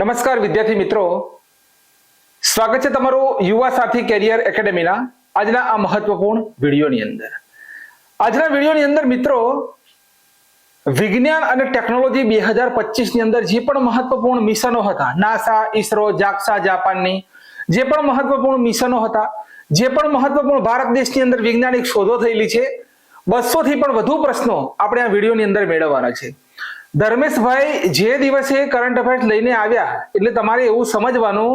નમસ્કાર વિદ્યાર્થી મિત્રો, સ્વાગત છે તમારું યુવા સાથી કેરિયર એકેડેમીના આજના આ મહત્વપૂર્ણ વિડીયોની અંદર. આજના વિડીયોની અંદર મિત્રો વિજ્ઞાન અને ટેકનોલોજી 2025 ની અંદર જે પણ મહત્વપૂર્ણ મિશનો હતા, નાસા, ઈસરો, જાક્સા જાપાનની જે પણ મહત્વપૂર્ણ મિશનો હતા, જે પણ મહત્વપૂર્ણ ભારત દેશની અંદર વૈજ્ઞાનિક શોધો થયેલી છે, 200 થી પણ વધુ પ્રશ્નો આપણે આ વિડીયોની અંદર મેળવવાના છે. ધર્મેશભાઈ જે દિવસે કરંટ અફેર્સ લઈને આવ્યા એટલે તમારે એવું સમજવાનું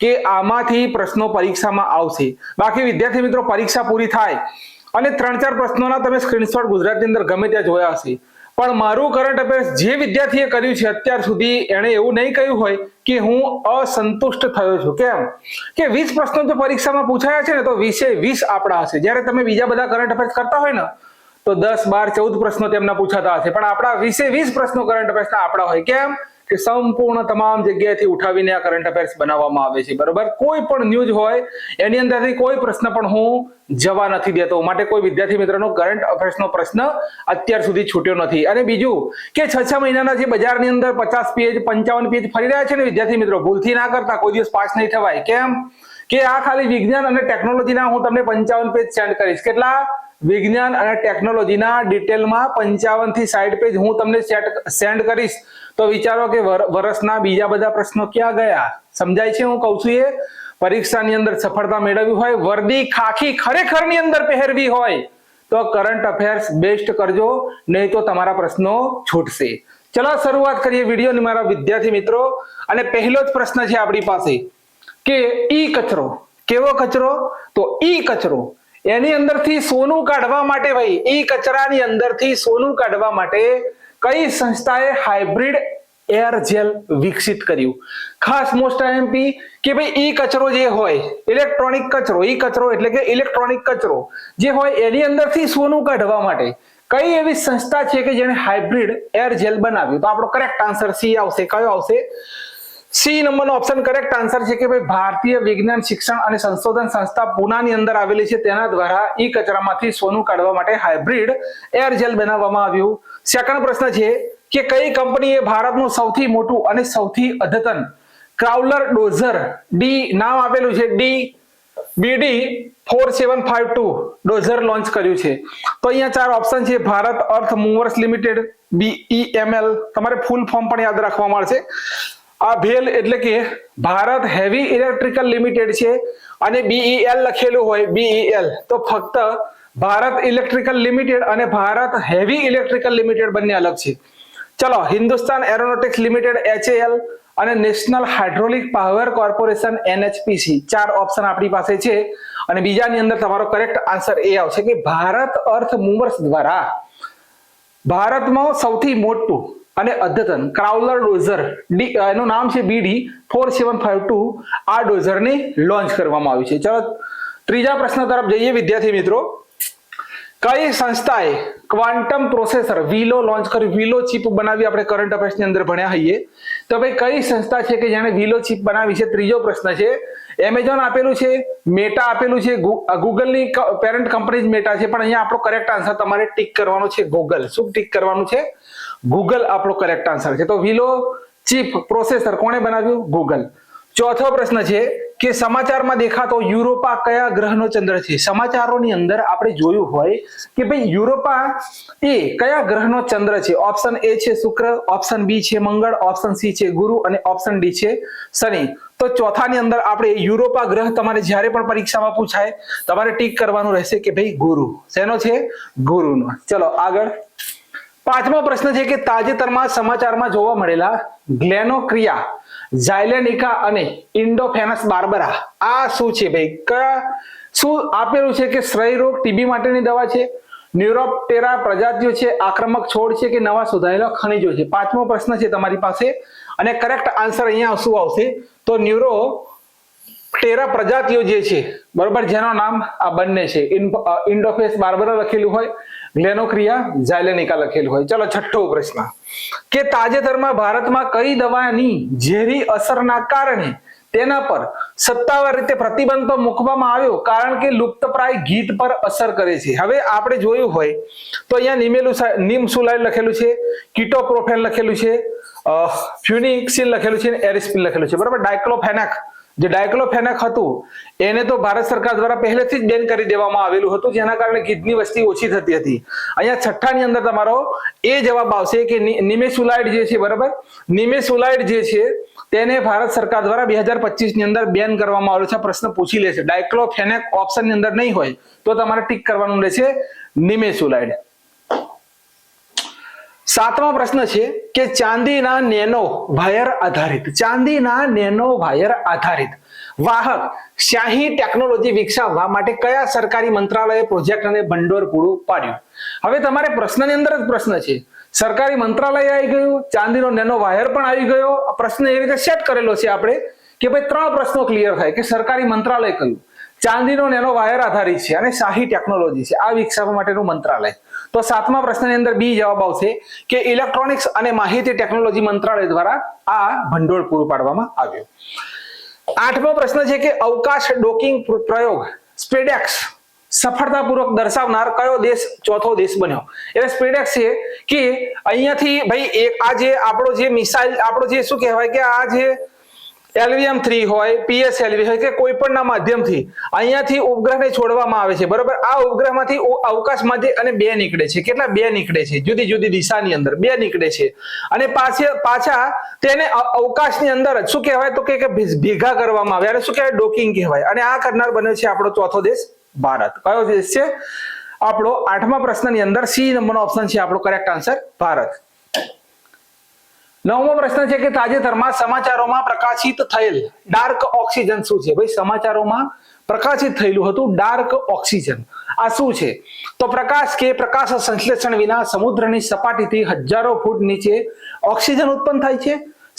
કે આમાંથી પ્રશ્નો પરીક્ષામાં આવશે. બાકી વિદ્યાર્થી મિત્રો પરીક્ષા પૂરી થાય અને 3-4 પ્રશ્નોના તમે સ્ક્રીનશોટ ગુજરાતની અંદર ગમે ત્યાં જોયા હશે, પણ મારું કરંટ અફેર્સ જે વિદ્યાર્થીએ કર્યું છે અત્યાર સુધી એણે એવું નહીં કહ્યું હોય કે હું અસંતુષ્ટ થયો છું. કેમ કે 20 પ્રશ્નો જો પરીક્ષામાં પૂછાયા છે ને તો 20 આપણા હશે. જ્યારે તમે બીજા બધા કરંટ અફેર્સ કરતા હોય ને તો 10, 12, 14 પ્રશ્નો તેમના પૂછાતા હશે, પણ આપણા 20 પ્રશ્નો કરંટ અફેર્સના આપણા હોય. કેમ કે સંપૂર્ણ તમામ જગ્યાએથી ઉઠાવીને આ કરંટ અફેર્સ બનાવવામાં આવે છે. બરોબર, કોઈ પણ ન્યૂઝ હોય એની અંદરથી કોઈ પ્રશ્ન પણ હું જવા નથી દેતો. માટે કોઈ વિદ્યાર્થી મિત્રનો કરંટ અફેર્સનો પ્રશ્ન અત્યાર સુધી છૂટ્યો નથી. અને બીજું કે 6 મહિનાના જે બજારની અંદર 50 પેજ 55 પેજ ફરી રહ્યા છે ને વિદ્યાર્થી મિત્રો, ભૂલથી ના કરતા, કોઈ દિવસ પાસ નહીં થવાય. કેમ કે આ ખાલી વિજ્ઞાન અને ટેકનોલોજીના હું તમને 55 પેજ સેન્ડ કરીશ. કેટલા? વિજ્ઞાન અને ટેકનોલોજીના ડિટેલમાં 55 થી 60 પેજ હું તમને સેન્ડ કરીશ. તો વિચારો કે વર્ષના બીજા બધા પ્રશ્નો ક્યાં ગયા? સમજાય છે હું કહું છું? એ પરીક્ષાની અંદર સફળતા મેળવવી હોય, વર્દી ખાખી ખરેખરની અંદર પહેરવી હોય તો કરંટ અફેર્સ બેસ્ટ કરજો, નહીં તો તમારા પ્રશ્નો છૂટશે. ચલો શરૂઆત કરીએ વિડીયોની મારા વિદ્યાર્થી મિત્રો. અને પહેલો જ પ્રશ્ન છે આપણી પાસે કે ઈ કચરો. કેવો કચરો? તો ઈ કચરો. એની અંદરથી સોનું કાઢવા માટે, ભાઈ ઈ કચરાની અંદરથી સોનું કાઢવા માટે કઈ સંસ્થાએ હાઇબ્રિડ એર જેલ વિકસિત કર્યું? ખાસ મોસ્ટ આઈએમપી કે ભાઈ ઈ કચરો જે હોય, ઇલેક્ટ્રોનિક કચરો, ઈ કચરો એટલે કે ઇલેક્ટ્રોનિક કચરો જે હોય એની અંદરથી સોનું કાઢવા માટે કઈ એવી સંસ્થા છે કે જેને હાઇબ્રિડ એર જેલ બનાવ્યું? તો આપણો કરેક્ટ આન્સર સી આવશે. કયો આવશે? સી નંબરનો ઓપ્શન કરેક્ટ આન્સર છે કે ભાઈ ભારતીય વિજ્ઞાન શિક્ષણ અને સંશોધન સંસ્થા પુનાની અંદર આવેલી છે, તેના દ્વારા ઈ કચરામાંથી સોનું કાઢવા માટે હાઇબ્રિડ એર જેલ બનાવવામાં આવ્યું. સેકન્ડ પ્રશ્ન છે કે કઈ કંપનીએ ભારતનું સૌથી મોટું અને સૌથી અદ્યતન ક્રાઉલર ડોઝર ડી નામ આપેલું છે BD 4752 ડોઝર લોન્ચ કર્યું છે? તો અહીંયા 4 ઓપ્શન છે. ભારત અર્થ મૂવર્સ લિમિટેડ, BEML, તમારે ફૂલ ફોર્મ પણ યાદ રાખવા મળશે. આ ભેલ એટલે કે ભારત હેવી ઇલેક્ટ્રિકલ લિમિટેડ છે, અને BEL લખેલું હોય BEL તો ફક્ત ભારત ઇલેક્ટ્રિકલ લિમિટેડ અને ભારત હેવી ઇલેક્ટ્રિકલ લિમિટેડ બંને અલગ છે. ચલો, હિન્દુસ્તાન એરોનોટિક્સ લિમિટેડ HAL અને national hydraulic power corporation NHPC. 4 option આપણી પાસે છે અને બીજાની અંદર તમારો કરેક્ટ આન્સર એ આવશે કે ભારત અર્થ મૂવર્સ દ્વારા ભારતમાં સૌથી મોટું અને અદ્યતન ક્રાઉલર ડોઝર એનું નામ છે BD 4752 આ ડોઝરને લોન્ચ કરવામાં આવ્યું છે. ચલો ત્રીજા પ્રશ્ન તરફ જઈએ વિદ્યાર્થી મિત્રો. કઈ સંસ્થાએ ક્વાન્ટમ પ્રોસેસર વિલો લોન્ચ કર્યું? વિલો ચિપ બનાવી આપણે કરંટ અફેર્સ ની અંદર ભણ્યા હોઈએ. તો ભાઈ કઈ સંસ્થા છે કે જેણે વિલો ચિપ બનાવી છે? ત્રીજો પ્રશ્ન છે. એમેઝોન આપેલું છે, મેટા આપેલું છે, ગૂગલની પેરેન્ટ કંપની જ મેટા છે, પણ અહીંયા આપણો કરેક્ટ આન્સર તમારે ટીક કરવાનો છે ગૂગલ. શું ટીક કરવાનું છે? ગૂગલ આપણો કરેક્ટ આન્સર છે. તો વિલો ચિપ પ્રોસેસર કોણે બનાવ્યું? ગૂગલ. ચોથો પ્રશ્ન છે કે સમાચારમાં દેખાતો યુરોપા કયા ગ્રહનો ચંદ્ર છે? સમાચારોની અંદર આપણે જોયું હોય કે ભાઈ યુરોપા એ કયા ગ્રહનો ચંદ્ર છે? ઓપ્શન A છે શુક્ર, ઓપ્શન B છે મંગળ, ઓપ્શન C છે ગુરુ અને ઓપ્શન D છે શનિ. તો ચોથાની અંદર આપણે યુરોપા ગ્રહ તમારે જ્યારે પણ પરીક્ષામાં પૂછાય તમારે ટીક કરવાનું રહેશે કે ભાઈ ગુરુ. શેનો છે? ગુરુનો. ચલો આગળ. પાંચમો પ્રશ્ન છે કે તાજેતરમાં સમાચારમાં જોવા મળેલા ગ્લેનોક્રિયા, ઝાયલેનિકા અને ઇન્ડોફેનસ બાર્બરા આ શું છે ભાઈ? શું આપેલું છે કે ક્ષય રોગ, TB માટેની દવા છે, ન્યુરોપ્ટેરા પ્રજાતિઓ છે, આક્રમક છોડ છે કે નવા શોધાયેલા ખનિજો છે? પાંચમો પ્રશ્ન છે તમારી પાસે અને કરેક્ટ આન્સર અહીંયા શું આવશે? તો ન્યુરોપ્ટેરા પ્રજાતિઓ જે છે, બરોબર, જેનું નામ આ બંને છે, ઇન્ડોફેનસ બાર્બરા લખેલું હોય, ગ્લેનોક્રિયા ઝાયલેનિકા લખેલું હોય. ચલો છઠ્ઠો પ્રશ્ન કે તાજેતરમાં ભારતમાં કઈ દવાની ઝેરી અસરના કારણે તેના પર સત્તાવાર રીતે પ્રતિબંધ તો મૂકવામાં આવ્યો કારણ કે લુપ્તપ્રાય ગીત પર અસર કરે છે? હવે આપણે જોયું હોય તો અહીંયા નિમ સુલાઇડ લખેલું છે, કીટોપ્રોફેન લખેલું છે, ફ્યુનિક્સિન લખેલું છે અને એરિસ્પિન લખેલું છે, બરાબર. ડાયક્લોફેનાક, જે ડાયક્લોફેનાક હતું એને તો ભારત સરકાર દ્વારા પહેલેથી જ બેન કરી દેવામાં આવેલું હતું, જેના કારણે ગીધની વસ્તી ઓછી થતી હતી. અહીંયા છઠ્ઠાની અંદર તમારો એ જવાબ આવશે કે નિમેસુલાઇડ જે છે, બરાબર, નિમેસુલાઇડ જે છે તેને ભારત સરકાર દ્વારા 2025 ની અંદર બેન કરવામાં આવેલું છે. પ્રશ્ન પૂછી લેશે. ડાયક્લોફેનાક ઓપ્શન ની અંદર નહીં હોય તો તમારે ટીક કરવાનું રહેશે નિમેસુલાઇડ. સાતમો પ્રશ્ન છે કે ચાંદીના નેનો વાયર આધારિત, ચાંદીના નેનો વાયર આધારિત વાહક શાહી ટેકનોલોજી વિકસાવવા માટે કયા સરકારી મંત્રાલયે પ્રોજેક્ટ અને ભંડોળ પૂરું પાડ્યું? હવે તમારે પ્રશ્નની અંદર જ પ્રશ્ન છે, સરકારી મંત્રાલય આવી ગયું, ચાંદીનો નેનો વાયર પણ આવી ગયો. પ્રશ્ન એ રીતે સેટ કરેલો છે આપણે કે ભાઈ 3 પ્રશ્નો ક્લિયર થાય કે સરકારી મંત્રાલય કયું, ચાંદીનો નેનો વાયર આધારિત છે અને શાહી ટેકનોલોજી છે, આ વિકસાવવા માટેનું મંત્રાલય. તો સાતમા પ્રશ્નની અંદર બી જવાબ આવશે કે ઇલેક્ટ્રોનિક્સ અને માહિતી ટેકનોલોજી મંત્રાલય દ્વારા આ ભંડોળ પૂરું પાડવામાં આવ્યું. આઠમો પ્રશ્ન છે કે અવકાશ ડોકિંગ પ્રયોગ સ્પેડેક્સ સફળતાપૂર્વક દર્શાવનાર કયો દેશ ચોથો દેશ બન્યો? એટલે સ્પેડેક્સ છે કે અહીંયાથી ભાઈ આ જે આપણો જે મિસાઇલ, આપણો જે શું કહેવાય કે આ જે LVM-3 હોય, PSLV હોય કે કોઈ પણ ના માધ્યમથી અહીંયાથી ઉપગ્રહને છોડવામાં આવે છે, બરાબર. આ ઉપગ્રહમાંથી અવકાશમાં અને 2 નીકળે છે. કેટલા? 2 નીકળે છે, જુદી જુદી દિશાની અંદર 2 નીકળે છે અને પાછા તેને અવકાશની અંદર શું કહેવાય તો કે ભેગા કરવામાં આવે, શું કહેવાય? ડોકિંગ કહેવાય. અને આ કરનાર બન્યો છે આપણો ચોથો દેશ ભારત. કયો દેશ છે આપણો? 8મા પ્રશ્નની અંદર સી નંબરનો ઓપ્શન છે આપણો કરેક્ટ આન્સર, ભારત. 9મો પ્રશ્ન છે કે તાજેતરમાં સમાચારોમાં પ્રકાશિત થયેલ ડાર્ક ઓક્સિજન શું છે? ભાઈ સમાચારોમાં પ્રકાશિત થયેલું હતું ડાર્ક ઓક્સિજન, આ શું છે? તો પ્રકાશ સંશ્લેષણ વિના સમુદ્રની સપાટીથી હજારો ફૂટ નીચે ઓક્સિજન ઉત્પન્ન થાય છે.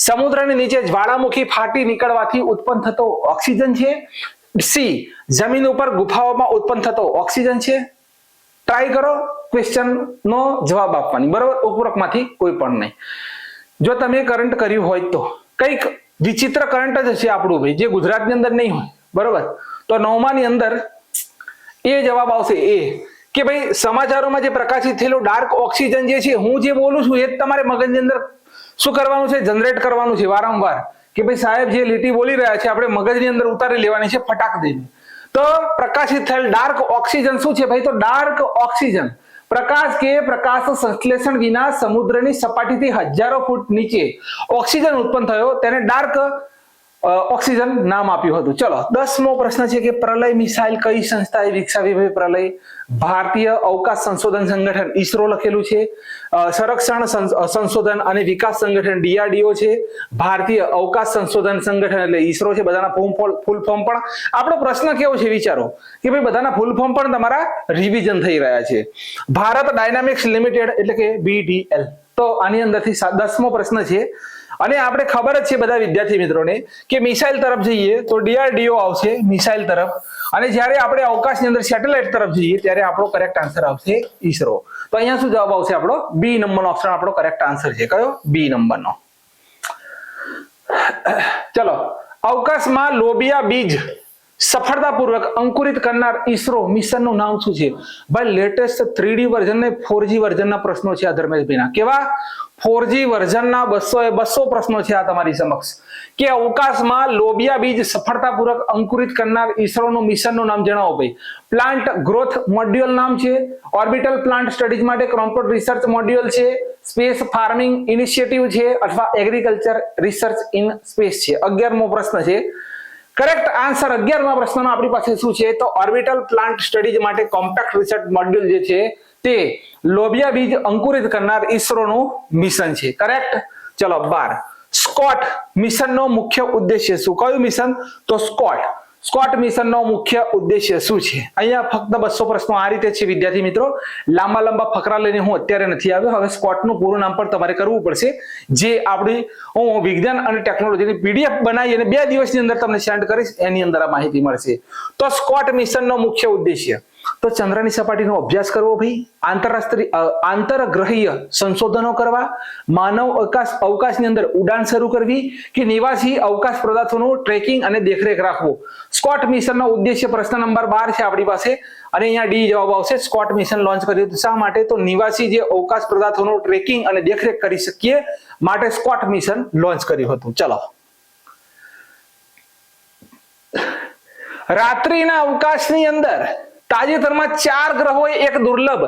સમુદ્રની નીચે જ્વાળામુખી ફાટી નીકળવાથી ઉત્પન્ન થતો ઓક્સિજન છે. સી જમીન ઉપર ગુફાઓમાં ઉત્પન્ન થતો ઓક્સિજન છે. ટ્રાય કરો ક્વેશ્ચન નો જવાબ આપવાની, બરાબર. ઉપરોક્તમાંથી કોઈ પણ નહીં. જો તમે કરંટ કર્યું હોય તો કઈક વિચિત્ર કરંટ જ હશે આપણું ભાઈ, જે ગુજરાતની અંદર નહીં હોય, બરોબર. તો 9માની અંદર એ જવાબ આવશે એ કે ભાઈ સમાચારોમાં જે પ્રકાશિત થયેલું ડાર્ક ઓક્સિજન જે છે, હું જે બોલું છું એ જ તમારે મગજની અંદર શું કરવાનું છે? જનરેટ કરવાનું છે વારંવાર કે ભાઈ સાહેબ જે લીટી બોલી રહ્યા છે આપણે મગજની અંદર ઉતારી લેવાની છે ફટાક દઈને. તો પ્રકાશિત થયેલ ડાર્ક ઓક્સિજન શું છે ભાઈ? તો ડાર્ક ઓક્સિજન પ્રકાશ સંશ્લેષણ વિના સમુદ્રની સપાટીથી હજારો ફૂટ નીચે ઓક્સિજન ઉત્પન્ન થયો, તેને ડાર્ક ઓક્સિજન નામ આપ્યું હતું. ચલો 10મો પ્રશ્ન છે કે પ્રલય મિસાઇલ કઈ સંસ્થાએ વિકસાવી? ભાઈ પ્રલય ભારતીય અવકાશ સંશોધન સંગઠન ઈસરો લખેલું છે. સંરક્ષણ સંશોધન અને વિકાસ સંગઠન DRDO છે. ભારતીય અવકાશ સંશોધન સંગઠન એટલે ઈસરો છે. બધાના ફૂલ ફોર્મ પણ આપણો પ્રશ્ન કેવો છે વિચારો કે ભાઈ બધાના ફૂલ ફોર્મ પણ તમારા રિવિઝન થઈ રહ્યા છે. ભારત ડાયનામિક્સ લિમિટેડ એટલે કે BDL. તો આની અંદરથી 10મો પ્રશ્ન છે અને આપણે ખબર જ છે બધા વિદ્યાર્થી મિત્રોને કે મિસાઇલ તરફ જઈએ તો DRDO આવશે મિસાઇલ તરફ, અને જ્યારે આપણે અવકાશની અંદર સેટેલાઇટ તરફ જઈએ ત્યારે આપણો કરેક્ટ આન્સર આવશે ઈસરો. તો અહીંયા શું જવાબ આવશે આપણો? બી નંબરનો ઓપ્શન આપણો કરેક્ટ આન્સર છે. કયો? બી નંબરનો. ચલો અવકાશમાં લોબિયા બીજ સફળતાપૂર્વક અંકુરિત કરનાર ઈસરો મિશનનું નામ શું છે? ભાઈ લેટેસ્ટ 3D વર્ઝન ને 4G વર્ઝનના પ્રશ્નો છે આ ધર્મેશભાઈના. કેવા? 4G વર્ઝનના 200 પ્રશ્નો છે આ તમારી સમક્ષ કે અવકાશમાં લોબિયા બીજ સફળતાપૂર્વક અંકુરિત કરનાર ઈસરોનું મિશનનું નામ જણાવો ભાઈ. પ્લાન્ટ ગ્રોથ મોડ્યુલ નામ છે, ઓર્બિટલ પ્લાન્ટ સ્ટડીઝ માટે ક્રોમ્પોટ રિસર્ચ મોડ્યુલ છે, સ્પેસ ફાર્મિંગ ઇનિશિયેટિવ છે, અથવા એગ્રીકલ્ચર રિસર્ચ ઇન સ્પેસ છે. 11મો પ્રશ્ન છે. કરેક્ટ આન્સર 11મા પ્રશ્નનો આપણી પાસે શું છે? તો ઓર્બિટલ પ્લાન્ટ સ્ટડીઝ માટે કોમ્પેક્ટ રિસર્ચ મોડ્યુલ જે છે તે લોબિયા બીજ અંકુરિત કરનાર ઈસરોનું મિશન છે. કરેક્ટ. ચલો 12 સ્કોટ મિશનનો મુખ્ય ઉદ્દેશ્ય શું? કયું મિશન? તો સ્કોટ મિશનનો મુખ્ય ઉદ્દેશ્ય શું છે? અહીંયા ફક્ત 200 પ્રશ્નો આ રીતે છે વિદ્યાર્થી મિત્રો. લાંબા ફકરા લઈને હું અત્યારે નથી આવ્યો. હવે સ્કોટનું પૂરું નામ પણ તમારે કરવું પડશે, જે આપણી હું વિજ્ઞાન અને ટેકનોલોજીની PDF બનાવી અને 2 દિવસની અંદર તમને સેન્ડ કરીશ, એની અંદર આ માહિતી મળશે. તો સ્કોટ મિશનનો મુખ્ય ઉદ્દેશ્ય તો ચંદ્રની સપાટીનો અભ્યાસ કરવો ભાઈ, આંતરગ્રહીય સંશોધનો કરવા, માનવ અવકાશની અંદર ઉડાન શરૂ કરવી કે નિવાસી અવકાશ પદાર્થોનું ટ્રેકિંગ અને દેખરેખ રાખવું. સ્કોટ મિશનનો ઉદ્દેશ્ય પ્રશ્ન નંબર 12 છે આપણી પાસે અને અહીંયા ડી જવાબ આવશે. સ્કોટ મિશન લોન્ચ કર્યું હતું શા માટે? તો નિવાસી જે અવકાશ પદાર્થોનું ટ્રેકિંગ અને દેખરેખ કરી શકીએ માટે સ્કોટ મિશન લોન્ચ કર્યું હતું. ચલો, રાત્રિના અવકાશની અંદર તાજેતરમાં 4 ગ્રહોએ એક દુર્લભ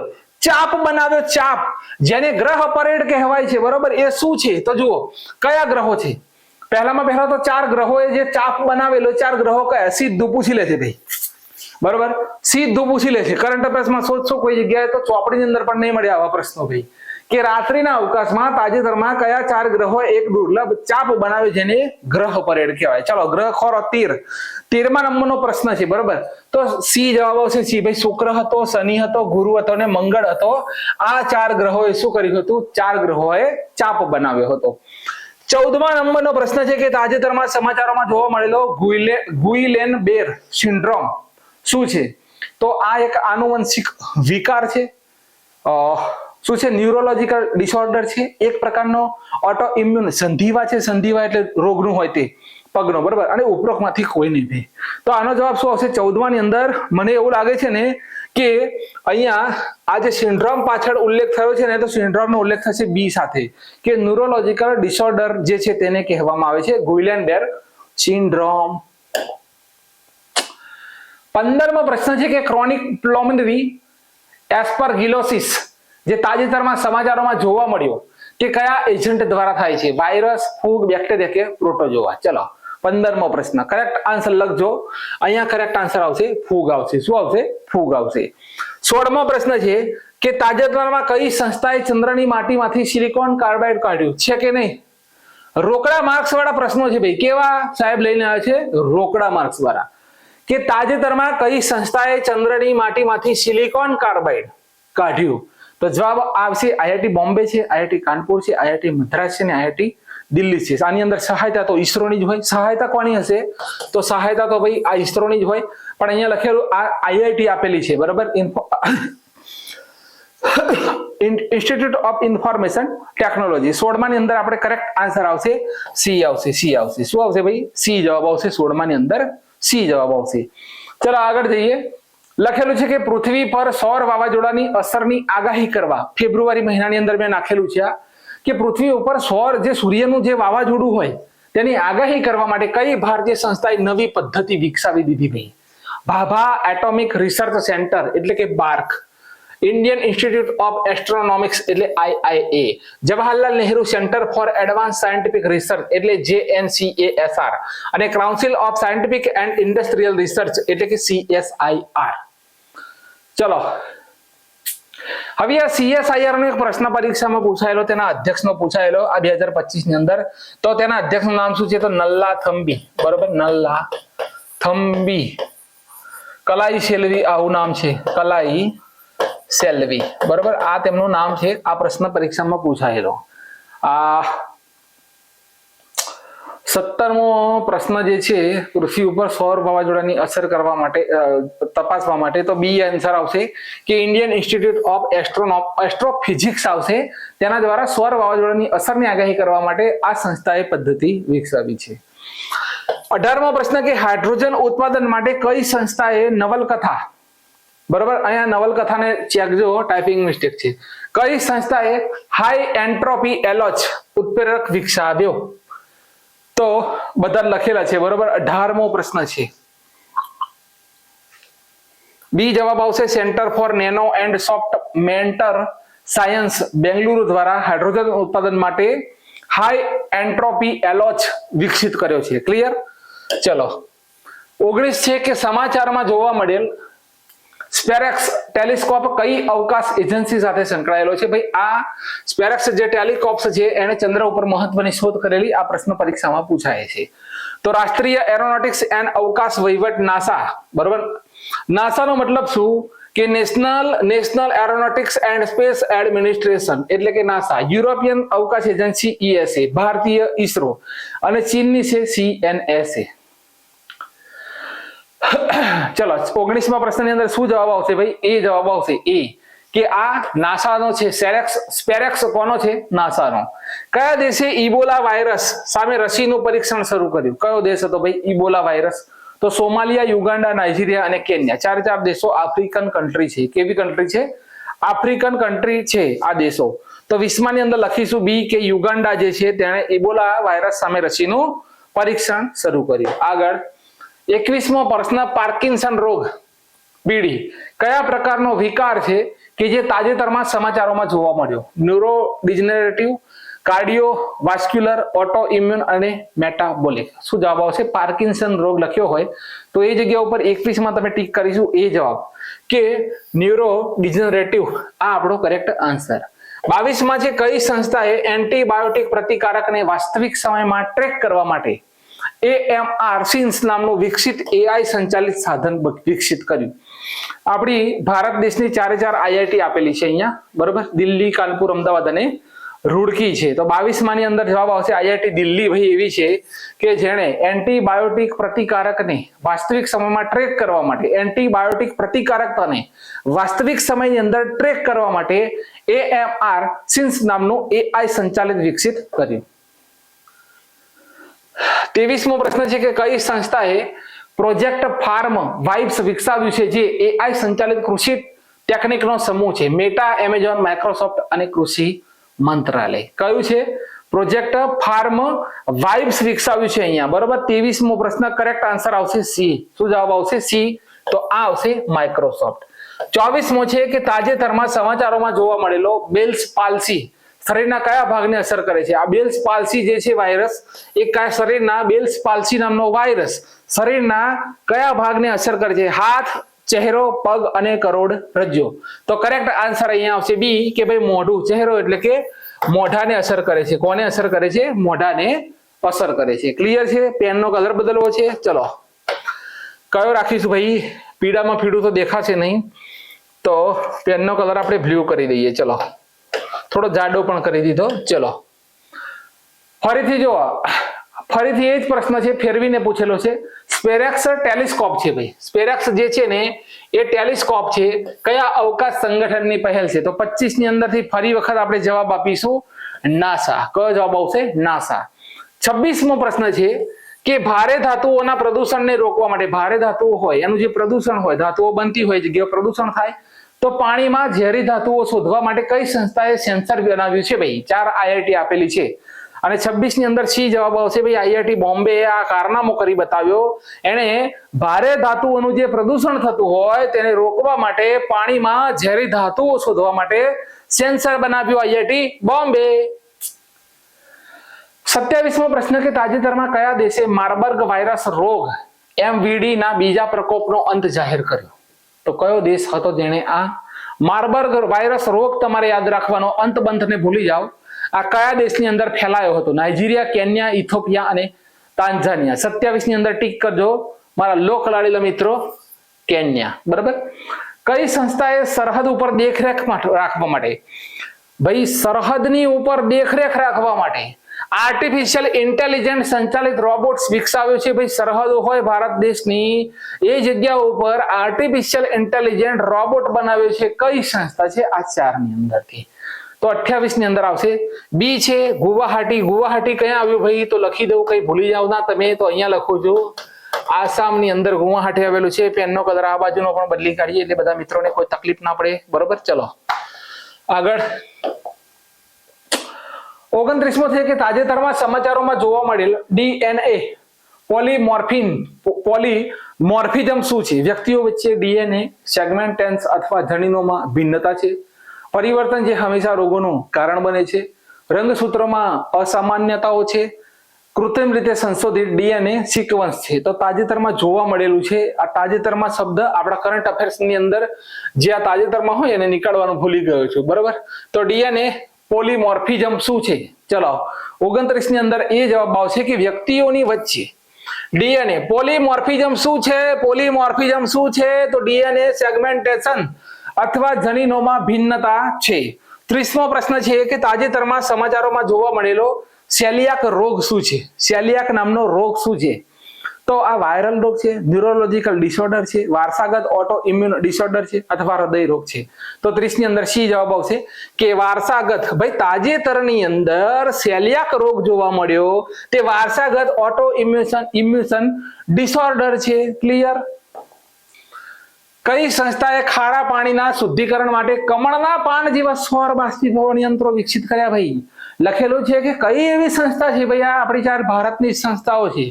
ચાપ બનાવ્યો. ચાપ જેને ગ્રહ પરેડ કહેવાય છે, બરોબર. એ શું છે? તો જુઓ કયા ગ્રહો છે. પહેલા તો 4 ગ્રહોએ જે ચાપ બનાવેલો, 4 ગ્રહો કયા? સીધું પૂછી લે છે ભાઈ, બરોબર. સીધું પૂછી લે છે. કરંટ અફેર્સમાં શોધશો કોઈ જગ્યાએ તો ચોપડીની અંદર પણ નહીં મળે આવા પ્રશ્નો ભાઈ, કે રાત્રિના અવકાશમાં તાજેતરમાં કયા 4 ગ્રહોએ એક દુર્લભ ચાપ બનાવ્યો જેને ગ્રહ પરેડ કહેવાય. ચલો, ગ્રહ ખોરો 13મા નંબરનો પ્રશ્ન છે, બરોબર. તો સી જવાબ આવશે. સી ભાઈ, શુક્ર હતો, શનિ હતો, ગુરુ હતો અને મંગળ હતો. આ 4 ગ્રહોએ શું કર્યું હતું? 4 ગ્રહોએ ચાપ બનાવ્યો હતો. 14મા નંબરનો પ્રશ્ન છે કે તાજેતરમાં સમાચારોમાં જોવા મળેલો ગુઇલેન-બેર સિન્ડ્રોમ શું છે? તો આ એક આનુવંશિક વિકાર છે. શું છે? ન્યુરોલોજીકલ ડિસઓર્ડર છે. એક પ્રકારનો ઓટો ઇમ્યુન સંધિવા છે. સંધિવા એટલે રોગનું હોય તે પગનો, બરોબર. અને ઉપરોક્તમાંથી કોઈ નહીં ભાઈ. તો આનો જવાબ શું આવશે 14માની અંદર? મને એવું લાગે છે ને કે અહીંયા આ જે સિન્ડ્રોમ પાછળ ઉલ્લેખ થયો છે ને, તો સિન્ડ્રોમનો ઉલ્લેખ થશે બી સાથે, કે ન્યુરોલોજીકલ ડિસઓર્ડર જે છે તેને કહેવામાં આવે છે ગુઇલેન-બેર સિન્ડ્રોમ. 15મો પ્રશ્ન છે કે ક્રોનિક પ્લોમિનરી એસ્પરગિલોસિસ જે તાજેતરમાં સમાચારોમાં જોવા મળ્યો કે કયા એજન્ટ દ્વારા થાય છે? વાયરસ, ફૂગ, બેક્ટેરિયા કે પ્રોટોઝોઆ? ચલો, 15મો પ્રશ્ન કરેક્ટ આન્સર લખજો. અહીંયા કરેક્ટ આન્સર આવશે ફૂગ આવશે. શું આવશે? ફૂગ આવશે. 16મો પ્રશ્ન છે કે તાજેતરમાં કઈ સંસ્થાએ ચંદ્રની માટીમાંથી સિલિકોન કાર્બાઇડ કાઢ્યું છે કે નહીં? રોકડા માર્ક્સ વાળા પ્રશ્નો છે ભાઈ. કેવા સાહેબ લઈને આવ્યા છે? રોકડા માર્ક્સ વાળા. કે તાજેતરમાં કઈ સંસ્થાએ ચંદ્રની માટીમાંથી સિલિકોન કાર્બાઇડ કાઢ્યું? તો જવાબ આવશે આઈઆઈટી બોમ્બે છે, આઈઆઈટી કાનપુર છે, આઈઆઈટી મદ્રાસ છે અને આઈઆઈટી દિલ્હી છે. આની અંદર સહાયતા તો ઈસરોની જ હોય. સહાયતા કોની હશે? તો સહાયતા તો ભાઈ આ ઈસરોની જ હોય. પણ અહીંયા લખેલું આ આઈઆઈટી આપેલી છે, બરાબર. Institute of information technology. 16માની અંદર આપણે કરેક્ટ આન્સર આવશે સી આવશે. સી આવશે. શું આવશે ભાઈ? સી જવાબ આવશે. 16માની અંદર સી જવાબ આવશે. ચલો આગળ જઈએ. લખેલું છે કે પૃથ્વી પર સૌર વાવાઝોડાની અસરની આગાહી કરવા ફેબ્રુઆરી મહિનાની અંદર મેં નાખેલું છે કે પૃથ્વી ઉપર સૌર જે સૂર્યનું જે વાવાઝોડું હોય તેની આગાહી કરવા માટે કઈ ભારતીય સંસ્થાએ નવી પદ્ધતિ વિકસાવી દીધી ભાઈ? ભાભા એટોમિક રિસર્ચ સેન્ટર એટલે કે બાર્ક, ઇન્ડિયન ઇન્સ્ટિટ્યૂટ ઓફ એસ્ટ્રોનોમિક્સ એટલે IIA, Jawaharlal Nehru centre for advance scientific research એટલે JNCASR અને council of scientific and industrial research એટલે કે CSIR. ચલો, હવે આ CSIR નો એક પ્રશ્ન પરીક્ષામાં પૂછાયેલો, તેના અધ્યક્ષનો પૂછાયેલો આ 2025 ની અંદર. તો તેના અધ્યક્ષનું નામ શું છે? તો નલ્લા થમ્બી, બરોબર. નલ્લા થમ્બી કલાઈ સેલ્વી આવું નામ છે. કલાઈ સેલ્વી, બરોબર. આ તેમનું નામ છે. આ પ્રશ્ન પરીક્ષામાં પૂછાયેલો. આ 17મો પ્રશ્ન જે છે પૃથ્વી ઉપર સૌર વાવાઝોડાની અસર કરવા માટે તપાસવા માટે, તો બી આન્સર આવશે કે ઇન્ડિયન ઇન્સ્ટિટ્યૂટ ઓફ એસ્ટ્રોફિઝિક્સ આવશે. તેના દ્વારા સૌર વાવાઝોડાની અસરની આગાહી કરવા માટે આ સંસ્થાએ પદ્ધતિ વિકસાવી છે. 18મો પ્રશ્ન કે હાઇડ્રોજન ઉત્પાદન માટે કઈ સંસ્થાએ નવલકથા, બરોબર. અહીંયા નવલકથાને ચેકજો, ટાઈપિંગ મિસ્ટેક છે. કઈ સંસ્થાએ હાઈ એન્ટ્રોપી એલોચ ઉત્પ્રેરક વિકસાવ્યો? તો બધા લખેલા છે, બરોબર. 18મો પ્રશ્ન છે. બી જવાબ આવશે centre for nano and soft matter science Bengaluru દ્વારા હાઇડ્રોજન ઉત્પાદન માટે હાઈ એન્ટ્રોપી એલોચ વિકસિત કર્યો છે. ક્લિયર? ચલો, 19 છે કે સમાચારમાં જોવા મળેલ સ્પેરેક્સ ટેલિસ્કોપ કઈ અવકાશ એજન્સી સાથે સંકળાયેલો છે? ભાઈ આ સ્પેરેક્સ જે ટેલિસ્કોપ છે એને ચંદ્ર ઉપર મહત્વની શોધ કરેલી. આ પ્રશ્ન પરીક્ષામાં પૂછાય છે. તો રાષ્ટ્રીય એરોનોટિક્સ એન્ડ અવકાશ વહીવટ નાસા, બરોબર. નાસા નો મતલબ શું? કે national aeronautics and space administration એટલે કે નાસા. યુરોપિયન અવકાશ એજન્સી ESA, ભારતીય ઈસરો અને ચીનની છે CNSA. ચલો 19મા પ્રશ્નની અંદર શું જવાબ આવશે ભાઈ? એ જવાબ આવશે એ કે આ નાસાનો છે. સ્પેરેક્સ કોનો છે? નાસાનો. કયા દેશે ઇબોલા વાયરસ સામે રસીનું પરીક્ષણ શરૂ કર્યું? કયો દેશ હતો ભાઈ ઇબોલા વાયરસ? તો સોમાલિયા, યુગાન્ડા, નાઇજીરિયા અને કેન્યા. ચાર દેશો આફ્રિકન કન્ટ્રી છે. કેવી કન્ટ્રી છે? આફ્રિકન કન્ટ્રી છે આ દેશો. તો 20માની અંદર લખીશું બી કે યુગાન્ડા જે છે તેણે ઇબોલા વાયરસ સામે રસીનું પરીક્ષણ શરૂ કર્યું. આગળ 21મો પ્રશ્ન, પાર્કિન્સન રોગ બીડી કયા પ્રકારનો વિકાર છે કે જે તાજેતરમાં સમાચારોમાં જોવા મળ્યો? Neuro degenerative, cardiovascular, auto immune અને મેટાબોલિક. શું જવાબ આવશે? પાર્કિન્સન રોગ લખ્યો હોય તો એ જગ્યા ઉપર 21માં તમે ટીક કરીશું એ જવાબ કે ન્યુરો ડિજનરેટિવ. આ આપણો કરેક્ટ આન્સર. 22માં છે કઈ સંસ્થાએ એન્ટીબાયોટિક પ્રતિકારકને વાસ્તવિક સમયમાં ટ્રેક કરવા માટે AMR સિન્સ નામનું વિકસિત AI સંચાલિત સાધન વિકસિત કર્યું? આપણી ભારત દેશની ચારે ચાર IIT આપેલી છે અહીંયા, બરોબર? દિલ્હી, કાનપુર, અમદાવાદ અને રૂડકી છે. તો 22માની અંદર જવાબ આવશે IIT દિલ્હી ભાઈ એવી છે કે જેણે એન્ટીબાયોટિક પ્રતિકારકને વાસ્તવિક સમયમાં ટ્રેક કરવા માટે, એન્ટીબાયોટિક પ્રતિકારકતાને વાસ્તવિક સમયની અંદર ટ્રેક કરવા માટે AMR સિન્સ નામનું AI સંચાલિત વિકસિત કર્યું. 23મો પ્રશ્ન છે કે કઈ સંસ્થાએ પ્રોજેક્ટ ફાર્મ વાઇબ્સ વિકસાવ્યું છે જે AI સંચાલિત કૃષિ ટેકનિકનો સમૂહ છે? મેટા, એમેઝોન, માઇક્રોસોફ્ટ અને કૃષિ મંત્રાલય. કયું છે? પ્રોજેક્ટ ફાર્મ વાઇબ્સ વિકસાવ્યું છે અહીંયા, બરોબર? 23મો પ્રશ્ન કરેક્ટ આન્સર આવશે સી. શું જવાબ આવશે? સી. તો આ આવશે માઇક્રોસોફ્ટ. 24મો છે કે તાજેતરમાં સમાચારોમાં જોવા મળેલો બેલ્સ પાલ્સી શરીરના કયા ભાગને અસર કરે છે? આ બેલ્સ પાલ્સી જે છે વાયરસ એ શરીરના બેલ્સ પાલ્સી નામનો વાયરસ શરીરના કયા ભાગને અસર કરે છે? હાથ, ચહેરો, પગ અને કરોડરજ્જુ. તો કરેક્ટ આન્સર અહીંયા આવશે બી કે ભાઈ મોઢું. ચહેરો એટલે કે મોઢાને અસર કરે છે. કોને અસર કરે છે? મોઢાને અસર કરે છે. ક્લિયર છે? પેનનો કલર બદલવો છે. ચલો કયો રાખીશું ભાઈ? પીળામાં પીળું તો દેખાશે નહીં, તો પેનનો કલર આપણે બ્લુ કરી દઈએ. ચલો થોડો જાડો પણ કરી દીધો. ચલો ફરીથી જો, ફરીથી એ જ પ્રશ્ન છે, ફેરવીને પૂછેલો છે. સ્પેરેક્સ ટેલિસ્કોપ છે ભાઈ. સ્પેરેક્સ જે છે ને એ ટેલિસ્કોપ છે કયા અવકાશ સંગઠનની પહેલ છે? તો 25ની અંદરથી ફરી વખત આપણે જવાબ આપીશું નાસા. કયો જવાબ આવશે? નાસા. 26મો પ્રશ્ન છે કે ભારે ધાતુઓના પ્રદૂષણને રોકવા માટે, ભારે ધાતુઓ હોય એનું જે પ્રદૂષણ હોય, ધાતુઓ બનતી હોય જગ્યાએ પ્રદૂષણ થાય, તો પાણીમાં ઝેરી ધાતુઓ શોધવા માટે કઈ સંસ્થાએ સેન્સર બનાવ્યું છે ભાઈ? 4 IIT આપેલી છે. અને 26ની અંદર સી જવાબ આવશે ભાઈ IIT બોમ્બે આ કારનામો કરી બતાવ્યો. એણે ભારે ધાતુઓનું જે પ્રદૂષણ થતું હોય તેને રોકવા માટે પાણીમાં ઝેરી ધાતુઓ શોધવા માટે સેન્સર બનાવ્યું IIT બોમ્બે. 27મો પ્રશ્ન કે તાજેતરમાં કયા દેશે માર્બર્ગ વાયરસ રોગ MVD ના બીજા પ્રકોપનો અંત જાહેર કર્યો? તો કયો દેશ હતો જેણે આ માર્બર્ગ વાયરસ રોગ, તમારે યાદ રાખવાનો, અંત બંધને ભૂલી જાઓ, આ કયા દેશની અંદર ફેલાયો હતો? નાઇજીરિયા, કેન્યા, ઇથોપિયા અને તાંઝાનિયા. 27ની અંદર ટીક કરજો મારા લોક લાડીલા મિત્રો, કેન્યા. બરાબર. કઈ સંસ્થાએ સરહદ ઉપર દેખરેખ રાખવા માટે, ભાઈ સરહદની ઉપર દેખરેખ રાખવા માટે આર્ટિફિશિયલ ઇન્ટેલિજન્સ સંચાલિત રોબોટ્સ વિકસાવ્યો છે? ભાઈ સરહદો હોય ભારત દેશની એ જગ્યા ઉપર આર્ટિફિશિયલ ઇન્ટેલિજન્ટ રોબોટ બનાવ્યો છે. કઈ સંસ્થા છે? આ 4ની અંદરથી. તો 28ની અંદર આવશે બી છે ગુવાહાટી. ગુવાહાટી ક્યાં આવ્યું ભાઈ? તો લખી દઉં, કઈ ભૂલી જાવ ના તમે, તો અહીંયા લખું છું આસામની અંદર ગુવાહાટી આવેલું છે. પેનનો કલર આ બાજુનો પણ બદલી કાઢીએ એટલે બધા મિત્રોને કોઈ તકલીફ ના પડે. બરોબર. ચલો આગળ 29મો છે કે તાજેતરમાં સમાચારોમાં જોવા મળેલ DNA પોલીમોર્ફિઝમ શું છે? વ્યક્તિઓ વચ્ચે DNA સેગમેન્ટેન્સ અથવા જનીનોમાં ભિન્નતા છે, પરિવર્તન જે હંમેશા રોગોનું કારણ બને છે, રંગસૂત્રોમાં અસામાન્યતાઓ છે, કૃત્રિમ રીતે સંશોધિત DNA સિક્વન્સ છે. તો તાજેતરમાં જોવા મળેલું છે. આ તાજેતરમાં શબ્દ આપણા કરંટ અફેર્સની અંદર જે આ તાજેતરમાં હોય એને નીકાળવાનું ભૂલી ગયો છું. બરોબર. તો DNA પોલીમોર્ફિઝમ શું છે? ચલો 29ની અંદર એ જવાબ આવશે કે વ્યક્તિઓની વચ્ચે DNA પોલીમોર્ફિઝમ શું છે? પોલીમોર્ફિઝમ શું છે? તો DNA સેગમેન્ટેશન અથવા જનીનોમાં ભિન્નતા છે. 30મો પ્રશ્ન છે કે તાજેતરમાં સમાચારોમાં જોવા મળેલો સેલિયાક રોગ શું છે? સેલિયાક નામનો રોગ શું છે? તો આ વાયરલ રોગ છે, ન્યુરોલોજીકલ ડિસઓર્ડર છે, વારસાગત ઓટો ઇમ્યુન ડિસઓર્ડર છે અથવા હૃદય રોગ છે? તો 30 ની અંદર સી જવાબ આવશે કે વારસાગત. ભાઈ તાજેતરની અંદર સેલિયાક રોગ જોવા મળ્યો તે વારસાગત ઓટો ઇમ્યુન ડિસઓર્ડર છે. ક્લિયર? કઈ સંસ્થાએ ખારા પાણીના શુદ્ધિકરણ માટે કમળના પાન જેવા સૌર બાષ્પીભવન યંત્રો વિકસિત કર્યા? ભાઈ લખેલું છે કે કઈ એવી સંસ્થા છે? ભાઈ આ આપણી ચાર ભારતની સંસ્થાઓ છે.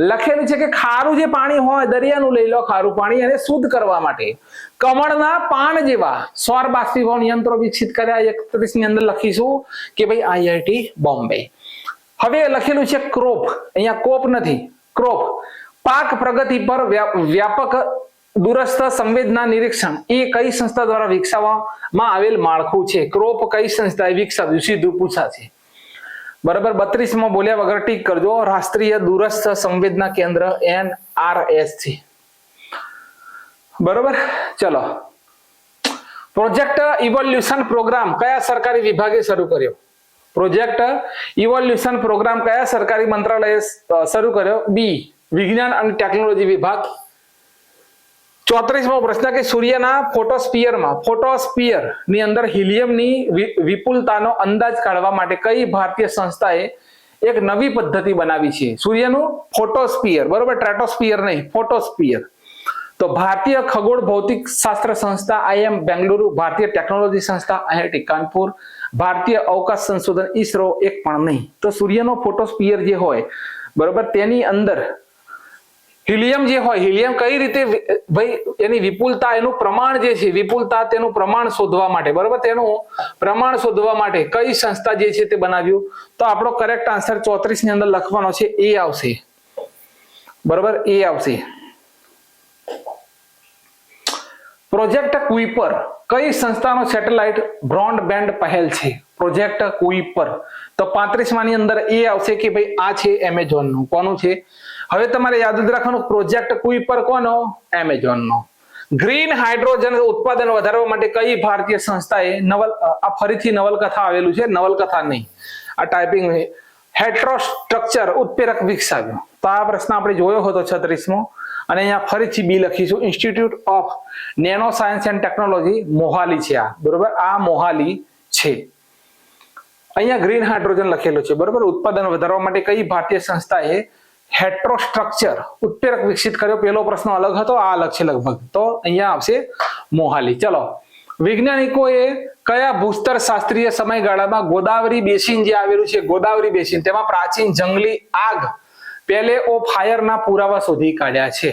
લખેલું છે કે ખારું જે પાણી હોય દરિયાનું લઈ લો, ખારું પાણી એને શુદ્ધ કરવા માટે કમળના પાન જેવા સૌર બાષ્પીભવન યંત્રો વિકસિત કર્યા. 31 ની અંદર લખીશું કે ભાઈ આઈઆઈટી બોમ્બે. હવે લખેલું છે ક્રોપ, અહીંયા કોપ નથી, ક્રોપ. પાક પ્રગતિ પર વ્યાપક દૂરસ્થ સંવેદના નિરીક્ષણ એ કઈ સંસ્થા દ્વારા વિકસાવવામાં આવેલ માળખું છે? ક્રોપ કઈ સંસ્થાએ વિકસાવ્યું? સીધું પૂછાશે. બરાબર. 32 માં બોલ્યા વગર ટીક કરજો. રાષ્ટ્રીય દૂરસ્થ સંવેદના કેન્દ્ર NRS છે. બરોબર. ચલો, પ્રોજેક્ટ ઇવોલ્યુશન પ્રોગ્રામ કયા સરકારી વિભાગે શરૂ કર્યો? પ્રોજેક્ટ ઇવોલ્યુશન પ્રોગ્રામ કયા સરકારી મંત્રાલયે શરૂ કર્યો? બી, વિજ્ઞાન અને ટેકનોલોજી વિભાગ. 34મો પ્રશ્ન કે સૂર્યના ફોટોસ્ફિયર ની અંદર હિલિયમની વિપુલતાનો અંદાજ કાઢવા માટે કઈ ભારતીય સંસ્થાએ એક નવી પદ્ધતિ બનાવી છે? સૂર્યનું ફોટોસ્ફિયર, બરોબર, સ્ટ્રેટોસ્ફિયર નહીં, ફોટોસ્ફિયર. તો ભારતીય ખગોળ ભૌતિક શાસ્ત્ર સંસ્થા IIM બેંગલુરુ, ભારતીય ટેકનોલોજી સંસ્થા IIT કાનપુર, ભારતીય અવકાશ સંશોધન ISRO એક પણ નહીં. તો સૂર્યનો ફોટોસ્ફિયર જે હોય, બરોબર, તેની અંદર હિલિયમ જે હોય, હિલિયમ કઈ રીતે ભાઈ એની વિપુલતા, એનું પ્રમાણ જે છે, વિપુલતા તેનું પ્રમાણ શોધવા માટે, બરોબર, તેનું પ્રમાણ શોધવા માટે કઈ સંસ્થા જે છે તે બનાવ્યું? તો આપણો કરેક્ટ આન્સર 34 ની અંદર લખવાનો છે, એ આવશે. બરોબર, એ આવશે. પ્રોજેક્ટ કુઈપર કઈ સંસ્થાનો સેટેલાઇટ બ્રોડબેન્ડ પહેલ છે? પ્રોજેક્ટ કુઈપર. તો 35 ની અંદર એ આવશે કે ભાઈ આ છે એમેઝોન નું. કોનું છે? હવે તમારે યાદ રાખવાનું, પ્રોજેક્ટ કુઈપર કોનો? એમેઝોન નો. ગ્રીન હાઇડ્રોજન ઉત્પાદન વધારવા માટે કઈ ભારતીય સંસ્થાએ આ ફરીથી નવલકથા આવેલું છે, નવલકથા નહીં, આ ટાઈપિંગ હેટ્રોસ્ટ્રક્ચર ઉત્પ્રેરક વિકસાવ્યું? તો આ પ્રશ્ન આપણે જોયો હતો 36મો, અને અહીંયા ફરીથી બી લખીશું. Institute of nano science and technology Mohali છે આ, બરોબર, આ મોહાલી છે. અહીંયા ગ્રીન હાઇડ્રોજન લખેલું છે, બરોબર. ઉત્પાદન વધારવા માટે કઈ ભારતીય સંસ્થાએ હેટ્રોસ્ટ્રક્ચર ઉત્પ્રેરક વિકસિત કર્યો? પહેલો પ્રશ્ન અલગ હતો, આ અલગ છે લગભગ, તો અહીંયા આવશે મોહાલી. ચલો, વૈજ્ઞાનિકોએ કયા ભૂસ્તર શાસ્ત્રીય સમયગાળામાં ગોદાવરી બેસિન જે આવેલું છે, ગોદાવરી બેસિન, તેમાં પ્રાચીન જંગલી આગ પેલે ઓ ફાયરના પુરાવા શોધી કાઢ્યા છે?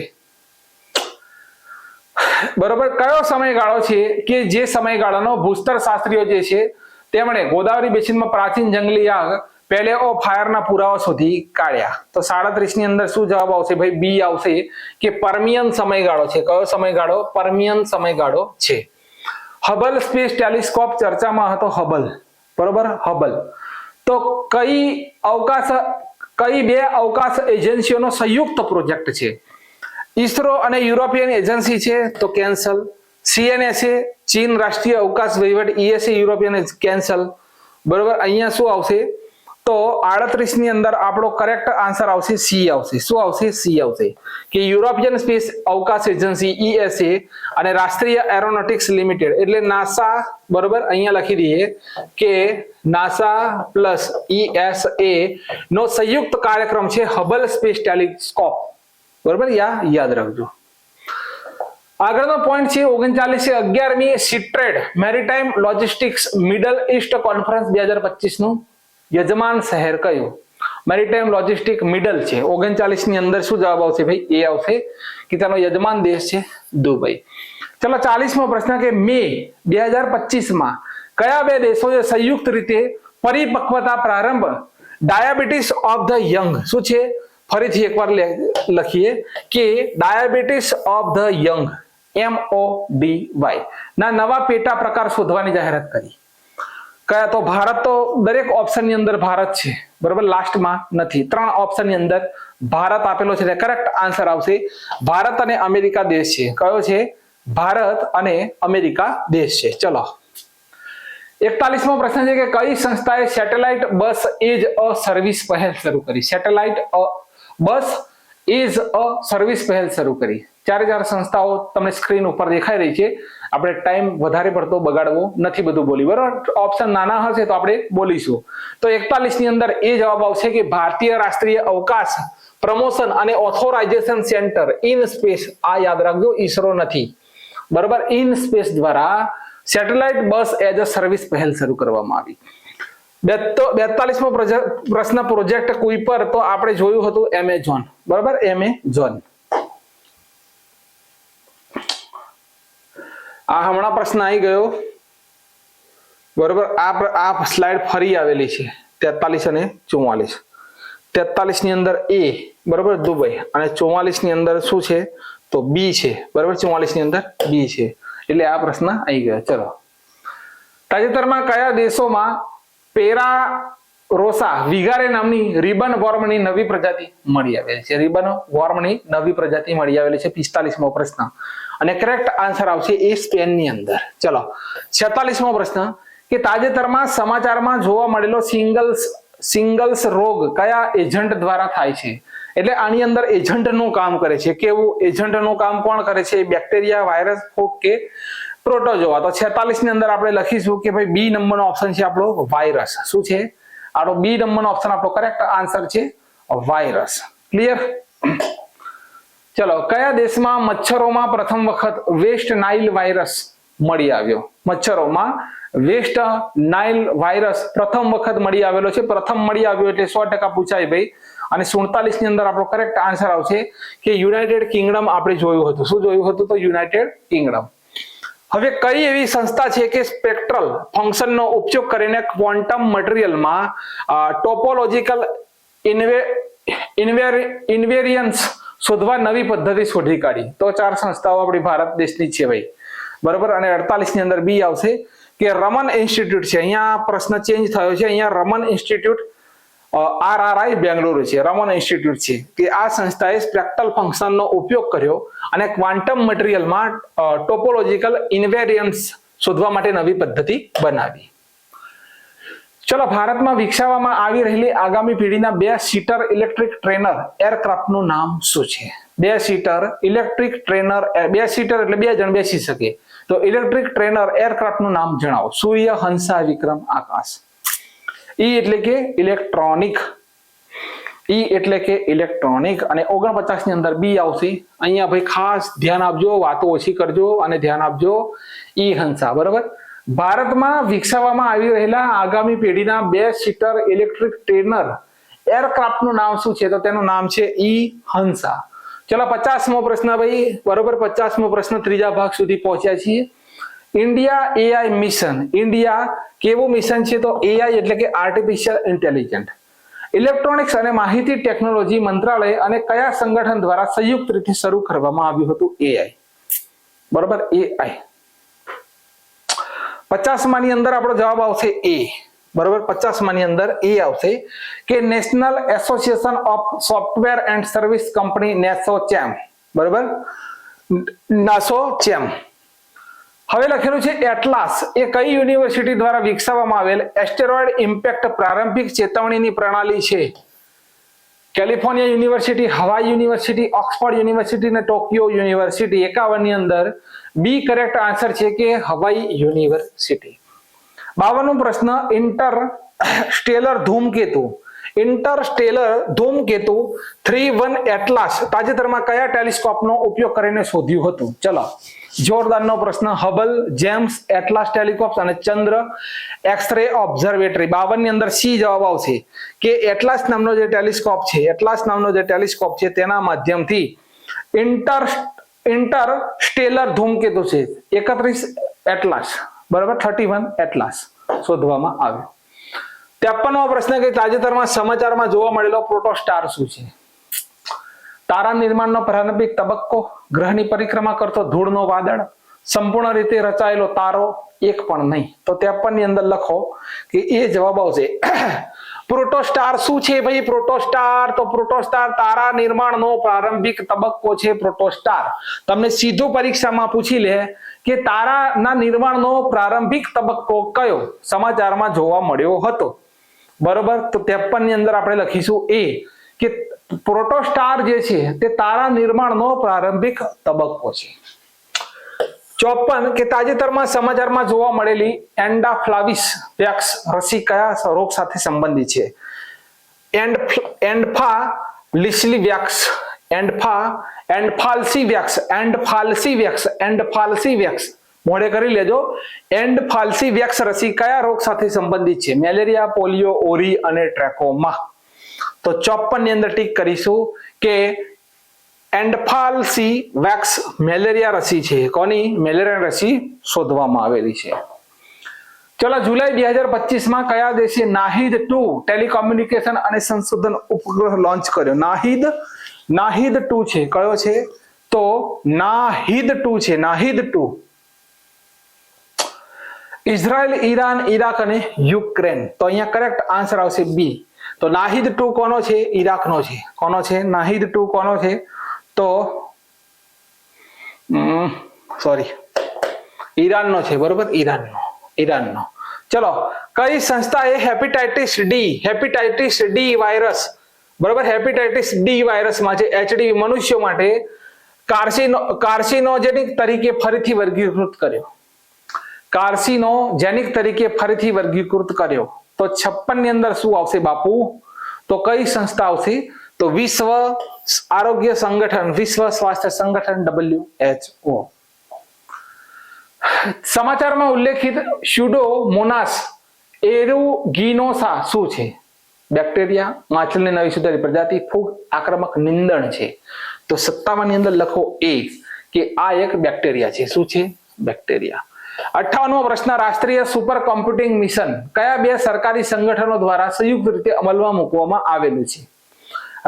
બરોબર. કયો સમયગાળો છે કે જે સમયગાળાનો ભૂસ્તર શાસ્ત્રીઓ જે છે તેમણે ગોદાવરી બેસિનમાં પ્રાચીન જંગલી આગ પેલે ઓ ફાયરના પુરાવા શોધી કાઢ્યા? તો 37 ની અંદર શું જવાબ આવશે? ભાઈ બી આવશે કે પર્મિયન સમયગાળો છે. કયો સમયગાળો? પર્મિયન સમયગાળો છે. હબલ સ્પેસ ટેલિસ્કોપ ચર્ચામાં હતો, હબલ, બરોબર, હબલ. તો કઈ બે અવકાશ એજન્સીઓનો સંયુક્ત પ્રોજેક્ટ છે? ISRO અને યુરોપિયન એજન્સી છે, તો કેન્સલ. CNSA ચીન રાષ્ટ્રીય અવકાશ વહીવટ, ESA યુરોપિયન કેન્સલ. બરોબર. અહીંયા શું આવશે? તો 38 ની અંદર આપણો કરેક્ટ આન્સર આવશે સી આવશે. શું આવશે? સી આવશે કે યુરોપિયન સ્પેસ અવકાશ એજન્સી ESA અને રાષ્ટ્રીય એરોનોટિક્સ લિમિટેડ એટલે નાસા, બરોબર, અહીંયા લખી દઈએ કે નાસા પ્લસ ESA નો સંયુક્ત કાર્યક્રમ છે હબલ સ્પેસ ટેલિસ્કોપ, બરોબર, યાદ રાખજો. આગળનો પોઈન્ટ છે 3911મી Seatrade maritime logistics Middle East conference 2025 નું યજમાન શહેર કયું? મેરીટાઈમ લોજિસ્ટિક મિડલ છે. 39 ની અંદર શું જવાબ આવશે? ભાઈ એ આવશે કે તેનો યજમાન દેશ છે દુબઈ. ચલો 40મો પ્રશ્ન કે મે 2025 માં કયા બે દેશોએ સંયુક્ત રીતે પરિપક્વતા પ્રારંભ ડાયાબિટીસ ઓફ ધ યંગ, શું છે? ફરીથી એકવાર લખીએ કે diabetes of the young MODY ના નવા પેટા પ્રકાર શોધવાની જાહેરાત કરી? કયા? તો ભારત, તો દરેક ઓપ્શન ની અંદર ભારત છે, બરોબર, લાસ્ટમાં નથી. 3 ઓપ્શન ની અંદર ભારત આપેલો છે. કરેક્ટ આન્સર આવશે ભારત અને અમેરિકા દેશ છે. કયો છે? ભારત અને અમેરિકા દેશ છે. ચલો 41મો પ્રશ્ન છે કે કઈ સંસ્થાએ satellite bus age a service પહેલ શરૂ કરી? Satellite bus is a service પહેલ શરૂ કરી. 4 સંસ્થાઓ તમને સ્ક્રીન ઉપર દેખાઈ રહી છે. આપણે ટાઈમ વધારે પડતો બગાડવો નથી, બધું બોલી બરાબર. ઓપ્શન નાના હશે તો આપણે બોલીશું. તો 41 ની અંદર એ જવાબ આવશે કે ભારતીય રાષ્ટ્રીય અવકાશ પ્રમોશન અને ઓથોરાઇઝેશન સેન્ટર ઇન સ્પેસ. આ યાદ રાખજો, ઈસરો નથી બરાબર. ઇન સ્પેસ દ્વારા satellite bus as a service પહેલ શરૂ કરવામાં આવી. 42મો પ્રશ્ન પ્રોજેક્ટ કુઈપર, તો આપણે જોયું હતું એમેઝોન બરાબર. એમેઝોન આ હમણાં પ્રશ્ન આવી ગયો બરોબર. આ સ્લાઇડ ફરી આવેલી છે 43 અને 44. 43 ની અંદર એ બરોબર દુબઈ, અને 44 ની અંદર શું છે તો બી છે બરોબર. 44 ની અંદર બી છે, એટલે આ પ્રશ્ન આવી ગયો. ચલો, તાજેતરમાં કયા દેશોમાં પેરારોસા વિગારે નામની રિબન વોર્મની નવી પ્રજાતિ મળી આવેલી છે? રિબન વોર્મની નવી પ્રજાતિ મળી આવેલી છે. 45મો પ્રશ્ન, અને કરેક્ટ આન્સર આવશે એ સ્પેન ની અંદર. ચલો, 46મો પ્રશ્ન કે તાજેતરમાં સમાચારમાં જોવા મળેલો સિંગલ્સ રોગ કયા એજન્ટ દ્વારા થાય છે? એટલે આની અંદર એજન્ટ નું કામ કરે છે. કેવું એજન્ટ નું કામ કોણ કરે છે? બેક્ટેરિયા, વાયરસ, ફૂગ કે પ્રોટોઝોઆ? તો 46 ની અંદર આપણે લખીશું કે ભાઈ બી નંબરનો ઓપ્શન છે આપણો વાયરસ. શું છે આપણો બી નંબરનો ઓપ્શન? આપણો કરેક્ટ આન્સર છે વાયરસ. ક્લિયર? ચલો, કયા દેશમાં મચ્છરોમાં પ્રથમ વખત વેસ્ટ નાઇલ વાયરસ મળી આવ્યો? મચ્છરોમાં વેસ્ટ નાઇલ વાયરસ પ્રથમ વખત મળી આવેલો છે. પ્રથમ મળી આવ્યો એટલે 100% પૂછાય ભાઈ. અને 47 ની અંદર આપણો કરેક્ટ આન્સર આવશે કે યુનાઇટેડ કિંગડમ. આપણે જોયું હતું. શું જોયું હતું? તો યુનાઇટેડ કિંગડમ. હવે કઈ એવી સંસ્થા છે કે સ્પેક્ટ્રલ ફંક્શનનો ઉપયોગ કરીને ક્વોન્ટમ મટીરીયલમાં ટોપોલોજીકલ ઇન્વેરિયન્સ શોધવા નવી પદ્ધતિ શોધી કાઢી? તો 4 સંસ્થાઓ આપણી ભારત દેશની છે ભાઈ બરોબર. અને 48 ની અંદર બી આવશે કે રમન ઇન્સ્ટિટ્યૂટ છે. અહીંયા પ્રશ્ન ચેન્જ થયો છે. અહીંયા રમન ઇન્સ્ટિટ્યૂટ RRI બેંગ્લોર છે. રમન ઇન્સ્ટિટ્યૂટ છે કે આ સંસ્થાએ સ્પેક્ટ્રલ ફંક્શનનો ઉપયોગ કર્યો અને ક્વોન્ટમ મટીરીયલમાં ટોપોલોજીકલ ઇન્વેરિયન્સ શોધવા માટે નવી પદ્ધતિ બનાવી. ચલો, ભારતમાં વિકસાવવામાં આવી રહેલી આગામી પેઢીના 2 સીટર ઇલેક્ટ્રિક ટ્રેનર એરક્રાફ્ટનું નામ શું છે? 2 સીટર ઇલેક્ટ્રિક ટ્રેનર, 2 સીટર એટલે 2 જણ બેસી શકે. તો ઇલેક્ટ્રિક ટ્રેનર એરક્રાફ્ટનું નામ જણાવો. સૂર્ય, હંસા, વિક્રમ, આકાશ. ઈ એટલે કે ઇલેક્ટ્રોનિક. ઈ એટલે કે ઇલેક્ટ્રોનિક. અને 49 ની અંદર બી આવશે. અહીંયા ભાઈ ખાસ ધ્યાન આપજો, વાતો ઓછી કરજો અને ધ્યાન આપજો. ઈ હંસા બરાબર. ભારતમાં વિકસાવવામાં આવી રહેલા આગામી પેઢીના 2 સીટર ઇલેક્ટ્રિક ટ્રેનર એરક્રાફ્ટનું નામ શું છે? તો તેનું નામ છે ઈ હંસા. ચલો, 50મો પ્રશ્ન ભાઈ બરોબર. 50મો પ્રશ્ન, ત્રીજા ભાગ સુધી પહોંચ્યા છીએ. India AI mission. ઇન્ડિયા કેવું મિશન છે? તો AI એટલે કે આર્ટિફિશિયલ ઇન્ટેલિજન્ટ. ઇલેક્ટ્રોનિક્સ અને માહિતી ટેકનોલોજી મંત્રાલય અને કયા સંગઠન દ્વારા સંયુક્ત રીતે શરૂ કરવામાં આવ્યું હતું AI બરોબર? AI. 50મા ની અંદર આપણો જવાબ આવશે એ બરોબર. 50મા ની અંદર એ આવશે કે national association of software and service company, NASSOCHAM બરોબર. NASSOCHAM. હવે લખેલું છે એટલાસ એ કઈ યુનિવર્સિટી દ્વારા વિકસાવવામાં આવેલ એસ્ટેરોઇડ ઇમ્પેક્ટ પ્રારંભિક ચેતવણીની પ્રણાલી છે? કેલિફોર્નિયા યુનિવર્સિટી, હવાઈ યુનિવર્સિટી, ઓક્સફર્ડ યુનિવર્સિટી અને ટોક્યો યુનિવર્સિટી. 51 ની અંદર બી કરેક્ટ આન્સર છે કે હવાઈ યુનિવર્સિટી. 52મો પ્રશ્ન, ઇન્ટરસ્ટેલર ધૂમકેતુ. ઇન્ટરસ્ટેલર ધૂમકેતુ 31 એટલાસ તાજેતરમાં કયા ટેલિસ્કોપનો ઉપયોગ કરીને શોધ્યું હતું? ચલો, જોરદારનો પ્રશ્ન. હબલ, જેમ્સ, એટલાસ ટેલિસ્કોપ અને ચંદ્ર એક્સ-રે ઓબ્ઝર્વેટરી. 52 ની અંદર સી જવાબ આવશે કે એટલાસ નામનો જે ટેલિસ્કોપ છે, એટલાસ નામનો જે ટેલિસ્કોપ છે તેના માધ્યમથી ઇન્ટરસ્ટેલર ધૂમકેતુ છે 31 એટલાસ બરાબર, 31 એટલાસ શોધવામાં આવ્યો. 53મો પ્રશ્ન કે તાજેતરમાં સમાચારમાં જોવા મળેલો પ્રોટોસ્ટાર શું છે? તારા નિર્માણનો પ્રારંભિક તબક્કો, ગ્રહની પરિક્રમા કરતો ધૂળનો વાદળ, સંપૂર્ણ રીતે રચાયેલો તારો, એક પણ નહીં. તો 53 ની અંદર લખો કે એ જવાબ આવશે. પ્રોટોસ્ટાર શું છે ભાઈ? પ્રોટોસ્ટાર તો પ્રોટોસ્ટાર તારા નિર્માણનો પ્રારંભિક તબક્કો છે. પ્રોટોસ્ટાર તમને સીધું પરીક્ષામાં પૂછી લે કે તારાના નિર્માણનો પ્રારંભિક તબક્કો કયો સમાચારમાં જોવા મળ્યો હતો બરોબર. તો 53 ની અંદર આપણે લખીશું એ કે પ્રોટોસ્ટાર જે છે તે તારા નિર્માણનો પ્રારંભિક તબક્કો છે. 54 કે તાજેતરમાં સમાચારમાં જોવા મળેલી એન્ડાફ્લાવિસ વેક્સ રસી કયા રોગ સાથે સંબંધિત છે? એન્ડફાલિસી વેક્સ, એન્ડફાલ્સી વેક્સ મોડે કરી લેજો. એન્ડફાલ્સી વેક્સ રસી કયા રોગ સાથે સંબંધિત છે? મેલેરિયા, પોલિયો, ઓરી અને ટ્રેકોમા. તો 54 ની અંદર ટીક કરીશું કે એન્ડફાલ્સી વેક્સ મેલેરિયા રસી છે. કોની? મેલેરિયા રસી શોધવામાં આવેલી છે. ચલો, જુલાઈ 2025 માં કયા દેશે નાહિદ 2 ટેલિકોમ્યુનિકેશન અને સંશોધન ઉપગ્રહ લોન્ચ કર્યો? નાહિદ 2 છે. કયો છે? તો નાહિદ 2 છે. નાહિદ 2. ઇઝરાયલ, ઈરાન, ઈરાક અને યુક્રેન. તો અહીંયા કરેક્ટ આન્સર આવશે બી. તો નાહિદ 2 કોનો છે? ઈરાકનો છે. કોનો છે? નાહિદ 2 કોનો છે? તો સોરી, ઈરાનનો છે. બરોબર, ઈરાનનો. ચલો, કઈ સંસ્થાએ હેપેટાઇટિસ ડી વાયરસ, બરોબર, હેપેટાઇટિસ ડી વાયરસમાં છે એચડીવી મનુષ્યો માટે કાર્સિનોજેનિક તરીકે ફરીથી વર્ગીકૃત કર્યો? કાર્સિનોજેનિક તરીકે ફરીથી વર્ગીકૃત કર્યો. તો 56 ની અંદર શું આવશે બાપુ? તો કઈ સંસ્થા આવશે? તો વિશ્વ આરોગ્ય સંગઠન, વિશ્વ સ્વાસ્થ્ય સંગઠન WHO. સમાચારમાં ઉલ્લેખિત સ્યુડોમોનાસ એરુગિનોસા શું છે? બેક્ટેરિયા, માછલીની નવી સુધારી પ્રજાતિ, ફૂગ, આક્રમક નિંદણ છે. તો 57 ની અંદર લખો એ કે આ એક બેક્ટેરિયા છે. શું છે? બેક્ટેરિયા. 58મો પ્રશ્ન, રાષ્ટ્રીય સુપર કોમ્પ્યુટિંગ મિશન કયા બે સરકારી સંગઠનો દ્વારા સંયુક્ત રીતે અમલમાં મૂકવામાં આવેલું છે?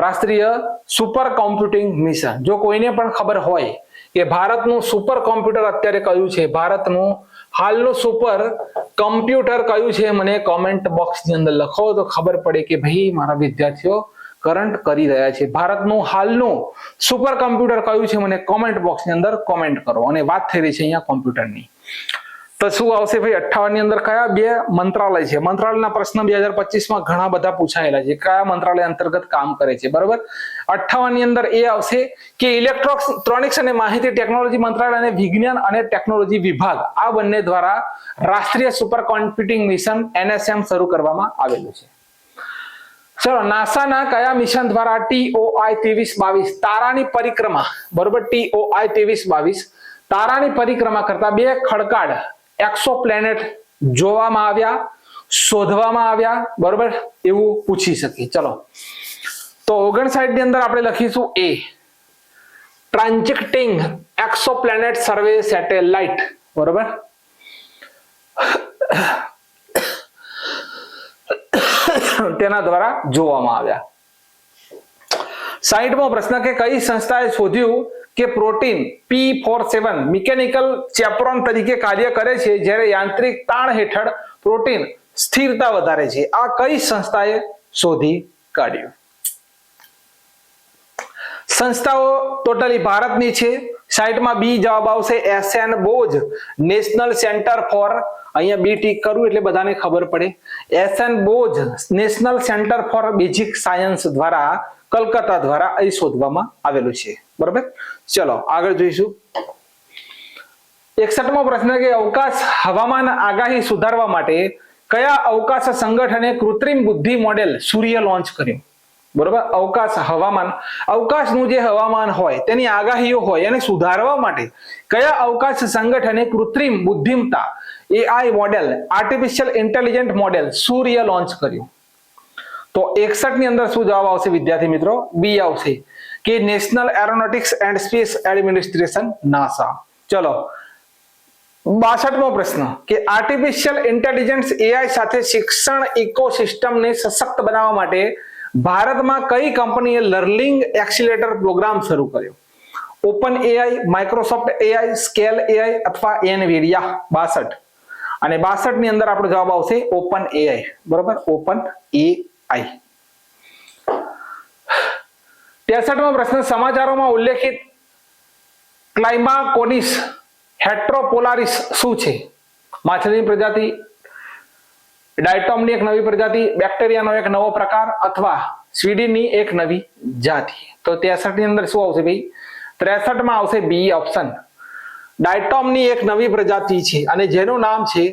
રાષ્ટ્રીય સુપર કોમ્પ્યુટિંગ મિશન. જો કોઈને પણ ખબર હોય કે ભારતનું સુપર કોમ્પ્યુટર અત્યારે કયું છે, ભારતનું હાલનું સુપર કોમ્પ્યુટર કયું છે, મને કોમેન્ટ બોક્સની અંદર લખો તો ખબર પડે કે ભાઈ મારા વિદ્યાર્થીઓ કરંટ કરી રહ્યા છે. ભારતનું હાલનું સુપર કોમ્પ્યુટર કયું છે, મને કોમેન્ટ બોક્સની અંદર કોમેન્ટ કરો. અને વાત થઈ રહી છે અહીંયા કોમ્પ્યુટરની. તો શું આવશે ભાઈ? 58 ની અંદર કયા બે મંત્રાલય છે? મંત્રાલયના પ્રશ્ન 2025 માં ઘણા બધા પૂછાયેલા છે. કયા મંત્રાલય અંતર્ગત કામ કરે છે? બરોબર, 58 ની અંદર એ આવશે કે ઇલેક્ટ્રોનિક્સ અને માહિતી ટેકનોલોજી મંત્રાલય અને વિજ્ઞાન અને ટેકનોલોજી વિભાગ આ બંને દ્વારા રાષ્ટ્રીય સુપર કોમ્પ્યુટિંગ મિશન NSM શરૂ કરવામાં આવેલું છે. ચલો, નાસાના કયા મિશન દ્વારા TOI 2322 તારાની પરિક્રમા, બરોબર, TOI 2322 તારાની પરિક્રમા કરતા બે ખડકાળ એક્સોપ્લેનેટ જોવામાં આવ્યા, શોધવામાં આવ્યા? બરોબર, એવું પૂછી શકીએ. ચલો, તો 59 ની અંદર આપણે લખીશું એ ટ્રાન્ઝેક્ટિંગ એક્સોપ્લેનેટ સર્વે સેટેલાઇટ. બરોબર, તેના દ્વારા જોવામાં આવ્યા. 60મો પ્રશ્ન કે કઈ સંસ્થાએ શોધ્યું કે પ્રોટીન P47 મિકેનિકલ ચેપરોન તરીકે કાર્ય કરે છે જ્યારે યાંત્રિક તાણ હેઠળ પ્રોટીન સ્થિરતા વધારે છે? આ કઈ સંસ્થાએ શોધી કાઢ્યું? સંસ્થાઓ ટોટલી ભારતની છે. 60માં બી જવાબ આવશે. SN Bose national centre for, અહીંયા બી ટીક કરવું એટલે બધાને ખબર પડે. SN Bose national centre for basic science દ્વારા કલકત્તા દ્વારા અહીં શોધવામાં આવેલું છે. બરાબર, ચલો આગળ જોઈશું. 61મો પ્રશ્ન કે અવકાશ હવામાન આગાહી સુધારવા માટે કયા અવકાશ સંગઠને કૃત્રિમ બુદ્ધિ મોડેલ સૂર્ય લોન્ચ કર્યું? બરોબર, અવકાશનું જે હવામાન હોય તેની આગાહીઓ હોય એને સુધારવા માટે કયા અવકાશ સંગઠને કૃત્રિમ બુદ્ધિમત્તા AI model, artificial intelligent model Surya launch કર્યું? તો 61 ની અંદર શું જવાબ આવશે વિદ્યાર્થી મિત્રો? બી આવશે કે national aeronautics and space administration, NASA. ચલો, 62મો પ્રશ્ન કે આર્ટિફિશિયલ ઇન્ટેલિજન્સ AI સાથે શિક્ષણ ઇકોસિસ્ટમને સશક્ત બનાવવા માટે ભારતમાં કઈ કંપનીએ લર્નિંગ એક્સિલેટર પ્રોગ્રામ શરૂ કર્યો? Open AI, Microsoft AI, scale AI અથવા એનવીડિયા? 62 અને 62 ની અંદર આપણો જવાબ આવશે ઓપન AI. બરોબર, ઓપન AI. 63મો પ્રશ્ન સમાચારોમાં ઉલ્લેખિત ક્લાઇમાકોનિસ હેટ્રોપોલારિસ શું છે? માછલીની પ્રજાતિ, ડાયટોમની એક નવી પ્રજાતિ, બેક્ટેરિયાનો એક નવો પ્રકાર અથવા સ્વીડીની એક નવી જાતિ. તો 63 ની અંદર શું આવશે ભાઈ? 63 માં આવશે બી ઓપ્શન. ડાયટોમની એક નવી પ્રજાતિ છે અને જેનું નામ છે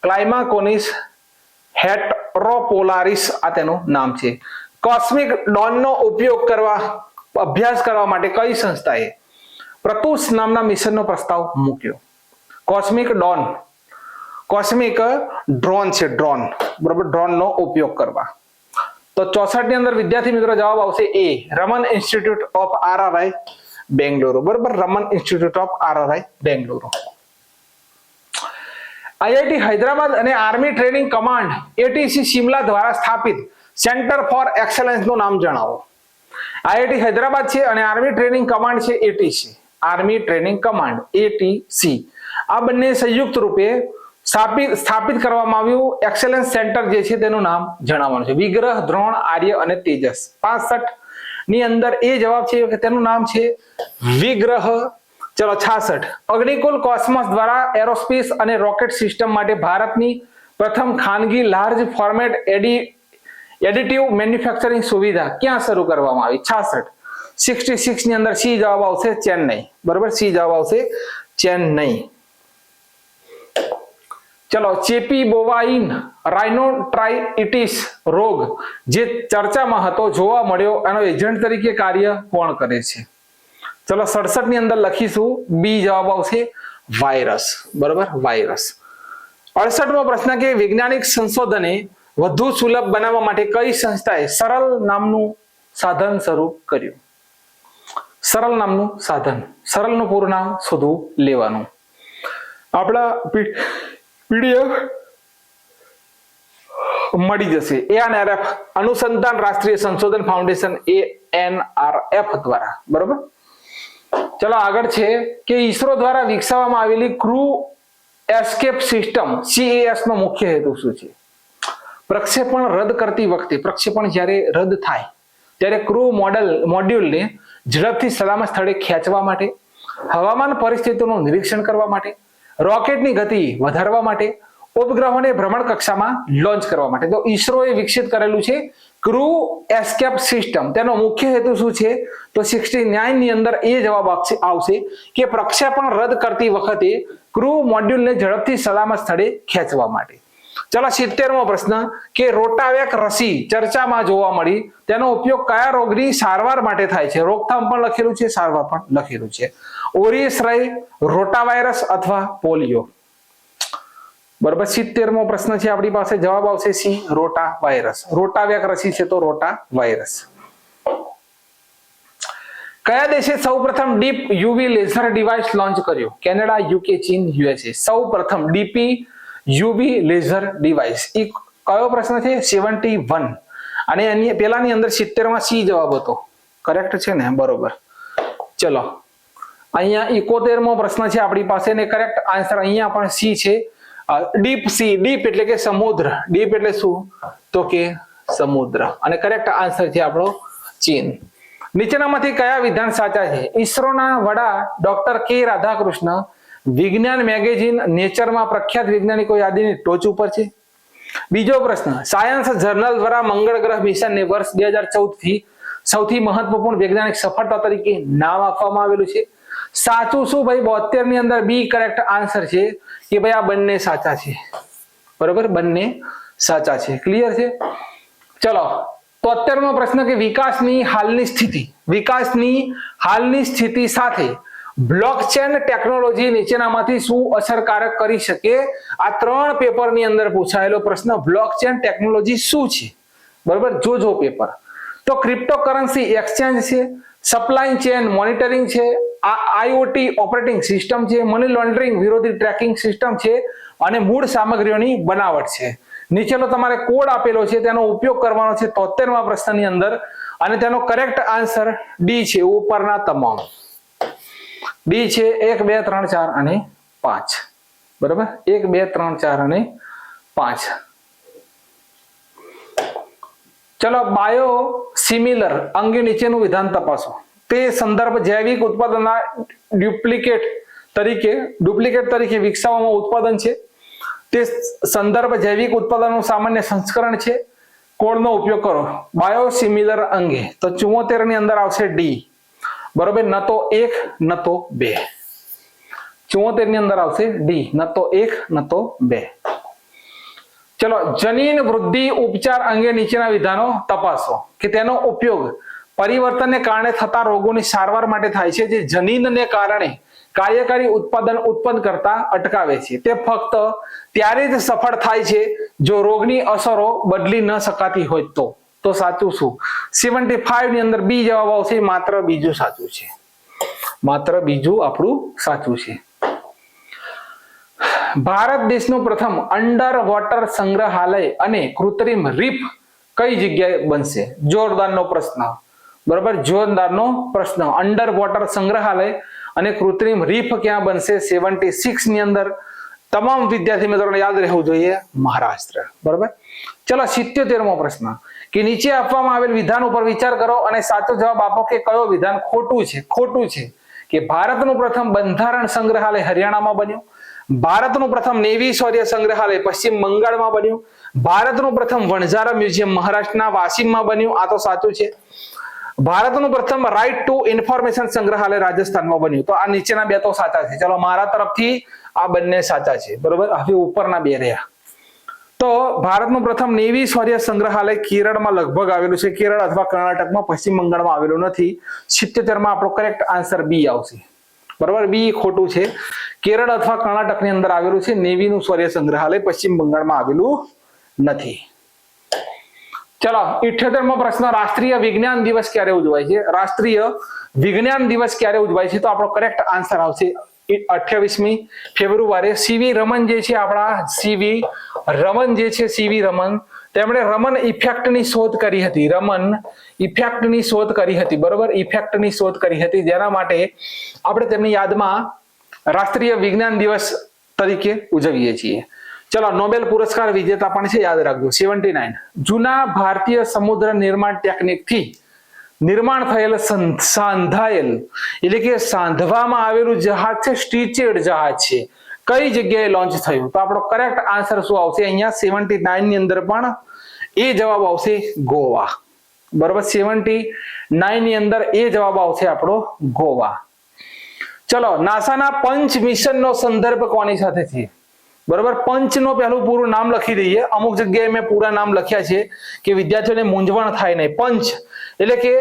ક્લાઇમાકોનિસ હેટરોપોલારિસ, આ તેનું નામ છે. કોસ્મિક ડોનનો ઉપયોગ અભ્યાસ કરવા માટે કઈ સંસ્થાએ પ્રતુષ નામના મિશનનો પ્રસ્તાવ મૂક્યો? કોસ્મિક ડ્રોન છે, ડ્રોન, બરોબર, ડ્રોનનો ઉપયોગ કરવા. તો 64 ની અંદર વિદ્યાર્થી મિત્રો જવાબ આવશે એ, Raman institute of RRI Bengaluru, બરોબર, Raman institute of RRI Bengaluru. IIT Hyderabad અને army training command ATC Shimla દ્વારા સ્થાપિત સેન્ટર ફોર એક્સેલન્સ નું નામ જણાવો. IIT હૈદરાબાદ છે અને આર્મી ટ્રેનિંગ કમાન્ડ છે ATC, army training command ATC. આ બંને સંયુક્ત રૂપે સ્થાપિત કરવામાં આવ્યું એક્સેલન્સ સેન્ટર જે છે તેનું નામ જણાવવાનું છે. વિગ્રહ, દ્રોણ, આર્ય અને તેજસ. 65 ની અંદર એ જવાબ છે કે તેનું નામ છે વિગ્રહ. ચલો 66, અગ્નિકુલ કોસ્મોસ દ્વારા એરોસ્પેસ અને રોકેટ સિસ્ટમ માટે ભારતની પ્રથમ ખાનગી લાર્જ ફોર્મેટ એડિટિવ મેન્યુફેક્ચરિંગ સુવિધા ક્યાં શરૂ કરવામાં આવી? 66. 66 ની અંદર સી જવાબ આવશે ચેન્નઈ, બરોબર, સી જવાબ આવશે ચેન્નઈ. ચલો, ચેપી બોવાઇન રાઇનોટ્રાઇટિસ રોગ જે ચર્ચામાં હતો જોવા મળ્યો, એનો એજન્ટ તરીકે કાર્ય કોણ કરે છે? ચલો 67 ની અંદર લખીશું બી જવાબ આવશે વાયરસ, બરોબર, વાયરસ. 68મો પ્રશ્ન કે વૈજ્ઞાનિક સંશોધને વધુ સુલભ બનાવવા માટે કઈ સંસ્થાએ સરળ નામનું સાધન શરૂ કર્યું? સરળ નામનું સાધન, સરળનું પૂરું નામ શોધવું લેવાનું. આપણા PDF મળી જશે ANRF, અનુસંધાન રાષ્ટ્રીય સંશોધન ફાઉન્ડેશન, ANRF દ્વારા, બરોબર. ચલો આગળ છે કે ઈસરો દ્વારા વિકસાવવામાં આવેલી ક્રૂ એસ્કેપ સિસ્ટમ CAS નો મુખ્ય હેતુ શું છે? પ્રક્ષેપણ રદ કરતી વખતે, પ્રક્ષેપણ જ્યારે રદ થાય ત્યારે ક્રૂ મોડ્યુલને ઝડપથી સલામત સ્થળે ખેંચવા માટે, હવામાન પરિસ્થિતિનું નિરીક્ષણ કરવા માટે, રોકેટની ગતિ વધારવા માટે, ઉપગ્રહોને ભ્રમણ કક્ષામાં લોન્ચ કરવા માટે. તો ઈસરોએ વિકસિત કરેલું છે ક્રૂ એસ્કેપ સિસ્ટમ. તેનો મુખ્ય હેતુ શું છે? તો 69 ની અંદર એ જવાબ આવશે કે પ્રક્ષેપણ રદ કરતી વખતે ક્રૂ મોડ્યુલને ઝડપથી સલામત સ્થળે ખેંચવા માટે. ચલો 70મો પ્રશ્ન કે રોટાવેક રસી ચર્ચામાં જોવા મળી, તેનો ઉપયોગ કયા રોગની સારવાર માટે થાય છે? રોકથામ પણ લખેલું છે, સારવાર પણ લખેલું છે. ઓરિયસરાય, રોટાવાયરસ અથવા પોલિયો, બરોબર. 70મો પ્રશ્ન છે આપણી પાસે, જવાબ આવશે સી, રોટાવાયરસ. રોટાવેક રસી છે તો રોટાવાયરસ. કયા દેશે સૌપ્રથમ deep UV laser device launch કર્યો? કેનેડા, UK, ચીન, USA. સૌપ્રથમ ડીપી યુવી લેઝર ડિવાઇસ. એ કયો પ્રશ્ન છે? 71. અને એની પેલાની અંદર 70માં સી જવાબ હતો, કરેક્ટ છે ને, બરોબર. ચલો અહીંયા 71મો પ્રશ્ન છે આપણી પાસે ને કરેક્ટ આન્સર અહીંયા પણ સી છે. ડીપ સી, ડીપ એટલે કે સમુદ્ર, ડીપ એટલે શું? તો કે સમુદ્ર. અને કરેક્ટ આન્સર છે આપણો ચીન. નીચેનામાંથી કયા વિધાન સાચા છે? ઈસરોના વડા ડોક્ટર કે રાધાકૃષ્ણ વિજ્ઞાન મેગેઝિન નેચરમાં પ્રખ્યાત વૈજ્ઞાનિકો યાદીની ટોચ ઉપર છે. બીજો પ્રશ્ન, સાયન્સ જર્નલ દ્વારા મંગળ ગ્રહ મિશનને વર્ષ 2014 થી સૌથી મહત્વપૂર્ણ વૈજ્ઞાનિક સફળતા તરીકે નામ આપવામાં આવેલું છે. સાચું શું ભાઈ? 72 ની અંદર બી કરેક્ટ આન્સર છે કે ભાઈ આ બંને સાચા છે, બરોબર, બંને સાચા છે. ક્લિયર છે? ચલો 73મો પ્રશ્ન કે વિકાસની હાલની સ્થિતિ સાથે બ્લોકચેન ટેકનોલોજી નીચેનામાંથી શું અસરકારક કરી શકે? આ 3 પેપરની અંદર પૂછાયેલો પ્રશ્ન બ્લોકચેન ટેકનોલોજી શું છે, બરોબર, જો પેપર. તો ક્રિપ્ટોકરન્સી એક્સચેન્જ છે, સપ્લાય ચેન મોનિટરિંગ છે, IoT ઓપરેટિંગ સિસ્ટમ છે, મની લોન્ડરિંગ વિરોધી ટ્રેકિંગ સિસ્ટમ છે અને મૂળ સામગ્રીઓની બનાવટ છે. નીચેનો તમારે કોડ આપેલો છે તેનો ઉપયોગ કરવાનો છે 73મા પ્રશ્નની અંદર અને તેનો કરેક્ટ આન્સર ડી છે. ઉપરના તમામ ડી છે 1 2 3 4 અને 5, બરાબર, 1 2 3 4 અને 5. ચલો બાયો સિમિલર અંગે નીચેનું વિધાન તપાસો. તે સંદર્ભ જૈવિક ઉત્પાદનના ડુપ્લિકેટ તરીકે વિકસાવવામાં ઉત્પાદન છે. તે સંદર્ભ જૈવિક ઉત્પાદનનું સામાન્ય સંસ્કરણ છે. કોડનો ઉપયોગ કરો બાયોસિમિલર અંગે તો 74 ની અંદર આવશે ડી, બરોબર, ન તો 1 ન તો 2. 74 ની અંદર આવશે ડી, ન તો 1 ન તો 2. ચલો, જનીન વૃદ્ધિ ઉપચાર અંગે નીચેના વિધાનો તપાસો કે તેનો ઉપયોગ પરિવર્તનને કારણે થતા રોગોની સારવાર માટે થાય છે જે જનીનને કારણે કાર્યકારી ઉત્પાદન ઉત્પન્ન કરતા અટકાવે છે. તે ફક્ત ત્યારે જ સફળ થાય છે જો રોગની અસરો બદલી ન શકાતી હોય તો સાચું શું? 75 ની અંદર બી જવાબ આવશે, માત્ર બીજું સાચું છે. માત્ર બીજું આપણું સાચું છે. ભારત દેશનું પ્રથમ અંડર વોટર સંગ્રહાલય અને કૃત્રિમ રીફ કઈ જગ્યાએ બનશે? જોરદારનો પ્રશ્ન, બરાબર, જોરદારનો પ્રશ્ન. અંડર વોટર સંગ્રહાલય અને કૃત્રિમ રીફ ક્યાં બનશે? 76 ની અંદર. તમામ વિદ્યાર્થી મિત્રોને યાદ રહેવું જોઈએ મહારાષ્ટ્ર, બરાબર. ચલો, 77મો પ્રશ્ન કે નીચે આપવામાં આવેલ વિધાન ઉપર વિચાર કરો અને સાચો જવાબ આપો કે કયો વિધાન ખોટું છે. ખોટું છે કે ભારતનું પ્રથમ બંધારણ સંગ્રહાલય હરિયાણામાં બન્યું, ભારતનું પ્રથમ નેવી શૌર્ય સંગ્રહાલય પશ્ચિમ બંગાળમાં બન્યું, ભારતનું પ્રથમ વણઝારા મ્યુઝિયમ મહારાષ્ટ્રના વાશિમમાં બન્યું, આ તો સાચું છે. ભારતનું પ્રથમ રાઇટ ટુ ઇન્ફોર્મેશન સંગ્રહાલય રાજસ્થાનમાં બન્યું, તો આ નીચેના બે તો સાચા છે. ચલો, મારા તરફથી આ બંને સાચા છે, બરોબર. હવે ઉપરના બે રહ્યા. તો ભારતનું પ્રથમ નેવી શૌર્ય સંગ્રહાલય કેરળમાં લગભગ આવેલું છે, કેરળ અથવા કર્ણાટકમાં, પશ્ચિમ બંગાળમાં આવેલું નથી. 77 માં આપણો કરેક્ટ આન્સર બી આવશે, બરોબર. બી ખોટું છે. કેરળ અથવા કર્ણાટકની અંદર આવેલું છે નેવીનું શૌર્ય સંગ્રહાલય, પશ્ચિમ બંગાળમાં આવેલું નથી. ચલો, 78મો પ્રશ્ન, રાષ્ટ્રીય વિજ્ઞાન દિવસ ક્યારે ઉજવાય છે? રાષ્ટ્રીય વિજ્ઞાન દિવસ ક્યારે ઉજવાય છે? તો આપણો કરેક્ટ આન્સર આવશે 28મી ફેબ્રુઆરી. સીવી રમન જે છે આપણા સીવી રમન, તેમણે રમન ઇફેક્ટની શોધ કરી હતી. રમન ઇફેક્ટની શોધ કરી હતી, બરોબર, ઇફેક્ટની શોધ કરી હતી, જેના માટે આપણે તેમની યાદમાં રાષ્ટ્રીય વિજ્ઞાન દિવસ તરીકે ઉજવીએ છીએ. ચલો, નોબેલ પુરસ્કાર વિજેતા પણ છે, યાદ રાખજો. 79, જૂના ભારતીય સમુદ્ર નિર્માણ ટેકનિકથી નિર્માણ થયેલ સાંધાયેલ એટલે કે સાંધવામાં આવેલું જહાજ છે સ્ટીચેડ જહાજ છે, કઈ જગ્યાએ લોન્ચ થયું? તો આપણો કરેક્ટ આન્સર શું આવશે? અહીંયા 79 ની અંદર પણ એ જવાબ આવશે ગોવા, બરોબર. 79 ની અંદર એ જવાબ આવશે આપણો ગોવા. ચલો, નાસાના પંચ મિશનનો સંદર્ભ કોની સાથે છે? બરોબર, પંચનો પહેલું પૂરું નામ લખી દઈએ. અમુક જગ્યાએ મેં પૂરા નામ લખ્યા છે કે વિદ્યાર્થીઓને મૂંઝવણ થાય નહીં. પંચ એટલે કે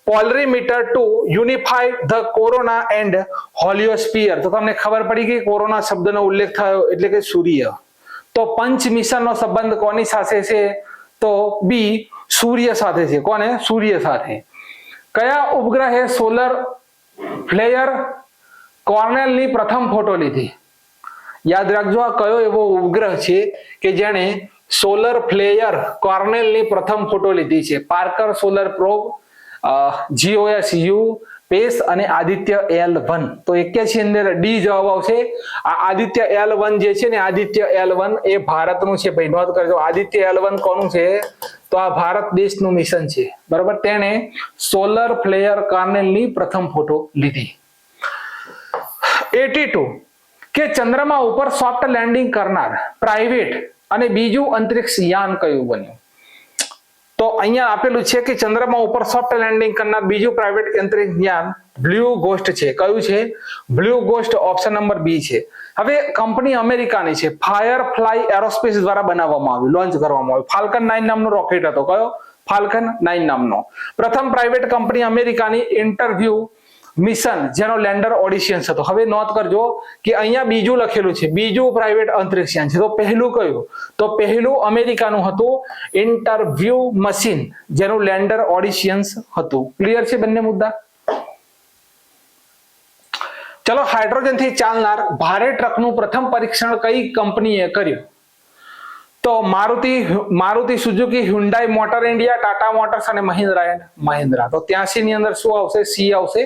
પોલરીમીટર ટુ યુનિફાઈ ધ કોરોના એન્ડ હોલિયોસ્ફિયર. તો તમને ખબર પડી કે કોરોના શબ્દનો ઉલ્લેખ થયો એટલે કે સૂર્ય. તો પંચ મિશનનો સંબંધ કોની સાથે છે? તો બી સૂર્ય સાથે છે. કોને? સૂર્ય સાથે. કયા ઉપગ્રહે સોલર ફ્લેયર કોર્નેલની પ્રથમ ફોટો લીધી? યાદ રાખજો, આ કયો એવો ઉપગ્રહ છે કે જેણે સોલર ફ્લેયર કોર્નેલની પ્રથમ ફોટો લીધી છે? પાર્કર સોલર પ્રોબ, GOSU, પેસ અને આદિત્ય L1. તો 81 અંદર ડી જવાબ આવશે. આ આદિત્ય L1 જે છે ને, આદિત્ય L1 એ ભારતનું છે ભાઈ, નોંધ કરજો. આદિત્ય L1 કોનું છે? તો આ ભારત દેશનું મિશન છે, બરાબર. તેણે સોલર ફ્લેયર કોર્નેલની પ્રથમ ફોટો લીધી. 82 કે ચંદ્રમા ઉપર સોફ્ટ લેન્ડિંગ કરનાર પ્રાઇવેટ અને બીજું અંતરિક્ષ યાન કયું બન્યું? તો અહીંયા આપેલું છે કે ચંદ્રમા ઉપર સોફ્ટ લેન્ડિંગ કરનાર બીજું પ્રાઇવેટ અંતરિક્ષ યાન બ્લુ ગોસ્ટ છે. કયું છે? Blue ghost, option number B છે. હવે કંપની અમેરિકાની છે, ફાયરફ્લાય એરોસ્પેસ દ્વારા બનાવવામાં આવ્યું, લોન્ચ કરવામાં આવ્યું. ફાલ્કન 9 નામનો રોકેટ હતો. કયો? ફાલ્કન 9 નામનો. પ્રથમ પ્રાઇવેટ કંપની અમેરિકાની ઇન્ટરવ્યુ મિશન જેનો લેન્ડર ઓડિશિયન્સ હતો. હવે નોંધ કરજો કે અહીંયા બીજું લખેલું છે, બીજું પ્રાઇવેટ અંતરિક્ષ યાન છે. તો પહેલું કયું? તો પહેલું અમેરિકાનું હતું ઇન્ટરવ્યુ મશીન જેનું લેન્ડર ઓડિશિયન્સ હતું. ક્લિયર છે બંને મુદ્દા? ચલો, હાઇડ્રોજનથી ચાલનાર ભારે ટ્રકનું પ્રથમ પરીક્ષણ કઈ કંપનીએ કર્યું? તો Maruti Suzuki, Hyundai motor India, Tata motors અને મહિન્દ્રા. તો 83 ની અંદર શું આવશે? સી આવશે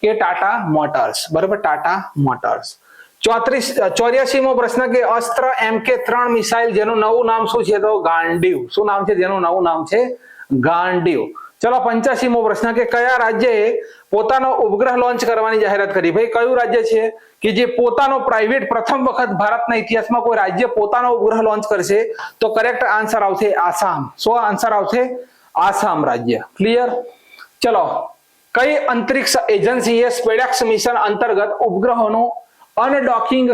કે ટાટા મોટર્સ, બરાબર, ટાટા મોટર્સ. 84મો પ્રશ્ન કે અસ્ત્ર MK3 મિસાઇલ જેનું નવું નામ શું છે? તો ગાંડીવ. શું નામ છે જેનું નવું નામ છે? ગાંડીવ. ચલો 85મો પ્રશ્ન કે કયા રાજ્યએ પોતાનો ઉપગ્રહ લોન્ચ કરવાની જાહેરાત કરી? ભાઈ કયું રાજ્ય છે કે જે પોતાનો પ્રાઇવેટ પ્રથમ વખત ભારતના ઇતિહાસમાં કોઈ રાજ્ય પોતાનો ઉપગ્રહ લોન્ચ કરશે? તો કરેક્ટ આન્સર આવશે આસામ. શું આન્સર આવશે? આસામ રાજ્ય. ક્લિયર? ચલો, કઈ અંતરિક્ષ એજન્સીએ સ્પેડેક્સ મિશન અંતર્ગત ઉપગ્રહોનું અનડોકિંગ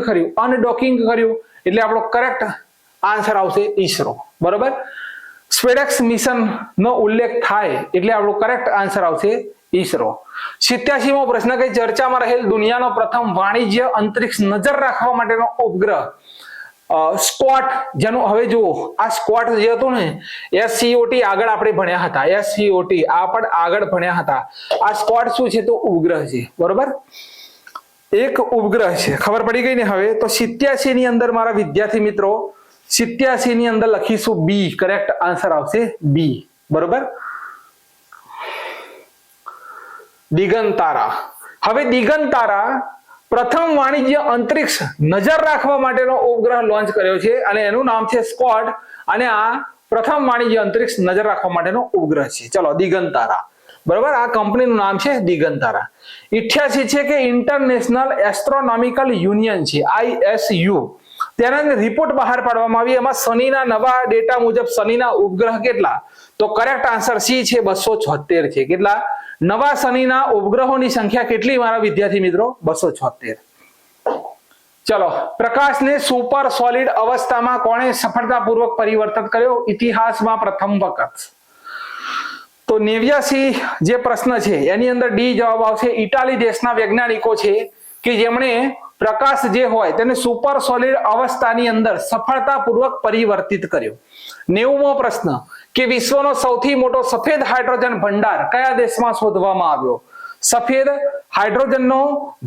કર્યું? એટલે આપણો કરેક્ટ આન્સર આવશે ઈસરો. બરોબર, સ્પેડેક્સ મિશન નો ઉલ્લેખ થાય એટલે આપણો કરેક્ટ આન્સર આવશે ઈસરો. 87મો પ્રશ્ન કે ચર્ચામાં રહેલ દુનિયાનો પ્રથમ વાણિજ્ય અંતરિક્ષ નજર રાખવા માટેનો ઉપગ્રહ સ્કોટ, જેનું હવે જુઓ આ સ્કોટ જે હતું ને SCOT આગળ આપણે ભણ્યા હતા, SCOT આ પણ આગળ ભણ્યા હતા. આ સ્કોટ શું છે? તો ઉપગ્રહ છે. બરોબર, એક ઉપગ્રહ છે. ખબર પડી ગઈ ને? હવે તો 87 ની અંદર મારા વિદ્યાર્થી મિત્રો 87 ની અંદર લખીશું બી. કરેક્ટ આન્સર આવશે બી. બરોબર, દિગંતારા. હવે દિગંતારા પ્રથમ વાણિજ્ય અંતરિક્ષ નજર રાખવા માટેનો ઉપગ્રહ લોન્ચ કર્યો છે અને એનું નામ છે સ્કોટ, અને આ પ્રથમ વાણિજ્ય અંતરિક્ષ નજર રાખવા માટેનો ઉપગ્રહ છે. ચલો, દિગંતારા. બરોબર, આ કંપનીનું નામ છે દિગંતારા. 88 છે કે ઇન્ટરનેશનલ એસ્ટ્રોનોમિકલ યુનિયન છે, ISU, તેના રિપોર્ટ બહાર પાડવામાં આવી. એમાં શનિના નવા ડેટા મુજબ શનિના ઉપગ્રહ કેટલા? તો કરેક્ટ આન્સર સી છે, 276 છે. કેટલા? નવા શનિના ઉપગ્રહોની સંખ્યા કેટલી મારા વિદ્યાર્થી મિત્રો? 276. ચલો, પ્રકાશને સુપર સોલિડ અવસ્થામાં કોણે સફળતાપૂર્વક પરિવર્તિત કર્યો? ઇતિહાસમાં પ્રથમ વખત. તો 89 જે પ્રશ્ન છે એની અંદર ડી જવાબ આવશે. ઇટાલી દેશના વૈજ્ઞાનિકો છે કે જેમણે પ્રકાશ જે હોય તેને સુપર સોલિડ અવસ્થાની અંદર સફળતાપૂર્વક પરિવર્તિત કર્યો. 90મો પ્રશ્ન કે વિશ્વનો સૌથી મોટો સફેદ હાઇડ્રોજન ભંડાર કયા દેશમાં શોધવામાં આવ્યો? સફેદ હાઇડ્રોજનનો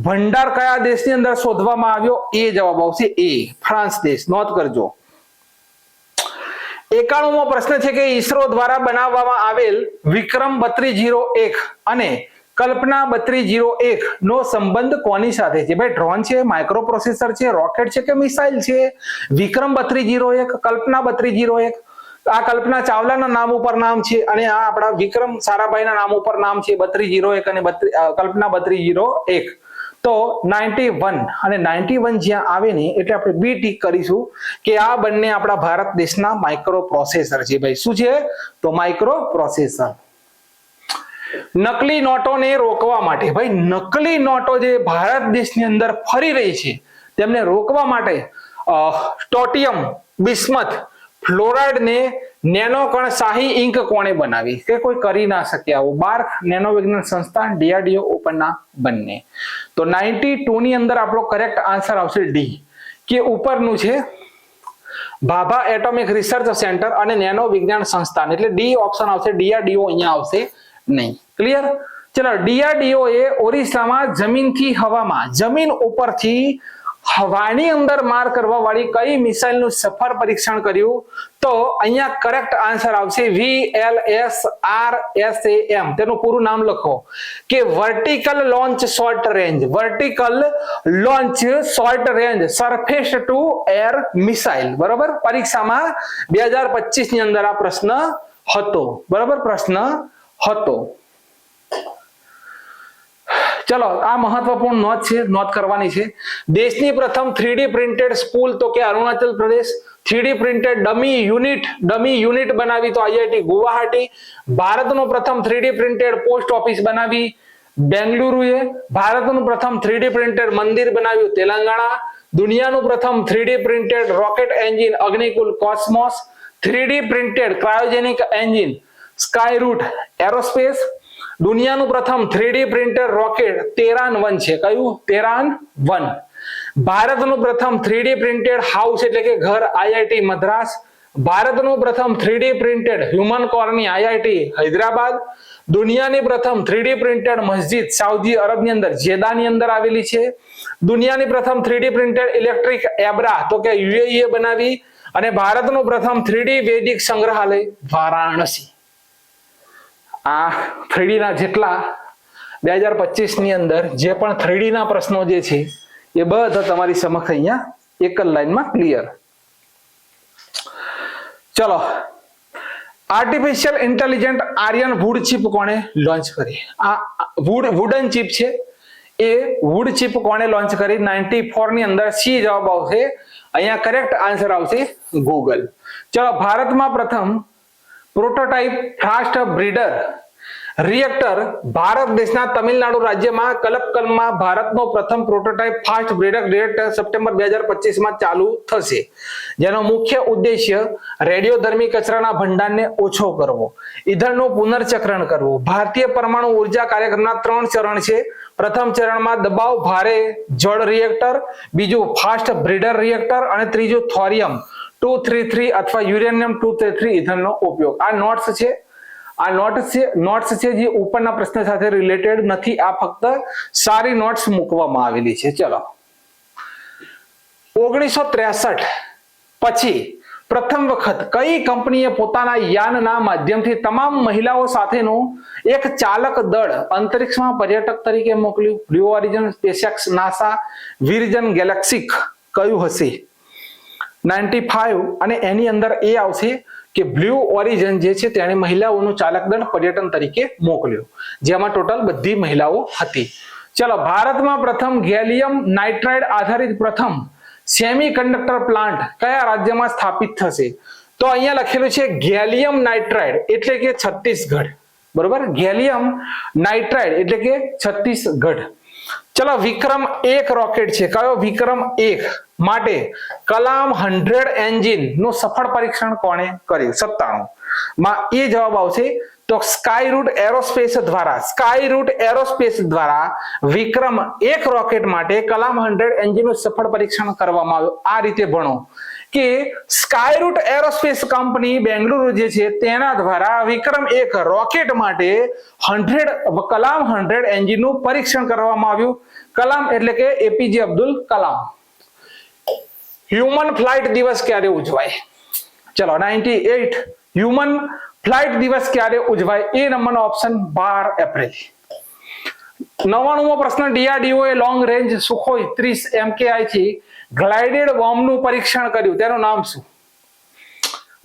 ભંડાર કયા દેશની અંદર શોધવામાં આવ્યો? એ જવાબ આવશે એ, ફ્રાન્સ દેશ. નોંધ કરજો. 91મો પ્રશ્ન છે કે ઈસરો દ્વારા બનાવવામાં આવેલ વિક્રમ 3201 અને કલ્પના 3201 નો સંબંધ કોની સાથે છે? ભાઈ ડ્રોન છે, માઇક્રો પ્રોસેસર છે, રોકેટ છે કે મિસાઇલ છે? વિક્રમ 3201, કલ્પના 3201. આ કલ્પના ચાવલાના નામ ઉપર નામ છે અને આ આપણા વિક્રમ સારાભાઈના નામ ઉપર નામ છે 3201 અને કલ્પના 3201. તો 91 અને 91 જ્યાં આવે ને એટલે આપણે બી ટીક કરીશું કે આ બંને આપણા ભારત દેશના માઇક્રો પ્રોસેસર છે. ભાઈ શું છે? તો માઇક્રો પ્રોસેસર. નકલી નોટોને રોકવા માટે, ભાઈ નકલી નોટો જે ભારત દેશની અંદર ફરી રહી છે તેમને રોકવા માટે સ્ટોટિયમ બિસ્મથ ફ્લોરાઇડ ને નેનો કણ શાહી ઇંક કોણે બનાવી? કે કોઈ કરી ના શકે આવું. બાર્ક નેનો વિજ્ઞાન સંસ્થાન, DRDO ઓપનના બંને. તો 92 ની અંદર આપણો કરેક્ટ આન્સર આવશે ડી, કે ઉપરનું છે ભાભા એટોમિક રિસર્ચ સેન્ટર અને નેનો વિજ્ઞાન સંસ્થાન, એટલે ડી ઓપ્શન આવશે. DRDO અહીંયા આવશે નહીં. ક્લિયર? ચલો, DRDO એ ઓરિસ્સામાં જમીનથી હવામાં, જમીન ઉપરથી હવાની અંદર માર કરવા વાળી કઈ મિસાઇલનું સફળ પરીક્ષણ કર્યું? તો અહીંયા કરેક્ટ આન્સર આવશે VLSRSAM. તેનું પૂરું નામ લખો કે vertical launch short range, vertical launch short range surface two air missile. બરોબર, પરીક્ષામાં 2025 ની અંદર આ પ્રશ્ન હતો. બરોબર, પ્રશ્ન હતો. ચલો, આ મહત્વપૂર્ણ નોંધ છે, નોંધ કરવાની છે. દેશની પ્રથમ 3D પ્રિન્ટેડ સ્કૂલ તો કે Arunachal Pradesh. 3D printed dummy unit બનાવી તો IIT ગુવાહાટી. ભારતનું પ્રથમ 3D પ્રિન્ટેડ પોસ્ટ ઓફિસ બનાવી બેંગલુરુએ. ભારતનું પ્રથમ 3D પ્રિન્ટેડ મંદિર બનાવ્યું તેલંગાણા. દુનિયાનું પ્રથમ 3D printed rocket engine Agnikul cosmos. 3D printed cryogenic engine Skyroot aerospace. દુનિયાનું પ્રથમ 3D પ્રિન્ટર રોકેટ તેરાન-1 છે. કયું? તેરાન-1. ભારતનું પ્રથમ 3D પ્રિન્ટેડ હાઉસ એટલે કે ઘર IIT મદ્રાસ. ભારતનું પ્રથમ 3D printed human colony IIT Hyderabad. દુનિયાની પ્રથમ 3D પ્રિન્ટેડ મસ્જિદ સાઉદી અરબની અંદર જેદાની અંદર આવેલી છે. દુનિયાની પ્રથમ 3D પ્રિન્ટેડ ઇલેક્ટ્રિક એબ્રા તો કે UAE બનાવી. અને ભારતનું પ્રથમ 3D વૈદિક સંગ્રહાલય વારાણસી. આ 3D ના જેટલા 2025 ની અંદર જે પણ 3D ના પ્રશ્નો જે છે એ બધા તમારી સમક્ષ અહીંયા એક જ લાઈનમાં ક્લિયર. ચલો, આર્ટિફિશિયલ ઇન્ટેલિજન્ટ આર્યન વુડ ચિપ કોણે લોન્ચ કરી? આ વુડન ચિપ છે, એ વુડ ચિપ કોણે લોન્ચ કરી? 94 ની અંદર સી જવાબ આવશે. અહીંયા કરેક્ટ આન્સર આવશે ગૂગલ. ચલો, ભારતમાં પ્રથમ prototype fast breeder reactor Bharat દેશના તમિલનાડુ રાજ્યમાં કલપકલમાં ભારતનો પ્રથમ prototype fast breeder reactor September 2025 માં ચાલુ થશે, જેનો મુખ્ય ઉદ્દેશ્ય રેડિયોધર્મી કચરાના ભંડારને ઓછો કરવો, ઈંધણનું પુનર્ચક્રણ કરવું. ભારતીય પરમાણુ ઉર્જા કાર્યક્રમના 3 ચરણ છે. પ્રથમ ચરણમાં દબાવ ભારે જળ રિએક્ટર, બીજું ફાસ્ટ બ્રીડર રિએક્ટર અને ત્રીજું થોરિયમ 233 અથવા યુરેનિયમ 233 ઈંધણનો ઉપયોગ. આ નોટ્સ છે જે ઉપરના પ્રશ્ન સાથે રિલેટેડ નથી. આ ફક્ત સારી નોટ્સ મૂકવામાં આવેલી છે. ચલો, 1963 પછી પ્રથમ વખત કઈ કંપનીએ પોતાના યાનના માધ્યમથી તમામ મહિલાઓ સાથેનું એક ચાલક દળ અંતરિક્ષમાં પર્યટક તરીકે મોકલ્યું? બ્લુ ઓરિજિન, સ્પેસએક્સ, નાસા, વિર્જન ગેલેક્સિક કયું હશે? 95 અને એની અંદર એ આવશે કે બ્લુ ઓરિજિન જે છે તેણે મહિલાઓનું ચાલક દળ પર્યટન તરીકે મોકલ્યું, જેમાં ટોટલ બધી મહિલાઓ હતી. ચલો, ભારતમાં પ્રથમ ગેલિયમ નાઇટ્રાઇડ આધારિત પ્રથમ સેમિકન્ડક્ટર પ્લાન્ટ કયા રાજ્યમાં સ્થાપિત થશે? તો અહીંયા લખેલું છે ગેલિયમ નાઇટ્રાઇડ એટલે કે છત્તીસગઢ. બરોબર, ગેલિયમ નાઇટ્રાઇડ એટલે કે છત્તીસગઢ. ચલો, વિક્રમ 1 રોકેટ છે, કયો? વિક્રમ 1 માટે કલામ 100 એન્જિન નું સફળ પરીક્ષણ કોણે કર્યું? 97 માં એ જવાબ આવશે. તો સ્કાયરૂટ એરોસ્પેસ દ્વારા વિક્રમ 1 રોકેટ માટે કલામ 100 એન્જિન નું સફળ પરીક્ષણ કરવામાં આવ્યું. આ રીતે ભણો કે સ્કાયરૂટ એરોસ્પેસ કંપની બેંગલુરુ જે છે તેના દ્વારા વિક્રમ 1 રોકેટ માટે કલામ 100 એન્જિન નું પરીક્ષણ કરવામાં આવ્યું. કલામ એટલે કે APJ Abdul Kalam. Human flight દિવસ ક્યારે ઉજવાય? ચલો, 98 હ્યુમન ફ્લાઇટ દિવસ ક્યારે ઉજવાય? એ નંબરનો ઓપ્શન 12 એપ્રિલ. 99મો પ્રશ્ન, ડીઆરડીઓ એ લોંગ રેન્જ સુખોઈ 30 MKI થી ગ્લાઇડેડ બોમ્બનું પરીક્ષણ કર્યું, તેનું નામ શું?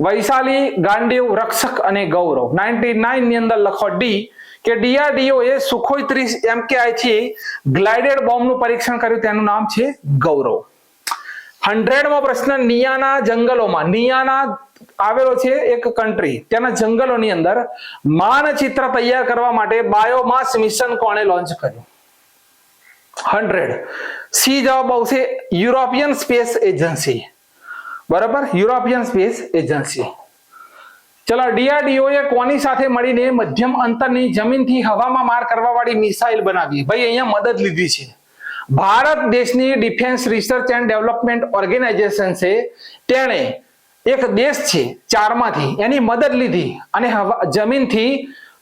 વૈશાલી, ગાંડીવ, રક્ષક અને ગૌરવ. 99 ની અંદર લખો ડી કે ડીઆરડીઓ એ સુખોઈ 30 MKI થી ગ્લાઇડેડ બોમ્બનું પરીક્ષણ કર્યું, તેનું નામ છે ગૌરવ. 100મો પ્રશ્ન, નિયાના જંગલોમાં, નિયાના આવેલો છે એક કન્ટ્રી, તેના જંગલોની અંદર માનચિત્ર તૈયાર કરવા માટે બાયોમાસ મિશન કોણે લોન્ચ કર્યું? 100 સી જવાબ આવશે યુરોપિયન સ્પેસ એજન્સી. બરાબર, યુરોપિયન સ્પેસ એજન્સી. ચલો, ડીઆરડીઓ એ કોની સાથે મળીને મધ્યમ અંતરની જમીનથી હવામાં માર કરવા વાળી મિસાઇલ બનાવી? ભાઈ, અહીંયા મદદ લીધી છે ભારત દેશની defence research and development organisation છે, તેણે એક દેશ છે 4 માંથી એની મદદ લીધી અને જમીનથી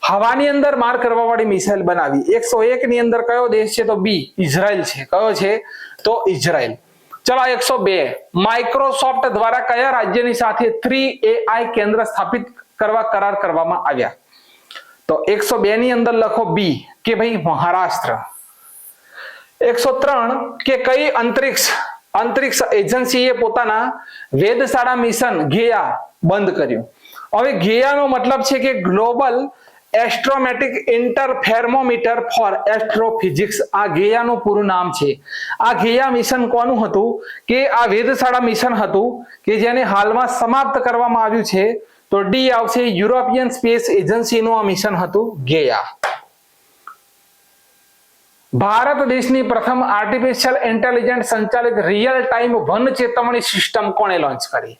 હવાની અંદર માર કરવા વાળી મિસાઇલ બનાવી. 101 ની અંદર કયો દેશ છે? તો બી ઇઝરાયલ છે. કયો છે? તો ઇઝરાયલ. ચલો, 102 માઇક્રોસોફ્ટ દ્વારા કયા રાજ્યની સાથે 3AI કેન્દ્ર સ્થાપિત કરવા કરાર કરવામાં આવ્યા? તો 102 ની અંદર લખો બી કે ભાઈ મહારાષ્ટ્ર. 103 કે કઈ અંતરિક્ષ એજન્સીએ પોતાના વેધશાળા મિશન ગેયા બંધ કર્યું? હવે ગેયાનો મતલબ છે કે ગ્લોબલ એસ્ટ્રોમેટિક ઇન્ટરફેરોમીટર ફોર એસ્ટ્રોફિઝિક્સ. આ ગેયાનું પૂરું નામ છે. આ ગેયા મિશન કોનું હતું? કે આ વેધશાળા મિશન હતું કે જેને હાલમાં સમાપ્ત કરવામાં આવ્યું છે. તો ડી આવશે, યુરોપિયન સ્પેસ એજન્સીનું આ મિશન હતું ગેયા. ભારત દેશની પ્રથમ આર્ટિફિશિયલ ઇન્ટેલિજન્ટ સંચાલિત રિયલ ટાઈમ વન ચેતવણી સિસ્ટમ કોણે લોન્ચ કરી?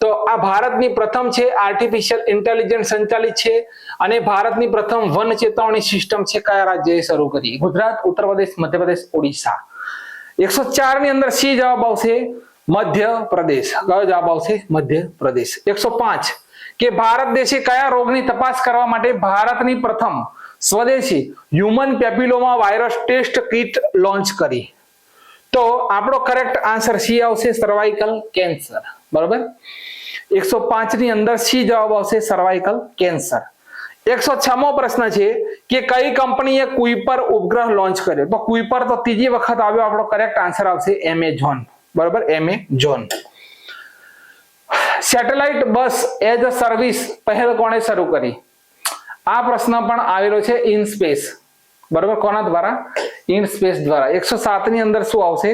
તો આ ભારતની પ્રથમ છે, આર્ટિફિશિયલ ઇન્ટેલિજન્ટ સંચાલિત છે અને ભારતની પ્રથમ વન ચેતવણી સિસ્ટમ છે. કયા રાજ્યએ શરૂ કરી? ગુજરાત, ઉત્તર પ્રદેશ, મધ્યપ્રદેશ, ઓડિશા. 104 ની અંદર સી જવાબ આવશે મધ્યપ્રદેશ. કયો જવાબ આવશે? મધ્યપ્રદેશ. 105 કે ભારત દેશે કયા રોગની તપાસ કરવા માટે ભારતની પ્રથમ સ્વદેશી human papilloma virus test kit launch કરી? તો આપણો કરેક્ટ આન્સર સી આવશે, સર્વાઇકલ કેન્સર. બરાબર, 105 ની અંદર સી જવાબ આવશે, સર્વાઇકલ કેન્સર. 106મો પ્રશ્ન છે કે કઈ કંપનીએ કુઈપર ઉપગ્રહ લોન્ચ કર્યો? તો કુઈપર તો ત્રીજી વખત આવ્યો. આપણો કરેક્ટ આન્સર આવશે એમેઝોન. બરાબર, Amazon. Satellite bus as a service પહેલ કોણે શરૂ કરી? આ પ્રશ્ન પણ આવેલો છે ઇન સ્પેસ, બરોબર, કોના દ્વારા? ઇન સ્પેસ દ્વારા. 107 ની અંદર શું આવશે?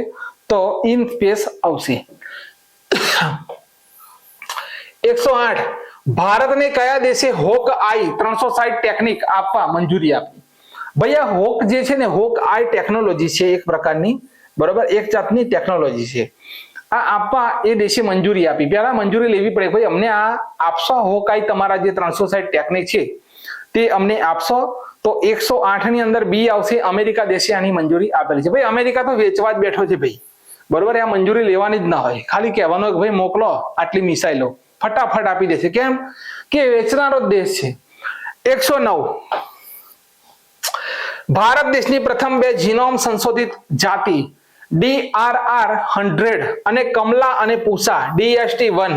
તો ઇન સ્પેસ આવશે. 108 ભારતને કયા દેશે હોક આઈ 360 ટેકનિક આપવા મંજૂરી આપી? ભાઈ આ હોક જે છે ને, હોક આઈ ટેકનોલોજી છે એક પ્રકારની, બરોબર, એક જાતની ટેકનોલોજી છે. આ આપવા એ દેશે મંજૂરી આપી. પહેલા મંજૂરી લેવી પડે, ભાઈ અમને આ આપશો, હોક આઈ તમારા જે 360 ટેકનિક છે તે અમને આપશો. તો 108 ની અંદર બી આવશે, અમેરિકા દેશે આની મંજૂરી આપેલી છે. ભાઈ અમેરિકા તો વેચવા જ બેઠો છે ભાઈ, બરોબર, આ મંજૂરી લેવાની જ ના હોય, ખાલી કહેવાનું કે ભાઈ મોકલો આટલી મિસાઇલો, ફટાફટ આપી દેશે. કેમ કે વેચનારો જ દેશ છે. 109 ભારત દેશની પ્રથમ 2 જીનોમ સંશોધિત જાતિ DRR100 અને કમલા અને પૂસા DST1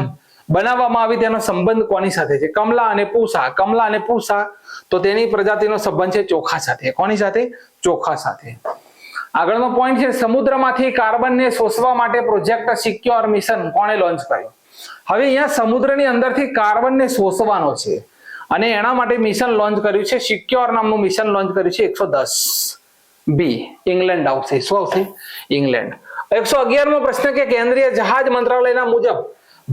બનાવવામાં આવી, તેનો સંબંધ કોની સાથે છે? કમલા અને પૂસા. કમલા અને પૂસા તો તેની પ્રજાતિનો સંબંધ છે ચોખા સાથે. કોની સાથે? ચોખા સાથે. આગળનો પોઈન્ટ છે સમુદ્રમાંથી કાર્બનને શોષવા માટે પ્રોજેક્ટ સિક્યોર મિશન કોણે લોન્ચ કર્યો? હવે અહીંયા સમુદ્રની અંદરથી કાર્બનને શોષવાનો છે અને એના માટે મિશન લોન્ચ કર્યું છે, સિક્યોર નામનું મિશન લોન્ચ કર્યું છે. 110 બી ઇંગ્લેન્ડ આવશે. શું આવશે? ઇંગ્લેન્ડ. 111 મો પ્રશ્ન કે કેન્દ્રીય જહાજ મંત્રાલયના મુજબ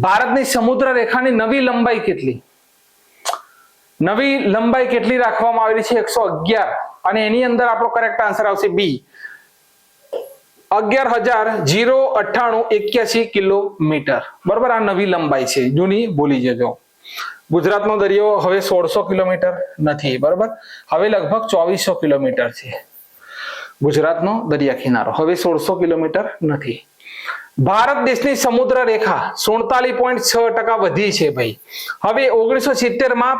ભારતની સમુદ્ર રેખાની નવી લંબાઈ કેટલી? નવી લંબાઈ કેટલી રાખવામાં આવેલી છે? 111. અને એની અંદર આપણો કરેક્ટ આન્સર આવશે બી 11,098.81 કિલોમીટર. બરોબર, આ નવી લંબાઈ છે, જૂની ભૂલી જજો. ગુજરાતનો દરિયો હવે 1600 કિલોમીટર નથી, બરોબર, હવે લગભગ 2400 કિલોમીટર છે ગુજરાતનો દરિયા કિનારો, હવે 1600 કિલોમીટર નથી. ભારત દેશની સમુદ્ર રેખા 47.6% વધી છે ભાઈ. હવે 1970 માં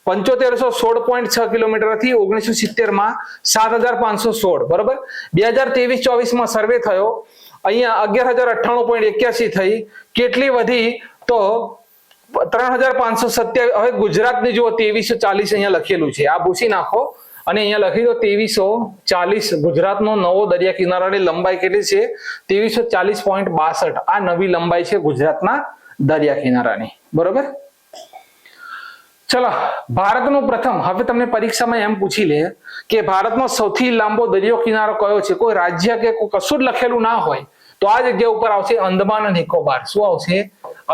7516.6 કિલોમીટર થી 1970 માં 7516, બરોબર. 2023-24 માં સર્વે થયો, અહીંયા 11,098.81 થઈ. કેટલી વધી? તો 3,527. હવે ગુજરાતની જુઓ 2340 અહીંયા લખેલું છે, આ ભૂસી નાખો અને અહીંયા લખી દો 2340. ગુજરાતનો નવો દરિયા કિનારાની લંબાઈ કેટલી છે? 2340.62. આ નવી લંબાઈ છે ગુજરાતના દરિયા કિનારાની, બરોબર. ચલો, ભારતનો પ્રથમ, હવે તમને પરીક્ષામાં એમ પૂછી લે કે ભારતનો સૌથી લાંબો દરિયો કિનારો કયો છે? કોઈ રાજ્ય કે કોઈ કશું જ લખેલું ના હોય તો આ જગ્યા ઉપર આવશે અંદમાન અને નિકોબાર. શું આવશે?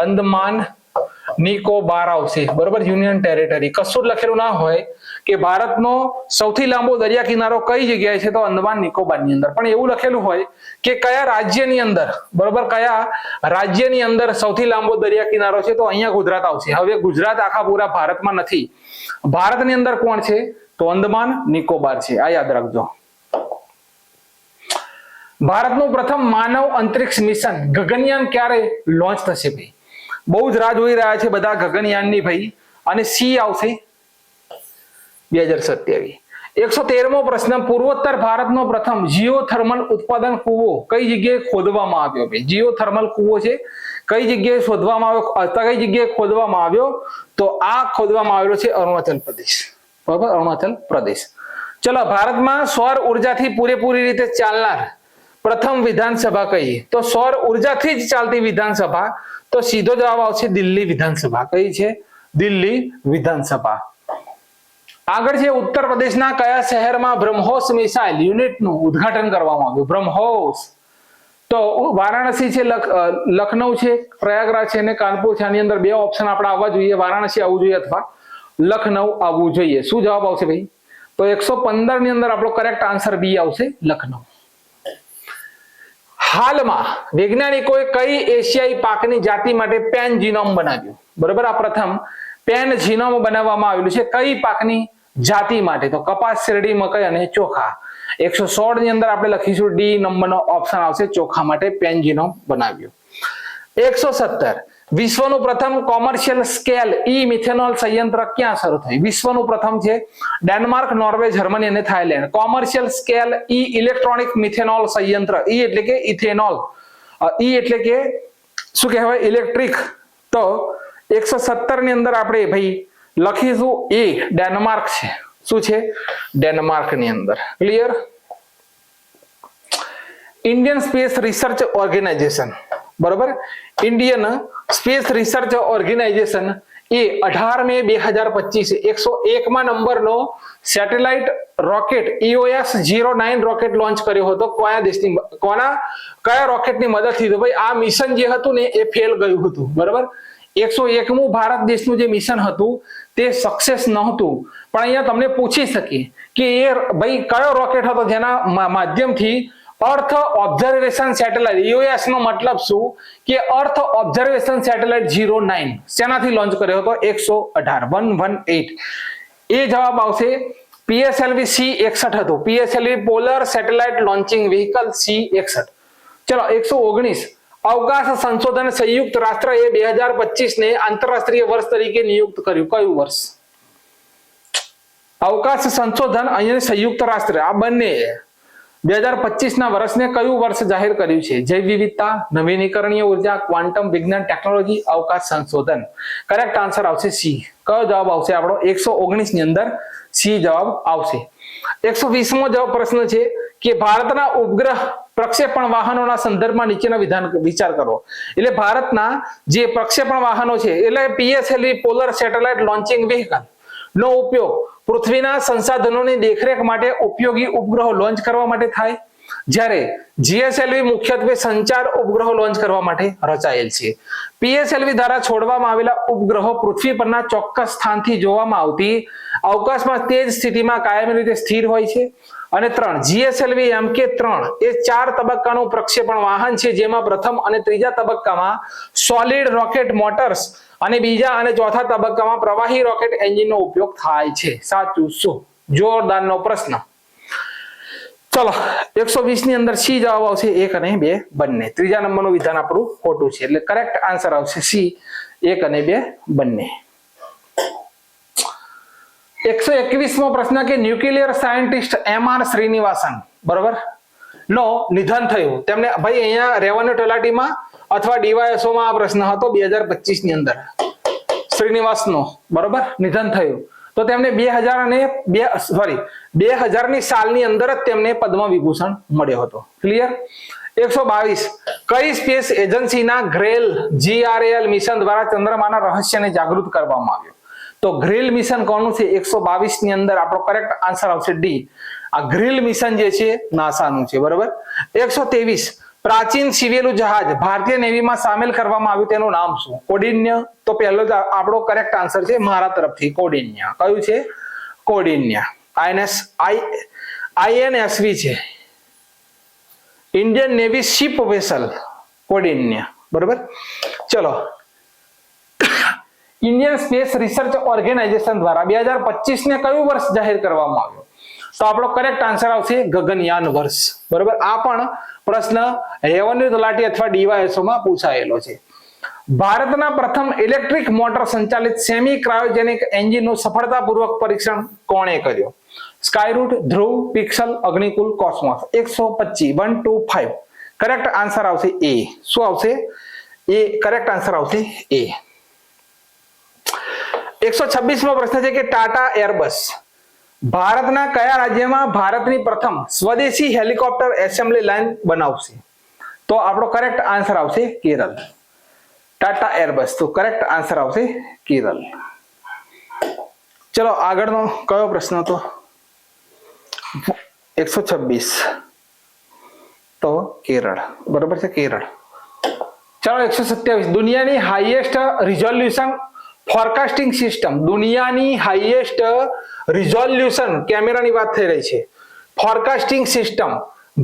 અંદમાન નિકોબાર આવશે, બરોબર, યુનિયન ટેરેટરી. કશું જ લખેલું ના હોય કે ભારતનો સૌથી લાંબો દરિયા કિનારો કઈ જગ્યાએ છે, તો અંદમાન નિકોબારની અંદર. પણ એવું લખેલું હોય કે કયા રાજ્યની અંદર, બરોબર, કયા રાજ્યની અંદર સૌથી લાંબો દરિયા કિનારો છે, તો અહીંયા ગુજરાત આવશે. હવે ગુજરાત આખા પૂરા ભારતમાં નથી, ભારતની અંદર કોણ છે? તો અંદમાન નિકોબાર છે, આ યાદ રાખજો. ભારતનું પ્રથમ માનવ અંતરિક્ષ મિશન ગગનયાન ક્યારે લોન્ચ થશે ભાઈ? બહુ જ રાહ જોઈ રહ્યા છે બધા ગગનયાનની ભાઈ, અને સી આવશે 2027. 113 મો પ્રશ્ન પૂર્વોત્તર ભારતનો પ્રથમ જીઓથર્મલ ઉત્પાદન કૂવો કઈ જગ્યાએ ખોદવામાં આવ્યો ભાઈ? જીઓથર્મલ કૂવો છે, કઈ જગ્યાએ શોધવામાં આવ્યો, કઈ જગ્યાએ ખોદવામાં આવ્યો? તો આ ખોદવામાં આવેલો છે અરુણાચલ પ્રદેશ, બરાબર, અરુણાચલ પ્રદેશ. ચલો, ભારતમાં સૌર ઉર્જાથી પૂરેપૂરી રીતે ચાલનાર પ્રથમ વિધાનસભા કઈ? તો સૌર ઉર્જાથી જ ચાલતી વિધાનસભા, તો સીધો જવાબ આવશે દિલ્હી વિધાનસભા. કઈ છે? દિલ્હી વિધાનસભા. આગળ છે ઉત્તર પ્રદેશના કયા શહેરમાં બ્રહ્મોસ મિસાઇલ યુનિટનું ઉદ્ઘાટન કરવામાં આવ્યું? બ્રહ્મોસ તો વારાણસી છે, લખનઉ છે, પ્રયાગરાજ છે અને કાનપુર છે. આની અંદર બે ઓપ્શન આપણે આવવા જોઈએ, વારાણસી આવવું જોઈએ અથવા લખનઉ આવવું જોઈએ. શું જવાબ આવશે ભાઈ? તો 115 ની અંદર આપણો કરેક્ટ આન્સર બી આવશે, લખનઉ. હાલમાં વૈજ્ઞાનિકોએ કઈ એશિયાઈ પાકની જાતિ માટે પેન જીનોમ બનાવ્યું? બરોબર, આ પ્રથમ પેન જીનોમ બનાવવામાં આવેલું છે કઈ પાકની જાતિ માટે? તો કપાસ, શેરડી, મકઈ અને ચોખા. 116 ની અંદર આપણે લખીશું ડી નંબરનો ઓપ્શન આવશે, ચોખા માટે પેન જીનોમ બનાવ્યું. 117 વિશ્વનું પ્રથમ કોમર્શિયલ સ્કેલ ઈ મિથેનોલ સંયંત્ર ક્યાં શરૂ થયું? વિશ્વનું પ્રથમ છે ડેનમાર્ક, નોર્વે, જર્મની અને થાઇલેન્ડ. કોમર્શિયલ સ્કેલ ઈ ઇલેક્ટ્રોનિક મિથેનોલ સંયંત્ર, ઈ એટલે કે ઇથેનોલ, ઈ એટલે કે શું કહેવાય? ઇલેક્ટ્રિક. તો 117 ની અંદર આપણે ભાઈ લખીશું એ ડેનમાર્ક છે. શું છે? ડેનમાર્ક ની અંદર. Clear? Indian space research organisation બરોબર. ઇન્ડિયન સ્પેસ રિસર્ચ ઓર્ગેનાઇઝેશન એ 18 મે 2025 101માં નંબરનો satellite rocket EOS-09 rocket launch કર્યો હતો. કયા રોકેટની મદદથી? તો ભાઈ આ મિશન જે હતું ને એ ફેલ ગયું હતું. બરોબર. 101મું ભારત દેશનું જે મિશન હતું તે સક્સેસ નહોતું. પણ અહીંયા તમને પૂછી શકીએ કે એ ભાઈ કયો રોકેટ હતો જેના માધ્યમથી અર્થ ઓબ્ઝર્વેશન સેટેલાઇટ, EOS નો મતલબ શું કે અર્થ ઓબ્ઝર્વેશન સેટેલાઇટ 09 શેનાથી લોન્ચ કર્યો હતો? 118 એ જવાબ આવશે. PSLV C61 હતું. PSLV polar satellite launching vehicle C61. ચલો 119 અવકાશ સંશોધન સંયુક્ત રાષ્ટ્ર એ 2025 ને આંતરરાષ્ટ્રીય વર્ષ તરીકે નિયુક્ત કર્યું. કયું વર્ષ? અવકાશ સંશોધન અને સંયુક્ત રાષ્ટ્ર આ બંને 2025 ના વર્ષને કયું વર્ષ જાહેર કર્યું છે? જૈવ વિવિધતા, નવીનીકરણીય ઉર્જા, ક્વોન્ટમ વિજ્ઞાન ટેકનોલોજી, અવકાશ સંશોધન. કરેક્ટ આન્સર આવશે સી. કયો જવાબ આવશે આપણો? 119 ની અંદર સી જવાબ આવશે. 120મો જવાબ પ્રશ્ન છે કે ભારતના ઉપગ્રહ પ્રક્ષેપણ વાહનોના સંદર્ભમાં નીચેના વિચાર કરો. એટલે ભારતના જે પ્રક્ષેપણ વાહનો છે એટલે PSLV polar satellite launching vehicle નો ઉપયોગ પૃથ્વીના સંસાધનોની દેખરેખ માટે ઉપયોગી ઉપગ્રહો લોન્ચ કરવા માટે થાય, જ્યારે GSLV મુખ્યત્વે સંચાર ઉપગ્રહો લોન્ચ કરવા માટે રચાયેલ છે. PSLV દ્વારા છોડવામાં આવેલા ઉપગ્રહો પૃથ્વી પરના ચોક્કસ સ્થાનથી જોવામાં આવતી અવકાશમાં તે જ સ્થિતિમાં કાયમી રીતે સ્થિર હોય છે. અને 3 GSLV MK3 એ 4 તબક્કાનું પ્રક્ષેપણ વાહન છે, જેમાં પ્રથમ અને ત્રીજા તબક્કામાં સોલિડ રોકેટ મોટર્સ અને બીજા અને ચોથા તબક્કામાં પ્રવાહી રોકેટ એન્જિનનો ઉપયોગ થાય છે. સાચું શું? જોરદારનો પ્રશ્ન. ચલો 120 ની અંદર સી જવાબ આવશે. 1 અને 2 બંને. ત્રીજા નંબરનું વિધાન આપણું ખોટું છે એટલે કરેક્ટ આન્સર આવશે સી, 1 અને 2 બંને. 121મો પ્રશ્ન કે ન્યુક્લિયર સાયન્ટિસ્ટ MR શ્રીનિવાસન બરોબર નો નિધન થયું. તેમને ભાઈ અહીંયા રેવન્યુ તલાટીમાં અથવા ડીવાયએસઓમાં આ પ્રશ્ન હતો 2025 ની અંદર. શ્રીનિવાસનો બરોબર નિધન થયું તો તેમને 2000 ની સાલની અંદર જ તેમને પદ્મ વિભૂષણ મળ્યો હતો. ક્લિયર. 122 કઈ સ્પેસ એજન્સીના GRAL મિશન દ્વારા ચંદ્રમાના રહસ્યને જાગૃત કરવામાં આવ્યું? તો ગ્રીલ મિશન કોનું છે? 122 ની અંદર આપણો કરેક્ટ આન્સર આવશે ડી. આ ગ્રીલ મિશન જે છે નાસાનું છે. બરોબર. 123 પ્રાચીન સિવેલું જહાજ ભારતીય નેવીમાં સામેલ કરવામાં આવ્યું તેનું નામ શું? કૌંડિન્ય. તો પહેલો જ આપણો કરેક્ટ આન્સર છે મારા તરફથી કૌંડિન્ય. કયું છે? કૌંડિન્ય. INSV છે, Indian navy ship vessel. Kaundinya. બરોબર. ચલો ઇન્ડિયન સ્પેસ રિસર્ચ ઓર્ગેનાઇઝેશન દ્વારા 2025 ને કયું વર્ષ જાહેર કરવામાં આવ્યું? તો આપણો કરેક્ટ આન્સર આવશે ગગનયાન વર્ષ. બરોબર. આ પણ પ્રશ્ન રેવન્યુ તલાટી અથવા ડીવાયએસઓમાં પૂછાયેલો છે. ભારતના પ્રથમ ઇલેક્ટ્રિક મોટર સંચાલિત સેમી ક્રાયોજેનિક એન્જિનનું સફળતાપૂર્વક પરીક્ષણ કોણે કર્યું? સ્કાયરૂટ, ધ્રુવ, pixel, Agnikul, cosmos. 125 1 2 5 correct answer આવશે એ. શું આવશે? એ. કરેક્ટ આન્સર આવશે એ. 126મો પ્રશ્ન છે કે ટાટા એરબસ ભારતના કયા રાજ્યમાં ભારતની પ્રથમ સ્વદેશી હેલિકોપ્ટર એસેમ્બલી લાઇન બનાવશે? તો આપણો કરેક્ટ આન્સર આવશે કેરળ. ટાટા એરબસ. તો કરેક્ટ આન્સર આવશે કેરળ. ચલો આગળનો કયો પ્રશ્ન હતો? 126 તો કેરળ. બરોબર છે, કેરળ. ચલો 127 દુનિયાની હાઈએસ્ટ રિઝોલ્યુશન ફોરકાસ્ટિંગ સિસ્ટમ. દુનિયાની હાઈએસ્ટ રિઝોલ્યુશન કેમેરાની વાત થઈ રહી છે. Forecasting system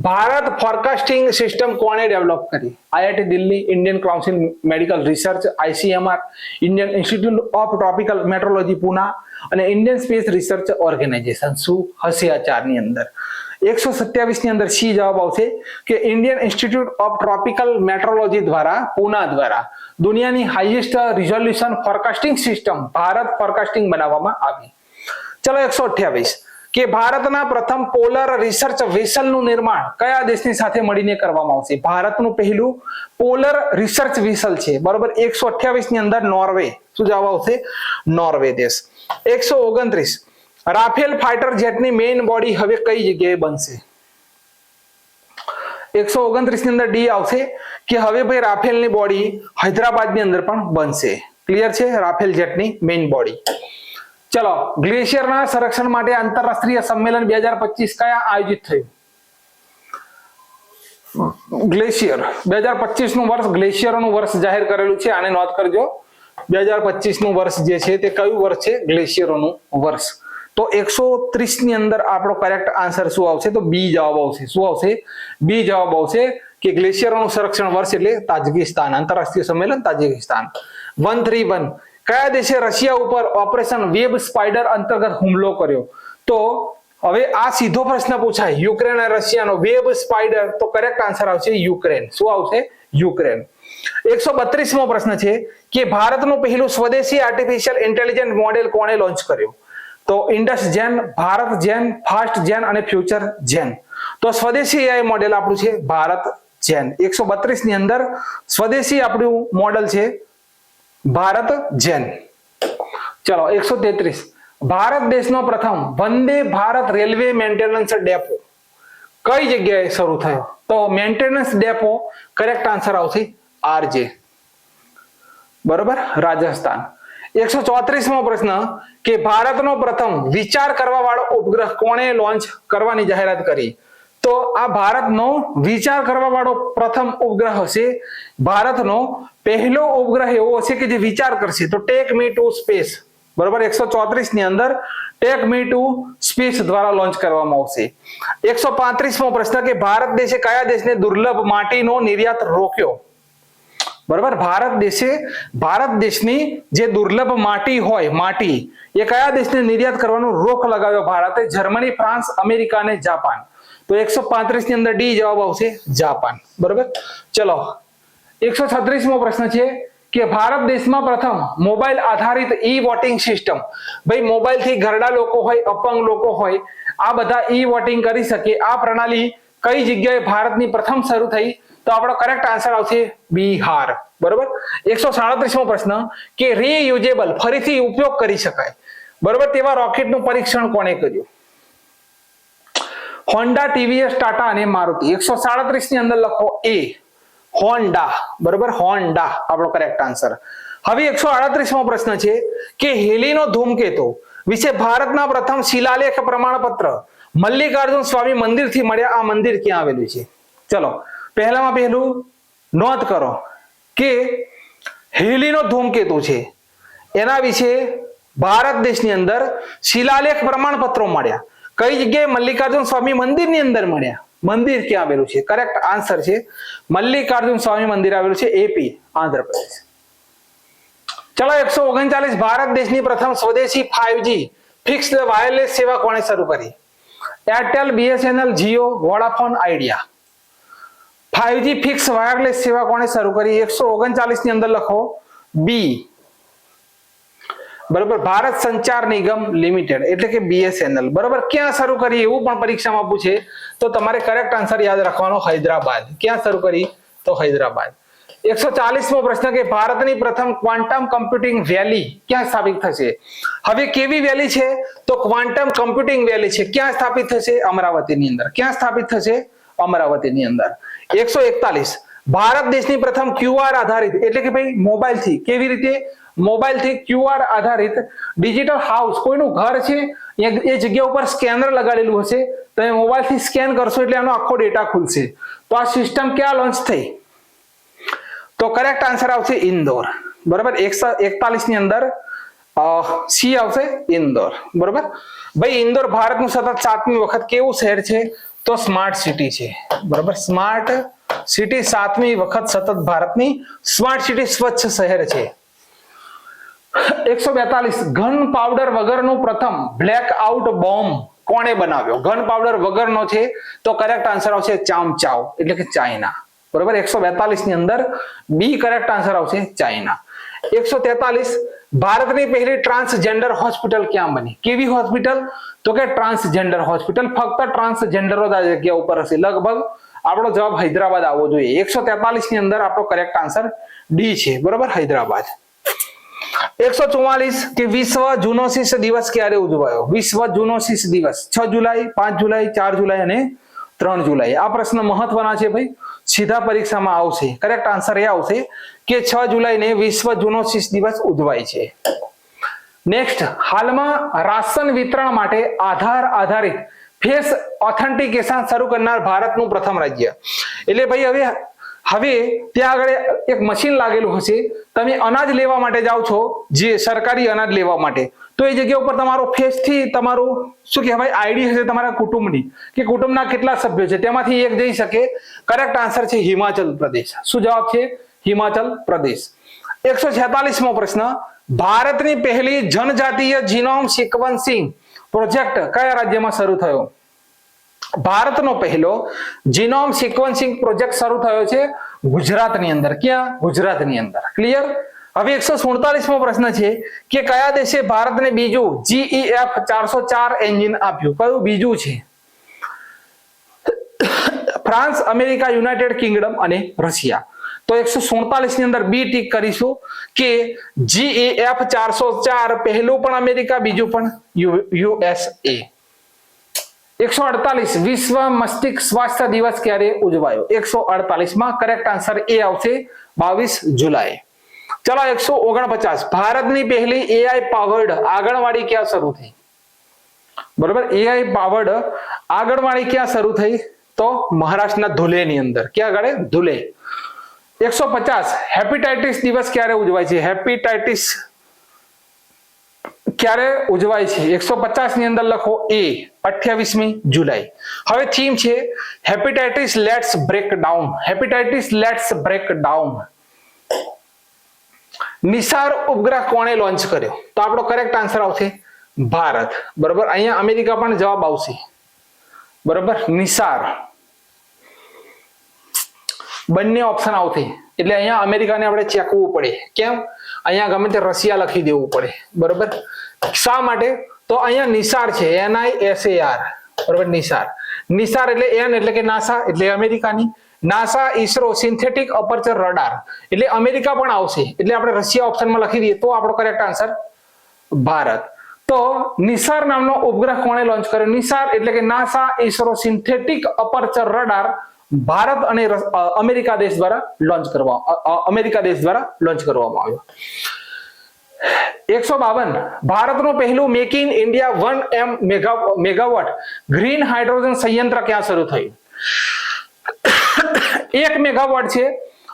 Bharat forecasting system કોણે ડેવલપ કરી? IIT Delhi, Indian council medical research, ICMR, Indian institute of tropical meteorology Pune અને ઇન્ડિયન સ્પેસ રિસર્ચ ઓર્ગેનાઇઝેશન. શું હશે આ ચારની અંદર? 127 ની અંદર સી જવાબ આવશે કે Indian institute of tropical metrology દ્વારા પુના દ્વારા દુનિયાની highest resolution forecasting system Bharat forecasting બનાવવામાં આવી. ચલો 128 કે ભારતના પ્રથમ પોલર રિસર્ચ વેસલનું નિર્માણ કયા દેશની સાથે મળીને કરવામાં આવશે? ભારતનું પહેલું પોલર રિસર્ચ વેસલ છે. બરોબર. 128 ની અંદર નોર્વે. શું જવાબ આવશે? નોર્વે દેશ. 129 રાફેલ ફાઇટર જેટની મેઇન બોડી હવે કઈ જગ્યાએ બનશે? 129 ની અંદર ડી આવશે કે હવે ભાઈ રાફેલની બોડી હૈદરાબાદની અંદર પણ બનશે. ક્લિયર છે? રાફેલ જેટની મેઇન બોડી. ચલો, ગ્લેશિયરના સંરક્ષણ માટે આંતરરાષ્ટ્રીય સંમેલન 2025 કયા આયોજિત થયું? ગ્લેશિયર 2025 નું વર્ષ ગ્લેશિયરોનું વર્ષ જાહેર કરેલું છે. આને નોંધ કરજો. 2025 નું વર્ષ જે છે તે કયું વર્ષ છે? ગ્લેશિયરોનું વર્ષ. તો 130 ની અંદર આપણો કરેક્ટ આન્સર શું આવશે? તો બી જવાબ આવશે. શું આવશે? બી જવાબ આવશે કે ગ્લેશિયરોનું સંરક્ષણ વર્ષ એટલે તાજિકિસ્તાન, આંતરરાષ્ટ્રીય સંમેલન તાજિકિસ્તાન. 131 કયા દેશે રશિયા ઉપર ઓપરેશન વેબ સ્પાઈડર અંતર્ગત હુમલો કર્યો? તો હવે આ સીધો પ્રશ્ન પૂછાય, યુક્રેન અને રશિયાનો વેબ સ્પાઈડર, તો કરેક્ટ આન્સર આવશે યુક્રેન. શું આવશે? યુક્રેન. 132મો પ્રશ્ન છે કે ભારતનું પહેલું સ્વદેશી આર્ટિફિશિયલ ઇન્ટેલિજન્ટ મોડેલ કોણે લોન્ચ કર્યો? તો ઇન્ડસ જેન, ભારત જેન, ફાસ્ટ જેન અને ફ્યુચર જેન. તો સ્વદેશી AI મોડેલ આપણું છે ભારત જેન. 132 ની અંદર સ્વદેશી આપણું મોડેલ છે ભારત જેન. ચલો, 133 ભારત દેશનો પ્રથમ Vande Bharat railway maintenance depot કઈ જગ્યાએ શરૂ થયો? તો મેન્ટેનન્સ ડેપો કરેક્ટ આન્સર આવશે આરજે. બરોબર, રાજસ્થાન. 134મો પ્રશ્ન કે ભારતનો પ્રથમ વિચાર કરવા વાળો ઉપગ્રહ કોણે લોન્ચ કરવાની જાહેરાત કરી? તો આ ભારતનો વિચાર કરવા વાળો પ્રથમ ઉપગ્રહ હશે, ભારતનો પહેલો ઉપગ્રહ એવો હશે કે જે વિચાર કરશે. તો ટેક મી ટુ સ્પેસ. બરોબર, 134 ની અંદર ટેક મી ટુ સ્પેસ દ્વારા લોન્ચ કરવામાં આવશે. 135મો પ્રશ્ન કે ભારત દેશે કયા દેશને દુર્લભ માટીનો નિર્યાત રોક્યો? બરોબર, ભારત દેશની જે દુર્લભ માટી હોય, માટી એ કયા દેશને નિર્યાત કરવાનો રોક લગાવ્યો ભારતે? જર્મની, ફ્રાન્સ, અમેરિકા અને જાપાન. તો 135 ની અંદર ડી જવાબ આવશે જાપાન. બરોબર. ચલો, 136મો પ્રશ્ન છે કે ભારત દેશમાં પ્રથમ મોબાઈલ આધારિત ઈ વોટિંગ સિસ્ટમ. ભાઈ, મોબાઈલ થી ઘરડા લોકો હોય, અપંગ લોકો હોય, આ બધા ઈ વોટિંગ કરી શકે. આ પ્રણાલી કઈ જગ્યાએ ભારતની પ્રથમ શરૂ થઈ? તો આપણો કરેક્ટ આન્સર આવશે બિહાર. બરોબર. 137મો પ્રશ્ન કે રીયુઝેબલ, ફરીથી ઉપયોગ કરી શકાય, બરોબર, તેવા રોકેટનું પરીક્ષણ કોણે કર્યું? હોન્ડા, ટીવીએસ, ટાટા અને મારુતિ. 137 ની અંદર લખો એ, હોન્ડા. બરોબર, હોન્ડા આપણો કરેક્ટ આન્સર. હવે 138મો પ્રશ્ન છે કે હેલીનો ધૂમકેતુ વિશે ભારતના પ્રથમ શિલાલેખ પ્રમાણપત્ર મલ્લિકાર્જુન સ્વામી મંદિરથી મળ્યા. આ મંદિર ક્યાં આવેલું છે? ચલો, પહેલામાં પહેલું નોંધ કરો કે હેલીનો ધૂમકેતુ છે એના વિશે ભારત દેશની અંદર શિલાલેખ પ્રમાણપત્રો મળ્યા. કઈ જગ્યાએ? મલ્લિકાર્જુન સ્વામી મંદિરની અંદર મળ્યા. મંદિર ક્યાં આવેલું છે? કરેક્ટ આન્સર છે મલ્લિકાર્જુન સ્વામી મંદિર આવેલું છે એપી, આંધ્રપ્રદેશ. ચલો, 139 ભારત દેશની પ્રથમ સ્વદેશી 5G ફિક્સ્ડ વાયરલેસ સેવા કોણે શરૂ કરી? Airtel, BSNL, Jio, Vodafone, idea. 5G fix wireless સેવા કોણે શરૂ કરી? 139 ની અંદર લખો બી. બરોબર, ભારત સંચાર નિગમ લિમિટેડ એટલે કે BSNL. બરોબર, ક્યાં શરૂ કરી એવું પણ પરીક્ષામાં પૂછે તો તમારે કરેક્ટ આન્સર યાદ રાખવાનો હૈદરાબાદ. ક્યાં શરૂ કરી? તો હૈદરાબાદ. 140મો પ્રશ્ન કે ભારતની પ્રથમ ક્વોન્ટમ કમ્પ્યુટિંગ વેલી ક્યાં સ્થાપિત થશે? હવે કેવી વેલી છે? તો ક્વોન્ટમ કમ્પ્યુટિંગ વેલી છે. ક્યાં સ્થાપિત થશે? અમરાવતીની અંદર. ક્યાં સ્થાપિત થશે? અમરાવતીની અંદર. 141 ભારત દેશની પ્રથમ QR આધારિત એટલે કે ભાઈ મોબાઈલથી, કેવી રીતે? મોબાઈલથી QR આધારિત ડિજિટલ હાઉસ, કોઈનું ઘર છે એ જગ્યા ઉપર સ્કેનર લગાડેલું હશે, તમે મોબાઈલથી સ્કેન કરશો એટલે આનો આખો ડેટા ખુલશે. તો આ સિસ્ટમ ક્યાં લોન્ચ થઈ? તો કરેક્ટ આન્સર આવશે ઇન્દોર. બરોબર, 141 ની અંદર સી આવશે ઇન્દોર. બરોબર ભાઈ, ઇન્દોર ભારતનું સતત 7મી વખત કેવું શહેર છે? તો સ્માર્ટ સિટી છે. બરોબર, સ્માર્ટ સિટી 7મી વખત સતત ભારતની સ્માર્ટ સિટી, સ્વચ્છ શહેર છે. 142 ઘન પાવડર વગરનો પ્રથમ બ્લેક આઉટ બોમ્બ કોણે બનાવ્યો? ઘન પાવડર વગરનો છે તો કરેક્ટ આન્સર આવશે ચામચાઓ એટલે કે ચાઇના. બરોબર, 142 ની અંદર બી કરેક્ટ આન્સર આવશે ચાઇના. 143 ભારતની પહેલી ટ્રાન્સજેન્ડર હોસ્પિટલ ક્યાં બની? કેવી હોસ્પિટલ? તો કે ટ્રાન્સજેન્ડર હોસ્પિટલ. ફક્ત ટ્રાન્સજેન્ડરો જ આ જગ્યા ઉપર હશે. લગભગ આપણો જવાબ હૈદરાબાદ આવવો જોઈએ. 143 ની અંદર આપણો કરેક્ટ આન્સર ડી છે. બરોબર, હૈદરાબાદ. 144 કે વિશ્વ ઝૂનોસિસ દિવસ ક્યારે ઉજવાયો? વિશ્વ ઝૂનોસિસ દિવસ 6 જુલાઈ, 5 જુલાઈ, 4 જુલાઈ અને 3 જુલાઈ. આ પ્રશ્ન મહત્વના છે ભાઈ, સીધા પરીક્ષામાં આવશે. કરેક્ટ આન્સર એ આવશે કે 6 જુલાઈને વિશ્વ ઝૂનોસિસ દિવસ ઉજવાય છે. નેક્સ્ટ, હાલમાં રાશન વિતરણ માટે આધાર આધારિત ફેસ ઓથેન્ટિકેશન શરૂ કરનાર ભારતનું પ્રથમ રાજ્ય. એટલે ભાઈ હવે ત્યાં આગળ એક મશીન લાગેલું હશે. તમે અનાજ લેવા માટે જાઓ છો, જે સરકારી અનાજ લેવા માટે, તો એ જગ્યા ઉપર તમારો ફેસ થી તમારું શું કહેવાય આઈડી હશે તમારા કુટુંબની, કે કુટુંબના કેટલા સભ્યો છે તેમાંથી એક જઈ શકે. કરેક્ટ આન્સર છે હિમાચલ પ્રદેશ. શું જવાબ છે? હિમાચલ પ્રદેશ. 146મો પ્રશ્ન, ભારતની પહેલી જનજાતીય જીનોમ સિક્વન્સિંગ પ્રોજેક્ટ કયા રાજ્યમાં શરૂ થયો? ભારતનો પહેલો જીનોમ સિક્વન્સિંગ પ્રોજેક્ટ શરૂ થયો છે ગુજરાતની અંદર. ક્યાં? ગુજરાતની અંદર. ક્લિયર? હવે 147મો પ્રશ્ન છે કે કયા દેશે ભારતને બીજું GEF 404 એન્જિન આપ્યું? કયું બીજું છે? ફ્રાન્સ, અમેરિકા, યુનાઇટેડ કિંગડમ અને રશિયા. તો 147 ની અંદર બી ટીક કરીશું કે GEF 404 પહેલું પણ અમેરિકા, બીજું પણ USA. 148 વિશ્વ મસ્તિષ્ક સ્વાસ્થ્ય દિવસ ક્યારે ઉજવાયો? 148 માં કરેક્ટ આન્સર એ આવશે 22 જુલાઈ. ચલો 149, ભારતની પહેલી AI પાવર્ડ આંગણવાડી ક્યાં શરૂ થઈ? બરોબર, AI પાવર્ડ આંગણવાડી ક્યાં શરૂ થઈ? તો મહારાષ્ટ્રના ધુલેની અંદર. ક્યાં આગળ? ધુલે. 150 હેપેટાઇટિસ દિવસ ક્યારે ઉજવાય છે? હેપેટાઇટિસ ક્યારે ઉજવાય છે? 150 ની અંદર લખો એ 28મી જુલાઈ. હવે થીમ છે hepatitis let's break down. Hepatitis let's break down. NISAR ઉપગ્રહ કોણે લોન્ચ કર્યો? તો આપણો કરેક્ટ આન્સર આવશે ભારત. બરોબર, અહીંયા અમેરિકા પણ જવાબ આવશે. બરોબર, નિસાર. બંને ઓપ્શન આવશે એટલે અહીંયા અમેરિકાને આપણે ચેકવું પડે. કેમ? અહીંયા ગમે તે રશિયા લખી દેવું પડે. બરોબર, શા માટે? તો અહીંયા નિસાર છે, NISAR. બરોબર, નિસાર. નિસાર એટલે N એટલે કે નાસા, એટલે અમેરિકાની. NASA ISRO synthetic aperture radar, એટલે અમેરિકા પણ આવશે. એટલે આપણે રશિયા ઓપ્શનમાં લખી દઈએ તો આપણો કરેક્ટ આન્સર ભારત. તો નિસાર નામનો ઉપગ્રહ કોણે લોન્ચ કર્યો? નિસાર એટલે કે NASA ISRO synthetic aperture radar Bharat અને અમેરિકા દેશ દ્વારા લોન્ચ કરવામાં આવ્યો. 152 ભારતનું પહેલું make in India 1 megawatt green hydrogen સંયંત્ર ક્યાં શરૂ થયું? 1 મેગાવોટ છે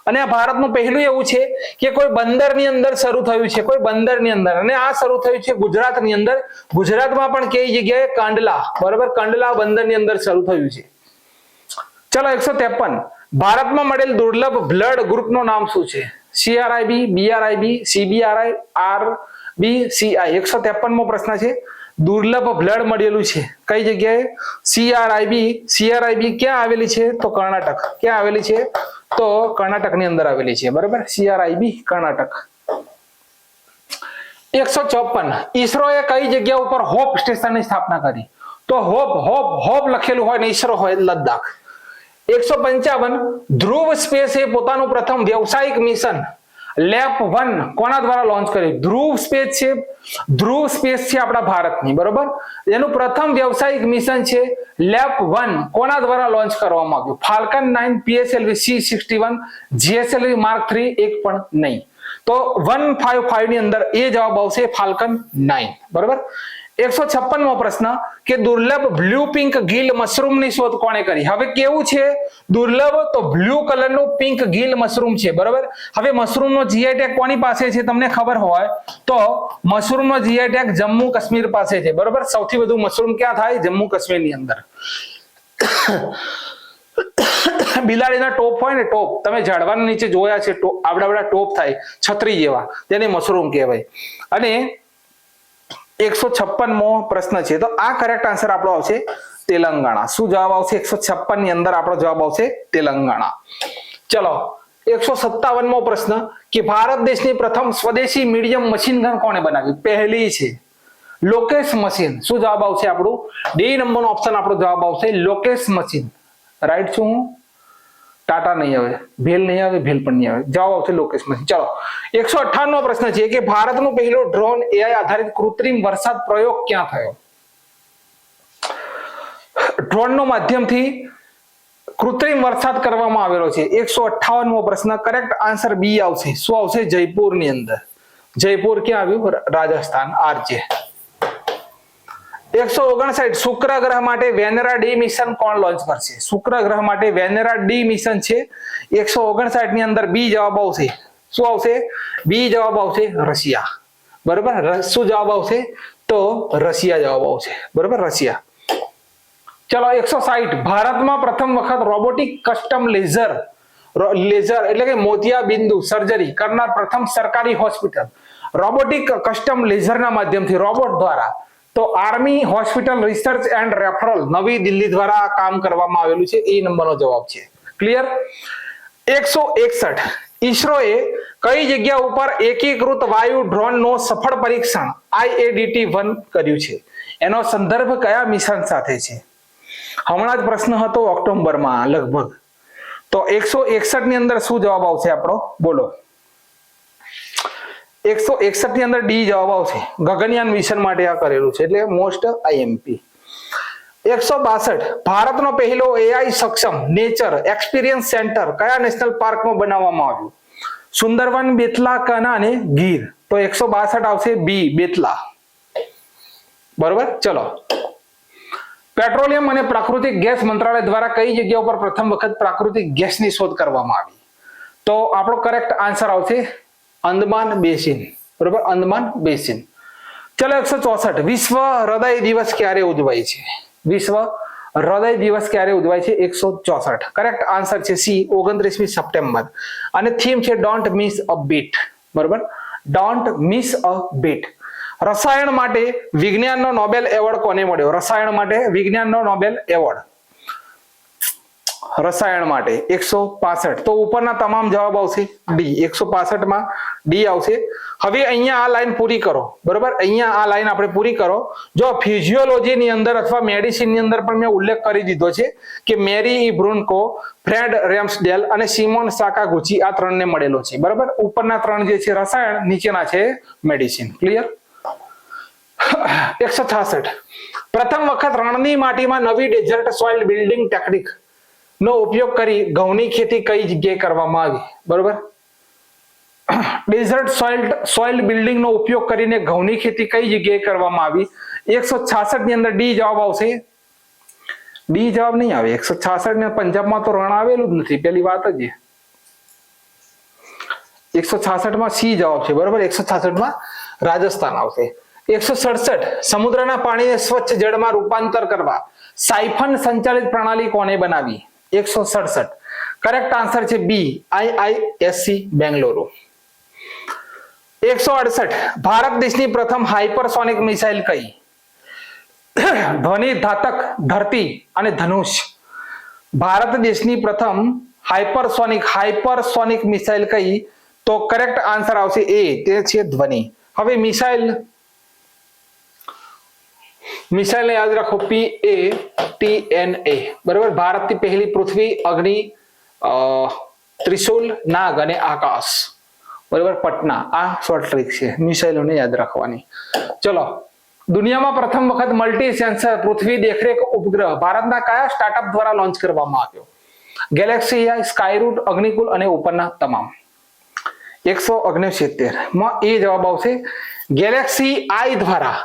અને આ ભારતનું પહેલું એવું છે કે કોઈ બંદરની અંદર શરૂ થયું છે. કોઈ બંદરની અંદર, અને આ શરૂ થયું છે ગુજરાતની અંદર. ગુજરાતમાં પણ કઈ જગ્યાએ? કંડલા. બરોબર, કંડલા બંદરની અંદર શરૂ થયું છે. ચલો 153 ભારતમાં મળેલ દુર્લભ બ્લડ ગ્રુપનું નામ શું છે? CRIB, BRIB, CBRI, RBCI. 153મો પ્રશ્ન છે. દુર્લભ બ્લડ મળેલું છે કઈ જગ્યાએ? CRIB ક્યાં આવેલી છે? તો કર્ણાટક. ક્યાં આવેલી છે? તો કર્ણાટકની અંદર આવેલી છે. બરાબર, CRIB કર્ણાટક. 154 ઈસરોએ કઈ જગ્યા ઉપર હોપ સ્ટેશનની સ્થાપના કરી? તો હોપ લખેલું હોય ને ઈસરો હોય લદ્દાખ. 155 ધ્રુવ સ્પેસે પોતાનું પ્રથમ વ્યવસાયિક મિશન LEP-1 કોના દ્વારા લોન્ચ કર્યું? ધ્રુવ સ્પેસ છે આપણા ભારતની. બરોબર, એનું પ્રથમ વ્યવસાયિક મિશન છે LEP-1. કોના દ્વારા લોન્ચ કરવામાં આવ્યું? Falcone 9, PSLV C-61, GSLV Mark 3 એક પણ નહીં. તો 155 ની અંદર એ જવાબ આવશે ફાલ્કન 9. બરોબર. 156મો પ્રશ્ન કે દુર્લભ બ્લુ પિંક ગીલ મશરૂમ ની શોધ કોણે કરી? હવે કેવું છે દુર્લભ? તો બ્લુ કલર નું પિંક ગીલ મશરૂમ છે. બરોબર, હવે મશરૂમ નો GI ટેગ કોની પાસે છે તમને ખબર હોય તો મશરૂમ નો GI ટેગ જમ્મુ કાશ્મીર પાસે છે. બરોબર, સૌથી વધુ મશરૂમ ક્યાં થાય? જમ્મુ કાશ્મીર ની અંદર. બિલાડીના ટોપ હોય ને, ટોપ તમે ઝાડવાના નીચે જોયા છે, આવડા ટોપ થાય છત્રી જેવા, તેને મશરૂમ કહેવાય. અને 156મો પ્રશ્ન છે. તો આ કરેક્ટ આન્સર આપણો આવશે તેલંગાણા. શું જવાબ આવશે? 156 ની અંદર આપણો જવાબ આવશે તેલંગાણા. ચલો 157મો પ્રશ્ન કે ભારત દેશની પ્રથમ સ્વદેશી મીડિયમ મશીન ગન કોણે બનાવી? પહેલી છે લોકેશ મશીન. શું જવાબ આવશે આપણું? ડી નંબરનો ઓપ્શન આપણો જવાબ આવશે લોકેશ મશીન. રાઈટ છું હું? ટાટા નહીં આવે, ભેલ નહીં આવે, ભેલ પણ નહીં આવે. જવાબ આવશે લોકેશ મશીન. ચલો 158મો પ્રશ્ન છે કે ભારતનું પહેલો ડ્રોન AI આધારિત કૃત્રિમ વરસાદ પ્રયોગ ક્યાં થયો? ડ્રોનનો માધ્યમથી કૃત્રિમ વરસાદ કરવામાં આવેલો છે. 158મો પ્રશ્ન. કરેક્ટ આન્સર બી આવશે. શું આવશે? જયપુરની અંદર. જયપુર ક્યાં આવ્યું? રાજસ્થાન. આરજે. 159 શુક્ર ગ્રહ માટે વેનરા ડી મિશન કોણ લોન્ચ કરશે? શુક્ર ગ્રહ માટે વેનરા ડી મિશન છે. 159 ની અંદર બી જવાબ આવશે. શું આવશે? બી જવાબ આવશે રશિયા. બરોબર. શું જવાબ આવશે? તો રશિયા જવાબ આવશે. બરોબર, રશિયા. ચલો 160 ભારતમાં પ્રથમ વખત રોબોટિક કસ્ટમ લેઝર એટલે કે મોતિયા બિંદુ સર્જરી કરનાર પ્રથમ સરકારી હોસ્પિટલ રોબોટિક કસ્ટમ લેઝરના માધ્યમથી રોબોટ દ્વારા તો army hospital research and referral નવી દિલ્હી દ્વારા આ કામ કરવામાં આવેલું છે. એ નંબરનો જવાબ છે. ક્લિયર? 161 ઈસરોએ કઈ જગ્યા ઉપર એકીકૃત વાયુ ડ્રોન નો સફળ પરીક્ષણ IADT-1 કર્યું છે? એનો સંદર્ભ કયા મિશન સાથે છે? હમણાં જ પ્રશ્ન હતો ઓક્ટોબરમાં લગભગ. તો 161 ની અંદર શું જવાબ આવશે આપણો? બોલો. 161 ની અંદર ડી જવાબ આવશે. ગગનયાન મિશન માટે આ કરેલું છે, એટલે મોસ્ટ IMP. 162 ભારતનો પહેલો AI સક્ષમ નેચર એક્સપિરિયન્સ સેન્ટર કયા નેશનલ પાર્કમાં બનાવવામાં આવ્યું? સુંદરવન, બેતલા, કાના અને ગીર. તો 162 આવશે બી, બેતલા. બરોબર. ચલો. પેટ્રોલિયમ અને પ્રાકૃતિક ગેસ મંત્રાલય દ્વારા કઈ જગ્યા ઉપર પ્રથમ વખત પ્રાકૃતિક ગેસની શોધ કરવામાં આવી? તો આપણો કરેક્ટ આન્સર આવશે અંદમાન બેસિન. બરોબર, અંદમાન બેસિન. ચલો 164 વિશ્વ હૃદય દિવસ ક્યારે ઉજવાય છે? વિશ્વ હૃદય દિવસ ક્યારે ઉજવાય છે? 164. કરેક્ટ આન્સર છે સી, 29મી સપ્ટેમ્બર. અને થીમ છે ડોન્ટ મિસ અ બીટ. બરોબર, ડોન્ટ મિસ અ બીટ. રસાયણ માટે વિજ્ઞાનનો નોબેલ એવોર્ડ કોને મળ્યો? રસાયણ માટે વિજ્ઞાનનો નોબેલ એવોર્ડ રસાયણ માટે 165. તો ઉપરના તમામ જવાબ આવશે ડી. 165 માં ડી આવશે. હવે અહીંયા આ લાઈન પૂરી કરો. બરોબર, અહીંયા આ લાઈન આપણે પૂરી કરો. જો ફિઝિયોલોજીની અંદર અથવા મેડિસિનની અંદર પણ મેં ઉલ્લેખ કરી દીધો છે કે મેરી ઇબ્રુન્કો, ફ્રેડ રેમ્સડેલ અને સિમોન સાકાગુચી આ ત્રણને મળેલો છે. બરાબર, ઉપરના ત્રણ જે છે રસાયણ, નીચેના છે મેડિસિન. ક્લિયર? 166 પ્રથમ વખત રણની માટીમાં નવી ડેઝર્ટ સોઇલ બિલ્ડિંગ ટેકનિક નો ઉપયોગ કરી ઘઉંની ખેતી કઈ જગ્યાએ કરવામાં આવી? બરોબર, ડેઝર્ટ સોઇલ બિલ્ડિંગ નો ઉપયોગ કરીને ઘઉંની ખેતી કઈ જગ્યાએ કરવામાં આવી? 166 ની અંદર ડી જવાબ આવશે. ડી જવાબ નહીં આવે. 166 ને પંજાબમાં તો રણ આવેલું જ નથી, પેલી વાત જ. 166 માં સી જવાબ છે. બરોબર, 166 માં રાજસ્થાન આવશે. 167 સમુદ્રના પાણીને સ્વચ્છ જળમાં રૂપાંતર કરવા સાયફન સંચાલિત પ્રણાલી કોને બનાવી? 167. કરેક્ટ આન્સર છે બી, IISc બેંગલુરુ. 168 ભારત દેશની પ્રથમ હાઇપરસોનિક મિસાઇલ કઈ? ધ્વનિ ધાતક, ધરતી અને ધનુષ. ભારત દેશની પ્રથમ હાઇપરસોનિક મિસાઇલ કઈ? તો કરેક્ટ આન્સર આવશે એ, તે છે ધ્વનિ. હવે મિસાઇલ યાદ રાખો, PATNA. બરાબર, ભારતની પહેલી પૃથ્વી, અગ્નિ, ત્રિશુલ, નાગ અને આકાશ. બરાબર, પટના. આ શોર્ટ ટ્રિક છે મિસાઇલોને યાદ રાખવાની. ચલો, દુનિયામાં પ્રથમ વખત મલ્ટી સેન્સર પૃથ્વી દેખરેખ ઉપગ્રહ ભારતના કયા સ્ટાર્ટઅપ દ્વારા લોન્ચ કરવામાં આવ્યો? ગેલેક્સી AI, સ્કાયરૂટ, અગ્નિકુલ અને ઉપરના તમામ. 169 માં એ જવાબ આવશે. ગેલેક્સી AI દ્વારા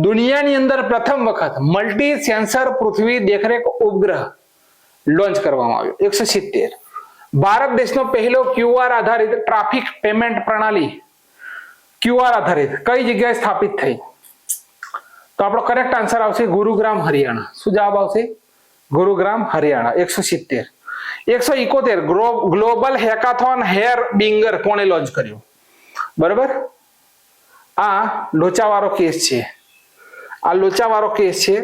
દુનિયાની અંદર પ્રથમ વખત મલ્ટી સેન્સર પૃથ્વી દેખરેખ ઉપગ્રહ લોન્ચ કરવામાં આવ્યો. 170 ભારત દેશનો પહેલો QR આધારિત ટ્રાફિક પેમેન્ટ પ્રણાલી QR આધારિત કઈ જગ્યાએ સ્થાપિત થઈ? તો આપણો કરેક્ટ આન્સર આવશે ગુરુગ્રામ, હરિયાણા. શું જવાબ આવશે? ગુરુગ્રામ, હરિયાણા. 170. 171 ગ્લોબલ હેકાથોન હેર બિંગર કોણે લોન્ચ કર્યું? બરોબર, આ લોચાવાળો કેસ છે. આ લોચાવાળો કેસ છે.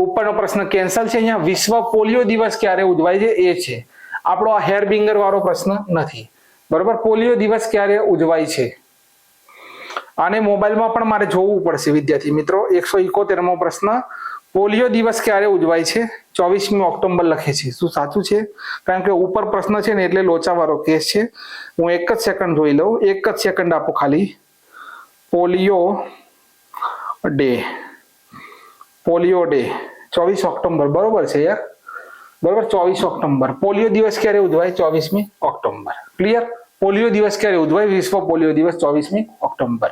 ઉપરનો પ્રશ્ન કેન્સલ છે. અહીંયા વિશ્વ પોલિયો દિવસ ક્યારે ઉજવાય છે એ છે. આપણો આ હેર બિંગર વાળો પ્રશ્ન નથી. બરોબર, પોલિયો દિવસ ક્યારે ઉજવાય છે? આને મોબાઈલમાં પણ મારે જોવું પડશે વિદ્યાર્થી મિત્રો. 171મો પ્રશ્ન, પોલિયો દિવસ ક્યારે ઉજવાય છે? 24મી ઓક્ટોબર લખે છે. શું સાચું છે? કારણ કે ઉપર પ્રશ્ન છે ને એટલે લોચાવાળો કેસ છે. હું એક જ સેકન્ડ જોઈ લઉં. એક જ સેકન્ડ આપો ખાલી. પોલિયો ડે 24 ઓક્ટોબર બરોબર છે યાર. બરોબર 24 ઓક્ટોબર. પોલિયો દિવસ ક્યારે ઉજવાય? 24મી ઓક્ટોબર. ક્લિયર? પોલિયો દિવસ ક્યારે ઉજવાય? વિશ્વ પોલિયો દિવસ 24મી ઓક્ટોબર.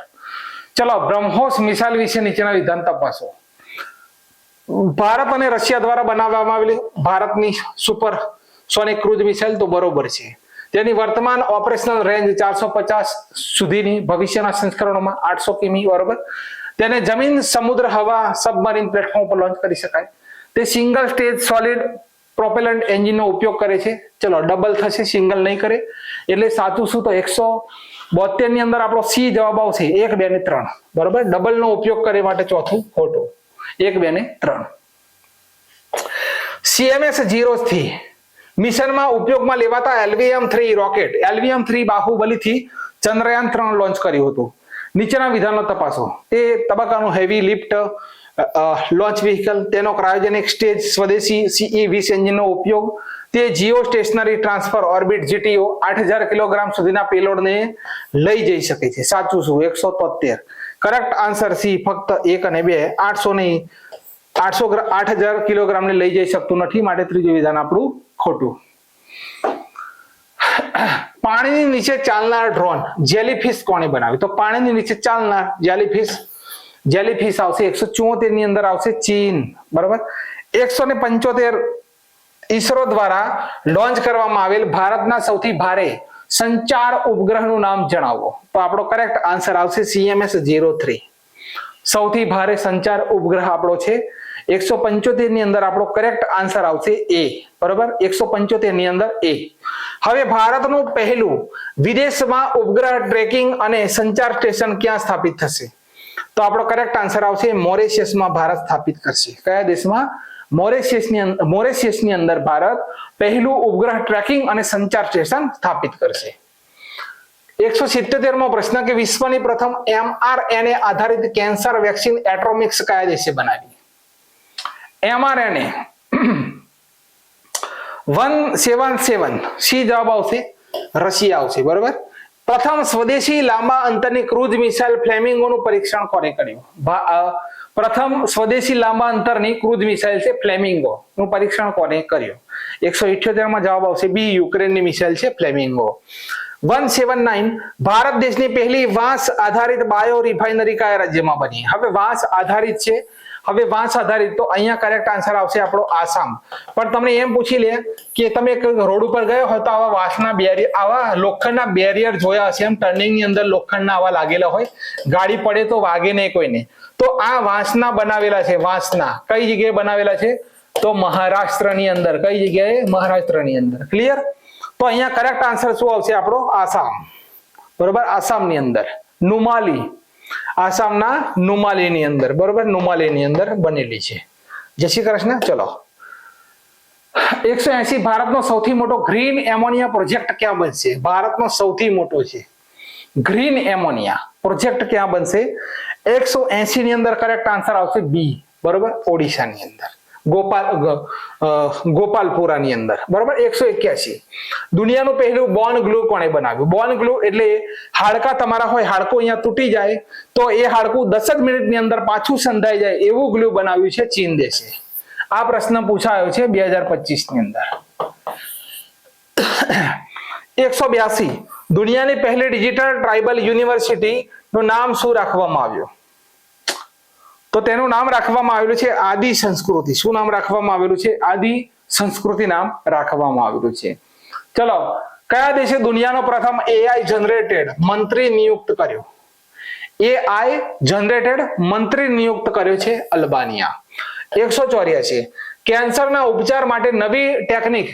ચલો, બ્રહ્મોસ મિસાઇલ વિશે નીચેના વિધાન તપાસો. ભારત અને રશિયા દ્વારા બનાવવામાં આવેલી ભારતની સુપર સોનિક ક્રુઝ મિસાઇલ તો બરોબર છે. તેની વર્તમાન ઓપરેશનલ રેન્જ 450 સુધીની, ભવિષ્યના સંસ્કરણોમાં 800 કિમી. બરોબર. તેને જમીન, સમુદ્ર, હવા, સબમરીન પ્લેટફોર્મ પર લોન્ચ કરી શકાય. તે સિંગલ સ્ટેજ સોલિડ પ્રોપેલન્ટ એન્જિનનો ઉપયોગ કરે છે. ચલો, ડબલ થશે, સિંગલ નહીં કરે. એટલે સાચું શું? તો 172 ની અંદર આપણો સી જવાબ આવશે. 1, 2 ને 3. બરોબર. ડબલ નો ઉપયોગ કરે માટે ચોથું ખોટું. 1, 2 ને 3. CMS-03 મિશનમાં ઉપયોગમાં લેવાતા LVM-3 rocket, LVM-3 બાહુબલીથી Chandrayaan 3 launch કર્યું હતું. નીચેના વિધાનો તપાસો. તે તબક્કાનું હેવી લિફ્ટ લોન્ચ વ્હીકલ, તેનો ક્રાયોજેનિક સ્ટેજ, સ્વદેશી CE-20 એન્જિનનો ઉપયોગ, તે geostationary transfer orbit GTO 8000 kilogram સુધીના પેલોડને લઈ જઈ શકે છે. સાચું શું? 173. કરેક્ટ આન્સર સી, ફક્ત 1 અને 2. 800 નહીં, 8000 કિલોગ્રામ ને લઈ જઈ શકતું નથી, માટે ત્રીજું વિધાન આપણું ખોટું. પાણીની નીચે ચાલનાર ડ્રોન જેલીફિશ કોણે બનાવ્યું? તો પાણીની નીચે ચાલનાર જેલીફિશ આવશે. 174 ની અંદર આવશે ચીન. બરાબર. 175 ઈસરો દ્વારા લોન્ચ કરવામાં આવેલ ભારતના સૌથી ભારે સંચાર ઉપગ્રહનું નામ જણાવો. તો આપણો કરેક્ટ આન્સર આવશે CMS-03. સૌથી ભારે સંચાર ઉપગ્રહ આપણો છે 175 ની અંદર આપણો કરેક્ટ આન્સર આવશે A. બરાબર. 175 ની અંદર A. હવે ભારતનું પહેલું વિદેશમાં ઉપગ્રહ ટ્રેકિંગ અને સંચાર સ્ટેશન ક્યાં સ્થાપિત થશે? તો આપણો કરેક્ટ આન્સર આવશે મોરેશિયસમાં ભારત સ્થાપિત કરશે. કયા દેશમાં? મોરેશિયસની અંદર ભારત પહેલું ઉપગ્રહ ટ્રેકિંગ અને સંચાર સ્ટેશન સ્થાપિત કરશે. 177મો પ્રશ્ન કે વિશ્વની પ્રથમ mRNA આધારિત કેન્સર વેક્સિન એટ્રોમિક્સ કયા દેશે બનાવી? mRNA 177 સી જવાબ આવશે, રશિયા આવશે. બરોબર. પ્રથમ સ્વદેશી લાંબા અંતરની ક્રૂઝ મિસાઇલ ફ્લેમિંગોનું પરીક્ષણ કોણે કર્યું? પ્રથમ સ્વદેશી લાંબા અંતરની ક્રૂઝ મિસાઇલ છે ફ્લેમિંગો નું પરીક્ષણ કોણે કર્યું? 178 માં જવાબ આવશે બી, યુક્રેનની મિસાઇલ છે ફ્લેમિંગો. 179 ભારત દેશની પહેલી વાંસ આધારિત બાયો રિફાઇનરી કયા રાજ્યમાં બની? હવે વાંસ આધારિત છે. હવે વાંસ આધારિત તો અહીંયા કરેક્ટ આન્સર આવશે આપણો આસામ. પણ તમને એમ પૂછી લે કે તમે રોડ ઉપર ગયા હોય તો આવા વાંસના બેરિયર, આવા લોખંડના બેરિયર જોયા હશે, એમ ટર્નિંગ ની અંદર લોખંડના આવા લાગેલા હોય, ગાડી પડે તો વાગે નહીં કોઈને. તો આ વાંસના બનાવેલા છે. વાંસના કઈ જગ્યાએ બનાવેલા છે? તો મહારાષ્ટ્રની અંદર. કઈ જગ્યાએ? મહારાષ્ટ્રની અંદર. ક્લિયર? તો અહીંયા કરેક્ટ આન્સર શું આવશે આપણો? આસામ. બરોબર. આસામની અંદર નુમાલી, આસામના નુમાલીની અંદર. બરોબર. નુમાલીની અંદર બનેલી છે. જય શ્રી કૃષ્ણ. ચલો, 180 ભારતનો સૌથી મોટો ગ્રીન એમોનિયા પ્રોજેક્ટ ક્યાં બનશે? ભારતનો સૌથી મોટો છે ગ્રીન એમોનિયા પ્રોજેક્ટ ક્યાં બનશે? 180 ની અંદર કરેક્ટ આન્સર આવશે બી. બરોબર. ઓડિશાની અંદર, ગોપાલપુરાની અંદર. બરોબર. 181 દુનિયાનું પહેલું બોન ગ્લુ કોણે બનાવ્યું? બોન ગ્લુ એટલે હાડકા તમારા હોય, હાડકું અહીંયા તૂટી જાય તો એ હાડકું 10 જ મિનિટની અંદર પાછું સંધાઈ જાય એવું ગ્લુ બનાવ્યું છે ચીન દેશે. આ પ્રશ્ન પૂછાયો છે 2025 ની અંદર. 182 દુનિયાની પહેલી ડિજિટલ ટ્રાઇબલ યુનિવર્સિટી નું નામ શું રાખવામાં આવ્યું? તો તેનું નામ રાખવામાં આવેલું છે આદિ સંસ્કૃતિ. શું નામ રાખવામાં આવેલું છે? આદિ સંસ્કૃતિ નામ રાખવામાં આવેલું છે. ચલો, કયા દેશે દુનિયાનો પ્રથમ AI જનરેટેડ મંત્રી નિયુક્ત કર્યો? AI જનરેટેડ મંત્રી નિયુક્ત કર્યો છે અલ્બાનિયા. 184 કેન્સરના ઉપચાર માટે નવી ટેકનિક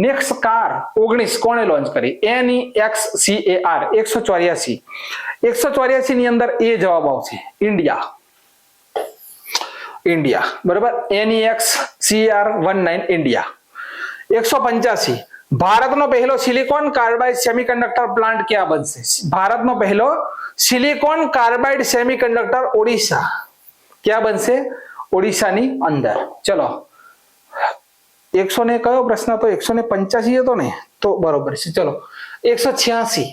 નેક્સકાર 19 કોણે લોન્ચ કરી? NEXCAR. 184 ની અંદર એ જવાબ આવશે ઇન્ડિયા. બરોબર. NEXCAR 19 India. 185 ભારતનો પહેલો સિલિકોન કાર્બાઇડ સેમિકન્ડક્ટર પ્લાન્ટ ક્યાં બનશે? ભારતનો પહેલો સિલિકોન કાર્બાઇડ સેમિકન્ડક્ટર ઓડિશા. ક્યાં બનશે? ઓડિશાની અંદર. ચલો, 100 ને કયો પ્રશ્ન? તો 185 હતો ને, તો બરોબર છે. ચલો, 186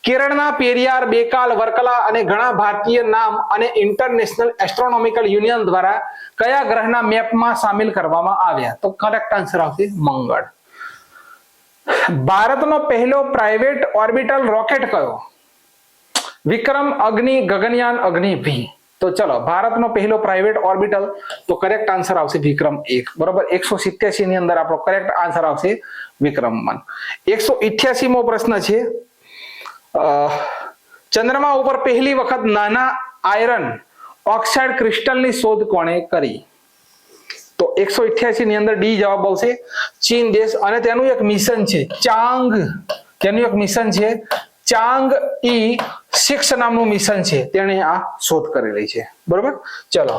કેરળના પેરિયાર, બેકાલ, વર્કલા અને ઘણા ભારતીય નામ અને ઇન્ટરનેશનલ એસ્ટ્રોનોમિકલ યુનિયન દ્વારા કયા ગ્રહના મેપમાં સામેલ કરવામાં આવ્યા? તો કરેક્ટ આન્સર આવશે મંગળ. ભારતનો પહેલો પ્રાઇવેટ ઓર્બિટલ રોકેટ કયો? વિક્રમ, અગ્નિ, ગગનયાન, અગ્નિ-V. તો ચલો, ભારતનો પહેલો પ્રાઇવેટ ઓર્બિટલ, તો કરેક્ટ આન્સર આવશે વિક્રમ 1. બરોબર, 187 ની અંદર આપણો કરેક્ટ આન્સર આવશે વિક્રમ 1. 188મો પ્રશ્ન છે, ચંદ્રમા ઉપર પહેલી વખત નાના આયરન ઓક્સાઇડ ક્રિસ્ટલની શોધ કોણે કરી? તો 188 ની અંદર ડી જવાબ આવશે, ચીન દેશ. અને તેનું એક મિશન છે ચાંગ-E-6 નામનું મિશન છે, તેણે આ શોધ કરેલી છે. બરોબર, ચલો.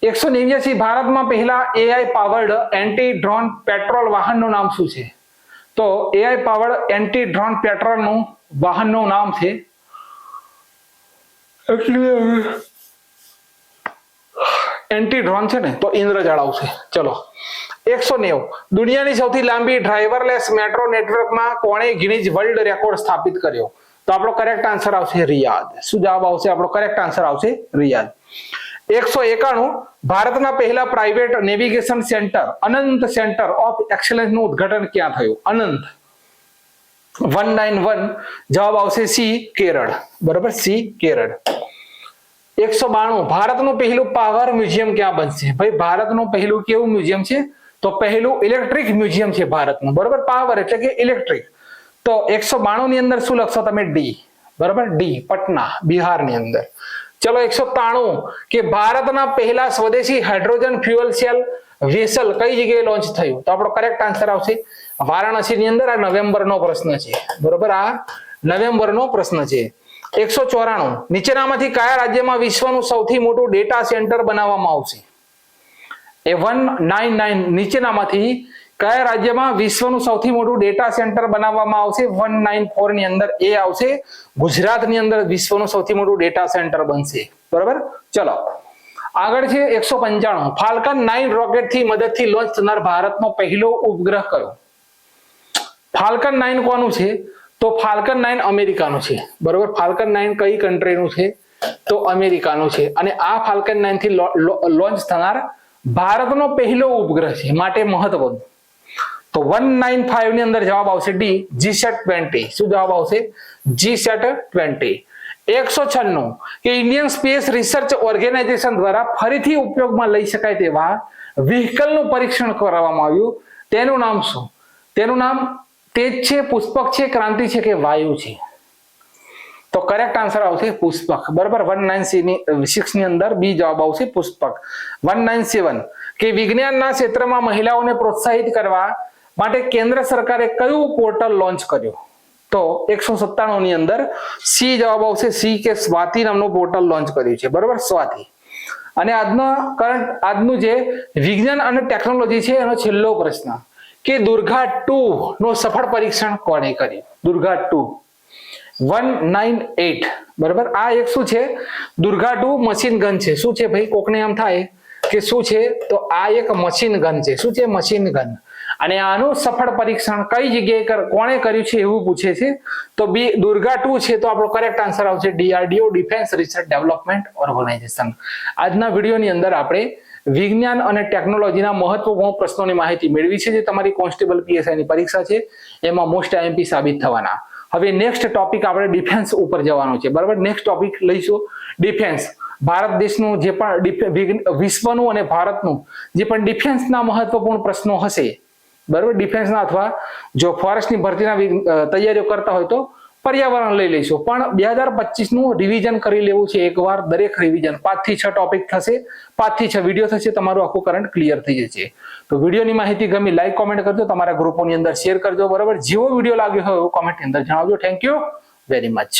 189 ભારતમાં પહેલા AI powered anti drone patrol વાહનનું નામ શું છે? તો AI પાવર્ડ એન્ટી ડ્રોન પેટ્રોલનું વાહનનું નામ છે એન્ટી ડ્રોન છે ને, તો ઇન્દ્રજાળ આવશે. ચલો, 190 દુનિયાની સૌથી લાંબી ડ્રાઈવરલેસ મેટ્રો નેટવર્કમાં કોણે ગિનીઝ વર્લ્ડ રેકોર્ડ સ્થાપિત કર્યો? તો આપણો કરેક્ટ આન્સર આવશે રિયાદ. શું જવાબ આવશે? આપણો કરેક્ટ આન્સર આવશે રિયાદ. 191 ભારતના પહેલા private navigation centre Anant centre of excellence નું ઉદ્ઘાટન ક્યાં થયું? અનંત 191 જવાબ આવશે સી, કેરળ. બરોબર, સી, કેરળ. 192 ભારતનું પહેલું પાવર મ્યુઝિયમ ક્યાં બનશે? ભાઈ, ભારતનું પહેલું કેવું મ્યુઝિયમ છે? તો પહેલું ઇલેક્ટ્રિક મ્યુઝિયમ છે ભારતનું. બરોબર, પાવર એટલે કે ઇલેક્ટ્રિક. તો 192 ની અંદર શું લખશો તમે? ડી. બરોબર, ડી, પટના, બિહારની અંદર. ચલો, 193 કે ભારતના પહેલા સ્વદેશી હાઇડ્રોજન ફ્યુઅલ સેલ વેસલ કઈ જગ્યાએ લોન્ચ થયું? તો આપણો કરેક્ટ આન્સર આવશે વારાણસી ની અંદર. આ નવેમ્બરનો પ્રશ્ન છે. બરોબર, આ નવેમ્બરનો પ્રશ્ન છે. 194 નીચેનામાંથી કયા રાજ્યમાં વિશ્વનું સૌથી મોટું ડેટા સેન્ટર બનાવવામાં આવશે? એ 199 નીચેનામાંથી કયા રાજ્યમાં વિશ્વનું સૌથી મોટું ડેટા સેન્ટર બનાવવામાં આવશે? 194 ની અંદર એ આવશે, ગુજરાતની અંદર વિશ્વનું સૌથી મોટું ડેટા સેન્ટર બનશે. બરોબર, ચલો આગળ છે 195 ફાલ્કન 9 રોકેટ થી મદદથી લોન્ચ થનાર ભારતનો પહેલો ઉપગ્રહ કયો? ફાલ્કન 9 કોનું છે? તો ફાલ્કન 9 અમેરિકાનું છે. બરોબર, ફાલ્કન 9 કઈ કન્ટ્રીનું છે? તો અમેરિકાનું છે. અને આ ફાલ્કન 9 થી લોન્ચ થનાર ભારતનો પહેલો ઉપગ્રહ છે, માટે મહત્વનું. તો 195 ની અંદર જવાબ આવશે ડી, GSAT-20. શું જવાબ આવશે? GSAT-20. 196 કે ઇન્ડિયન સ્પેસ રિસર્ચ ઓર્ગેનાઇઝેશન દ્વારા ફરીથી ઉપયોગમાં લઈ શકાય તેવા વ્હીકલનું પરીક્ષણ કરવામાં આવ્યું, તેનું નામ શું? તેનું નામ તેજ છે, પુષ્પક છે, ક્રાંતિ છે કે વાયુ છે? તો કરેક્ટ આન્સર આવશે પુષ્પક. બરાબર, 196 ની અંદર બી જવાબ આવશે પુષ્પક. 197 કે વિજ્ઞાનના ક્ષેત્રમાં મહિલાઓને પ્રોત્સાહિત કરવા માટે કેન્દ્ર સરકારે કયું પોર્ટલ લોન્ચ કર્યું? તો 197 ની અંદર સી જવાબ આવશે, સી કે સ્વાતિ નામનું પોર્ટલ લોન્ચ કર્યું છે. બરોબર, સ્વાતિ. અને આજનું જે વિજ્ઞાન અને ટેકનોલોજી છે એનો છેલ્લો પ્રશ્ન કે દુર્ગા 2 નો સફળ પરીક્ષણ કોણે કર્યું? દુર્ગા 2 198. બરાબર, આ એક શું છે? દુર્ગા 2 મશીન ગન છે. શું છે ભાઈ? કોકને એમ થાય કે શું છે? તો આ એક મશીન ગન છે. શું છે? Machine gun. અને આનું સફળ પરીક્ષણ કઈ જગ્યાએ કોણે કર્યું છે એવું પૂછે છે. તો બી દુર્ગા 2 છે. તો આપણો કરેક્ટ આન્સર આવશે DRDO, defence research development organisation. આજના વિડીયોની અંદર આપણે વિજ્ઞાન અને ટેકનોલોજીના મહત્વપૂર્ણ પ્રશ્નોની માહિતી મેળવી છે, જે તમારી કોન્સ્ટેબલ PSI ની પરીક્ષા છે એમાં મોસ્ટ IMP સાબિત થવાના. હવે નેક્સ્ટ ટોપિક આપણે ડિફેન્સ ઉપર જવાનું છે. બરાબર, નેક્સ્ટ ટોપિક લઈશું ડિફેન્સ. ભારત દેશનું જે પણ વિશ્વનું અને ભારતનું જે પણ ડિફેન્સના મહત્વપૂર્ણ પ્રશ્નો હશે, બરાબર, ડિફેન્સના અથવા જો ફોરેસ્ટની ભરતીના તૈયારીઓ કરતા હોય તો પર્યાવરણ લઈ લઈશું. પણ 2025 નું રિવિઝન કરી લેવું છે એકવાર. દરેક રિવિઝન 5 થી 6 ટોપિક થશે, 5 થી 6 વિડીયો થશે, તમારું આખું કરંટ ક્લિયર થઈ જશે. તો વિડીયોની માહિતી ગમી લાઈક કોમેન્ટ કરજો, તમારા ગ્રુપોની અંદર શેર કરજો. બરાબર, જેવો વિડીયો લાગ્યો હોય એવું કોમેન્ટની અંદર જણાવજો. Thank you very much.